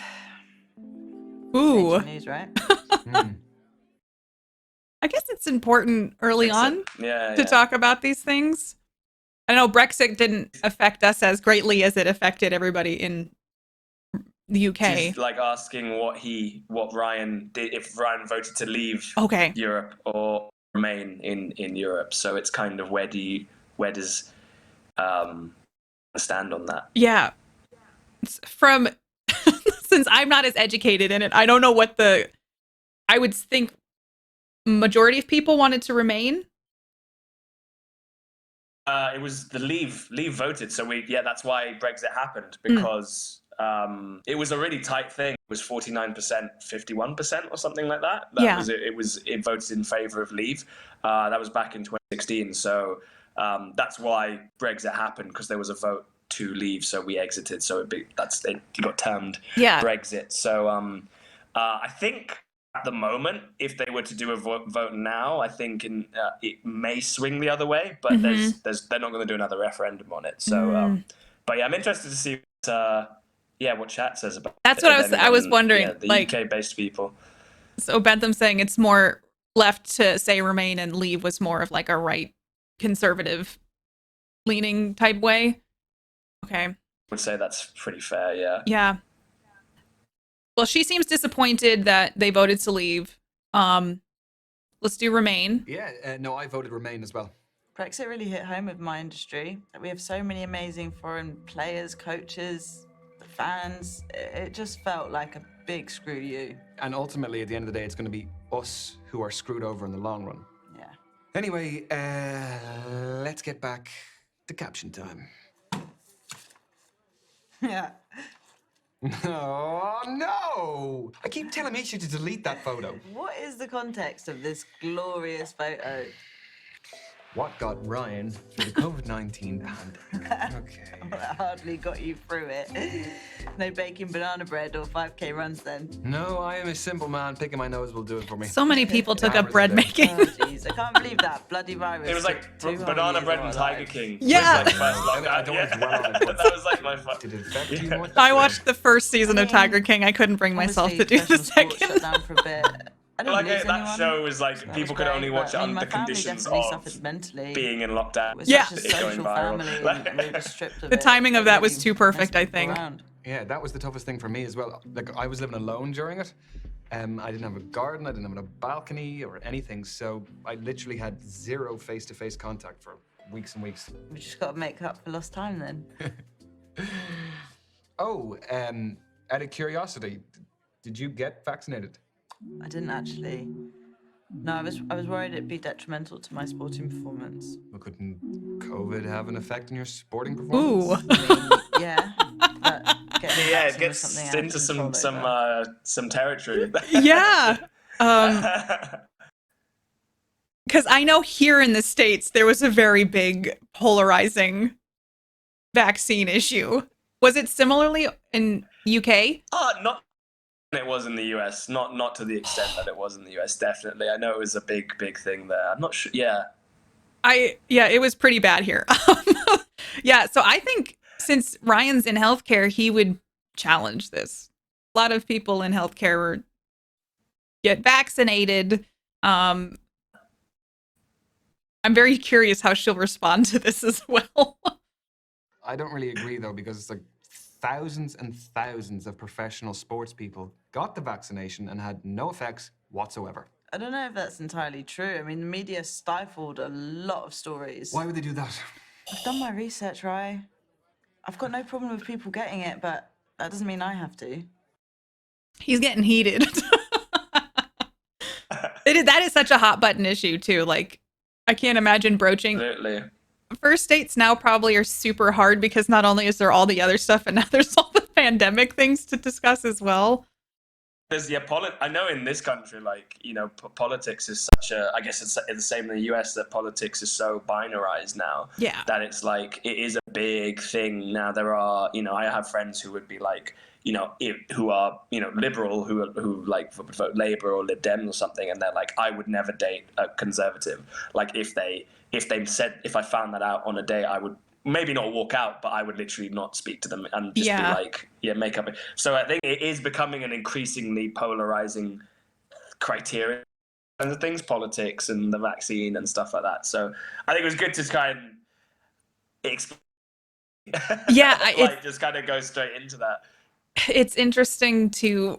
Ooh. Ancient news, right? I guess it's important early on Yeah, to talk about these things. I know Brexit didn't affect us as greatly as it affected everybody in the UK. She's like asking what Ryan did, if Ryan voted to leave Europe or remain in Europe. So it's kind of where does stand on that? Yeah. From since I'm not as educated in it, I don't know what I would think majority of people wanted to remain. It was the leave voted, so that's why Brexit happened, because it was a really tight thing. It was 49%, 51% or something like that. It voted in favour of leave. That was back in 2016. So that's why Brexit happened, because there was a vote to leave, so we exited. So it got termed Brexit. So I think at the moment, if they were to do a vote now, I think it may swing the other way, but they're not going to do another referendum on it. So, but yeah, I'm interested to see what chat says about That's it. what I was wondering. The like, UK-based people. So Bentham's saying it's more left to say remain, and leave was more of like a right conservative leaning type way. Okay. I would say that's pretty fair, yeah. Yeah. Well, she seems disappointed that they voted to leave. Let's do remain. Yeah, no, I voted remain as well. Brexit really hit home with my industry. We have so many amazing foreign players, coaches, fans. It just felt like a big screw you. And ultimately, at the end of the day, it's going to be us who are screwed over in the long run. Yeah. Anyway, let's get back to caption time. Yeah. Oh, no! I keep telling Misha to delete that photo. What is the context of this glorious photo? What got Ryan through the COVID-19 pandemic? Okay. That hardly got you through it. No baking banana bread or 5K runs then. No, I am a simple man. Picking my nose will do it for me. So many people took up bread making. Oh, jeez. I can't believe that bloody virus. It was like Banana Bread and Tiger King. Yeah. Was like first lockdown. That was like my fun. Did it affect you much? I watched the first season of Tiger King. I couldn't bring myself to do the second. Shut down for a bit. That show was like people could only watch it under the conditions of being in lockdown. Yeah. Such a social family, and we were stripped of The it. timing of that was too perfect, I think. Yeah, that was the toughest thing for me as well. Like, I was living alone during it. I didn't have a garden, I didn't have a balcony or anything, so I literally had zero face-to-face contact for weeks and weeks. We just got to make up for lost time then. Oh, out of curiosity, did you get vaccinated? I didn't actually. No, I was worried it'd be detrimental to my sporting performance. Well, couldn't COVID have an effect on your sporting performance? Ooh. Yeah, but getting Yeah, it vaccine was gets something I had into control over. some territory. Yeah. Because I know here in the States, there was a very big polarizing vaccine issue. Was it similarly in UK? Not it was in the US, not to the extent that it was in the US. Definitely, I know it was a big thing there. I'm not sure. Yeah, It was pretty bad here. Yeah, so I think since Ryan's in healthcare, he would challenge this. A lot of people in healthcare get vaccinated. I'm very curious how she'll respond to this as well. I don't really agree though, because it's like thousands and thousands of professional sports people got the vaccination and had no effects whatsoever. I don't know if that's entirely true. I mean, the media stifled a lot of stories. Why would they do that? I've done my research, Rye. I've got no problem with people getting it, but that doesn't mean I have to. He's getting heated. That is such a hot button issue too. Like, I can't imagine broaching. absolutely. First dates now probably are super hard because not only is there all the other stuff, and now there's all the pandemic things to discuss as well. There's I know in this country, like, you know, politics is such a. I guess it's the same in the US, that politics is so binarized now. Yeah. That it's like it is a big thing now. There are, you know, I have friends who would be like, you know, who are, you know, liberal, who like vote Labour or Lib Dem or something, and they're like, I would never date a conservative. Like if they said, if I found that out on a date, I would maybe not walk out, but I would literally not speak to them and just be like, yeah, make up. So I think it is becoming an increasingly polarizing criteria and the things, politics and the vaccine and stuff like that. So I think it was good to kind of explain. Yeah, like just kind of go straight into that. It's interesting to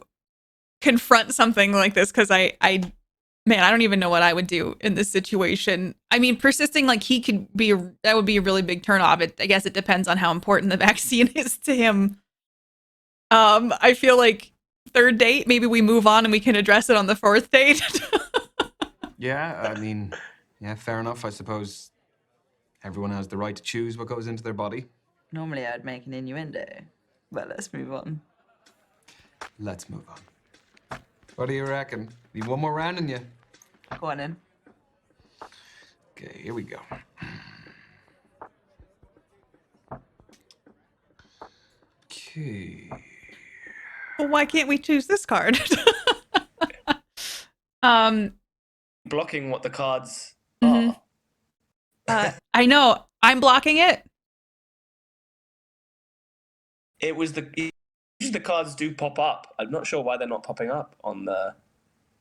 confront something like this because man, I don't even know what I would do in this situation. I mean, persisting like he could be, that would be a really big turnoff. I guess it depends on how important the vaccine is to him. I feel like third date, maybe we move on and we can address it on the fourth date. Yeah, I mean, yeah, fair enough. I suppose everyone has the right to choose what goes into their body. Normally I'd make an innuendo, but let's move on. Let's move on. What do you reckon? Need one more round in you? Go on in. Okay, here we go. Okay. Well, why can't we choose this card? Blocking what the cards are. I know. I'm blocking it. It was the cards do pop up. I'm not sure why they're not popping up on the.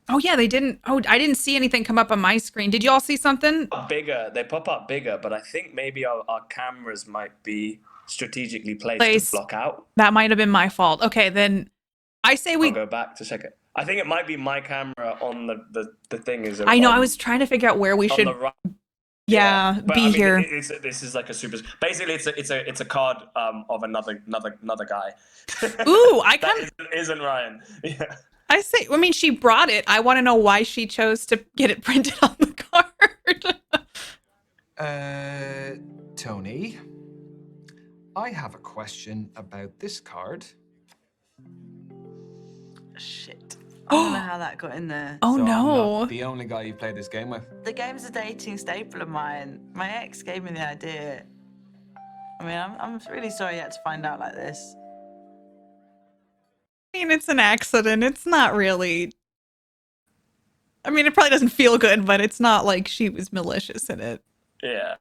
Oh yeah, they didn't. Oh, I didn't see anything come up on my screen. Did you all see something? Bigger. They pop up bigger, but I think maybe our cameras might be strategically placed to block out. That might have been my fault. Okay, then I say we I'll go back to check it. I think it might be my camera on the thing. Is I know. I was trying to figure out where we should. Right. Yeah, but, be I mean, here. This is like a super. Basically, it's a card of another guy. Ooh, I kind of isn't Ryan. Yeah. I say. I mean, she brought it. I want to know why she chose to get it printed on the card. Tony, I have a question about this card. Shit. I don't know how that got in there. Oh So I'm no. not the only guy you've played this game with. The game's a dating staple of mine. My ex gave me the idea. I mean, I'm really sorry you had to find out like this. I mean, it's an accident. It's not really. I mean, it probably doesn't feel good, but it's not like she was malicious in it. Yeah.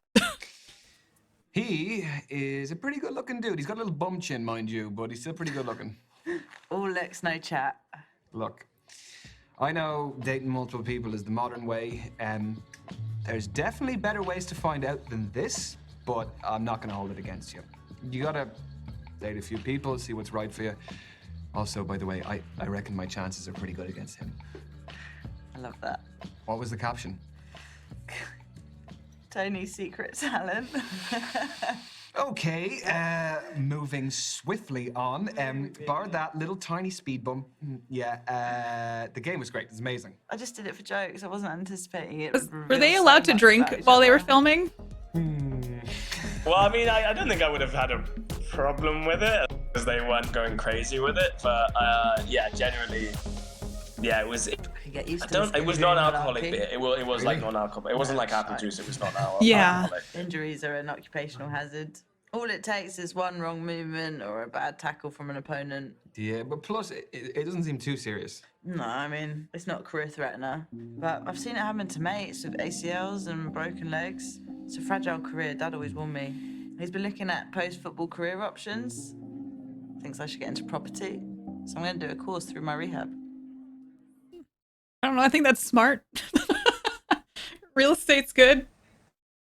He is a pretty good-looking dude. He's got a little bum chin, mind you, but he's still pretty good-looking. All looks, no chat. Look, I know dating multiple people is the modern way, and there's definitely better ways to find out than this, but I'm not going to hold it against you. You gotta date a few people, see what's right for you. Also, by the way, I reckon my chances are pretty good against him. I love that. What was the caption? Tony's secret talent. Okay, moving swiftly on. Bar that little tiny speed bump. Yeah, the game was great. It's amazing. I just did it for jokes. I wasn't anticipating it. Were they allowed to drink while they were filming? Well, I mean, I don't think I would have had a problem with it. because they weren't going crazy with it. But yeah, generally, yeah, it was. You get used I to don't. this It was injury non-alcoholic malarkey. beer. It was like Really? non-alcoholic. It wasn't like apple juice. It was not Yeah. alcoholic. Injuries are an occupational hazard. All it takes is one wrong movement or a bad tackle from an opponent. Yeah, but plus, it doesn't seem too serious. No, I mean, it's not a career threatener. But I've seen it happen to mates with ACLs and broken legs. It's a fragile career, Dad always warned me. He's been looking at post-football career options. Thinks I should get into property. So I'm going to do a course through my rehab. I don't know. I think that's smart. Real estate's good.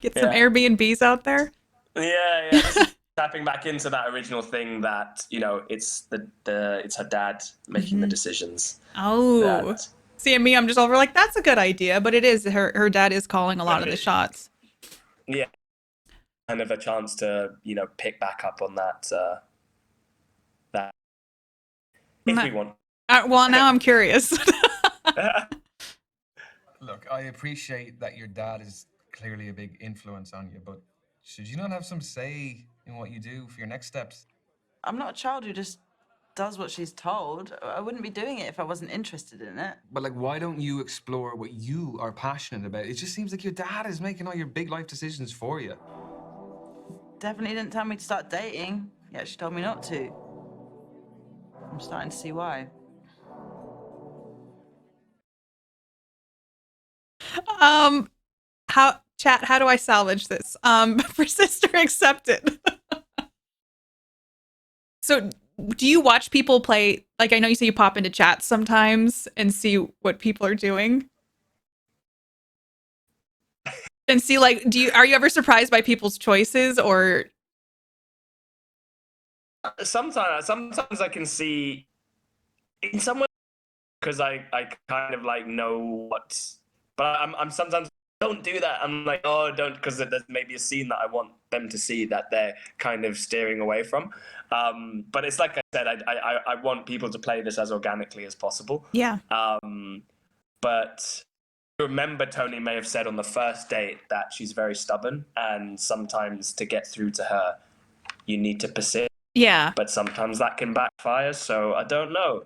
Get some Yeah. Airbnbs out there. Yeah. This is tapping back into that original thing that it's it's her dad making the decisions. Oh. That- See, and me, I'm just over like, that's a good idea. But it is. Her dad is calling a lot of the shots. Yeah. Kind of a chance to pick back up on that. That if we want. Well, now I'm curious. Look, I appreciate that your dad is clearly a big influence on you, but should you not have some say in what you do for your next steps? I'm not a child who just does what she's told. I wouldn't be doing it if I wasn't interested in it. But like, why don't you explore what you are passionate about? It just seems like your dad is making all your big life decisions for you. Definitely didn't tell me to start dating. He actually told me not to. I'm starting to see why. How do I salvage this? For sister accepted. So do you watch people play? Like, I know you say you pop into chats sometimes and see what people are doing. And see, like, are you ever surprised by people's choices, or Sometimes I can see in some way because I kind of like know what, but I'm sometimes don't do that. I'm like, oh, don't, because there's maybe a scene that I want them to see that they're kind of steering away from. But it's like I said, I want people to play this as organically as possible. yeah? But remember, Tony may have said on the first date that she's very stubborn, and sometimes to get through to her, you need to persist. Yeah. But sometimes that can backfire, so I don't know,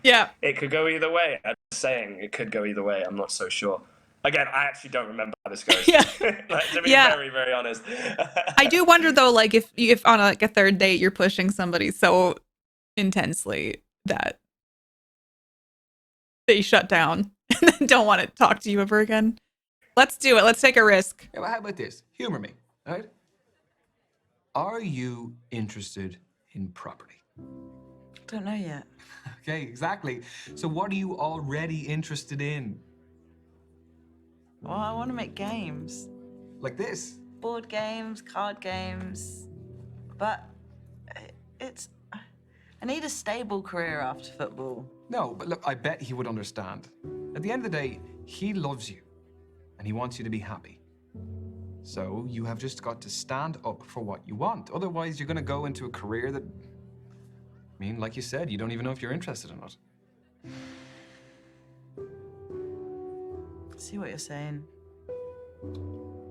Yeah. It could go either way. I'm just saying it could go either way. I'm not so sure. Again, I actually don't remember how this goes. Yeah. Like, to be Yeah. very, very honest. I do wonder though, like if on a third date you're pushing somebody so intensely that they shut down and then don't want to talk to you ever again. Let's do it. Let's take a risk. Yeah, well, how about this? Humor me, all right? Are you interested in property? Don't know yet. Okay, exactly. So what are you already interested in? Well, I want to make games. Like this? Board games, card games. But I need a stable career after football. No, but look, I bet he would understand. At the end of the day, he loves you, and he wants you to be happy. So you have just got to stand up for what you want. Otherwise, you're going to go into a career that, I mean, like you said, you don't even know if you're interested in it. See what you're saying.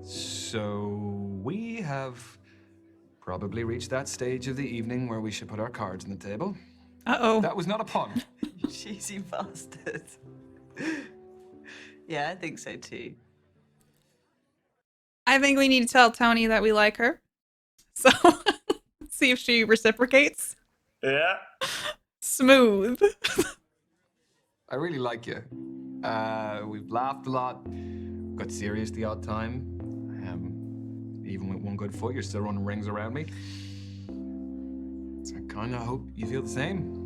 So we have probably reached that stage of the evening where we should put our cards on the table. Uh-oh. That was not a pun. You cheesy bastard. Yeah, I think so too. I think we need to tell Tony that we like her. So see if she reciprocates. Yeah. Smooth. I really like you. We've laughed a lot, got serious the odd time. Even with one good foot, you're still running rings around me. So I kind of hope you feel the same.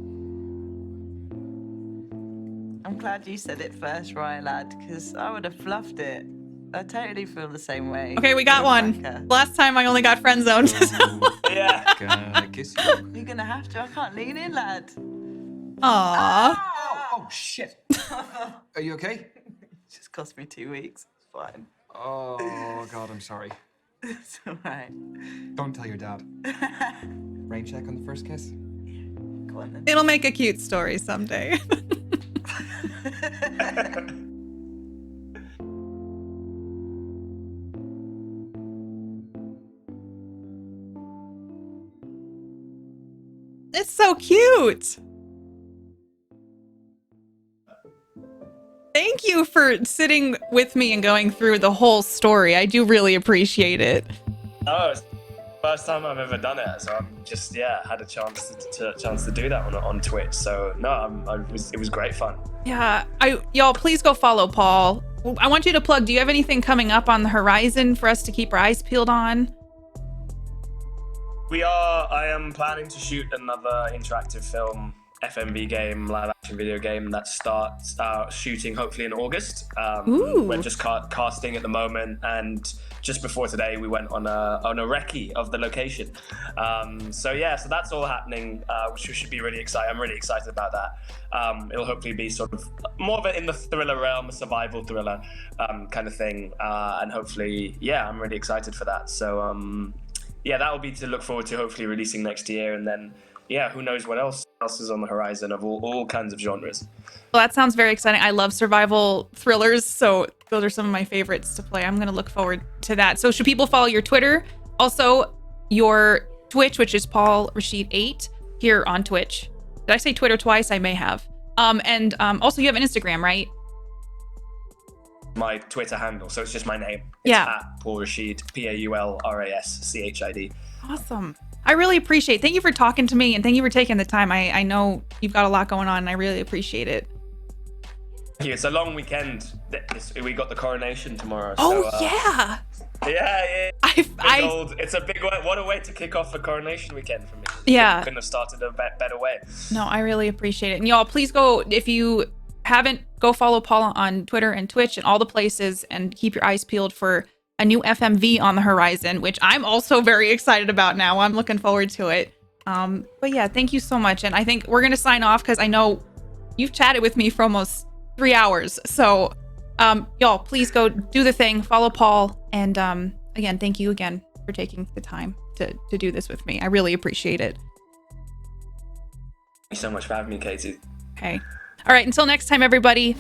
I'm glad you said it first, right, lad? Because I would have fluffed it. I totally feel the same way. Okay, we got one. Last time I only got friend zoned. Yeah. Gonna kiss you. You're gonna have to. I can't lean in, lad. Aww. Oh, shit. Are you okay? It just cost me 2 weeks. It's fine. Oh, God, I'm sorry. It's all right. Don't tell your dad. Rain check on the first kiss? Go on then. It'll make a cute story someday. It's so cute. Thank you for sitting with me and going through the whole story. I do really appreciate it. Oh, it's the first time I've ever done it, so I'm just had a chance to do that on Twitch. So no, it was great fun. Yeah, y'all please go follow Paul. I want you to plug. Do you have anything coming up on the horizon for us to keep our eyes peeled on? I am planning to shoot another interactive film, FMV game, live action video game that starts shooting hopefully in August. We're just casting at the moment, and just before today we went on a recce of the location. So that's all happening, which should be really exciting. I'm really excited about that. It'll hopefully be sort of more of it in the thriller realm, a survival thriller kind of thing, and hopefully I'm really excited for that. So that will be to look forward to, hopefully releasing next year, and then who knows what else is on the horizon of all kinds of genres. Well, that sounds very exciting. I love survival thrillers, so those are some of my favorites to play. I'm going to look forward to that. So should people follow your Twitter? Also, your Twitch, which is Paul Raschid 8 here on Twitch. Did I say Twitter twice? I may have. And also you have an Instagram, right? My Twitter handle, so it's just my name. It's at Paul Raschid, PaulRaschid. Awesome. I really appreciate it. Thank you for talking to me, and thank you for taking the time. I know you've got a lot going on, and I really appreciate it. Thank you. It's a long weekend. We got the coronation tomorrow. Oh, so, yeah. Yeah. It's a big way. What a way to kick off the coronation weekend for me. Yeah. Couldn't have started a better way. No, I really appreciate it. And y'all, please go, if you haven't, go follow Paula on Twitter and Twitch and all the places, and keep your eyes peeled for a new FMV on the horizon, which I'm also very excited about now. I'm looking forward to it. But yeah, thank you so much. And I think we're going to sign off because I know you've chatted with me for almost 3 hours. So y'all, please go do the thing, follow Paul. And again, thank you again for taking the time to do this with me. I really appreciate it. Thank you so much for having me, Katie. Okay. All right. Until next time, everybody.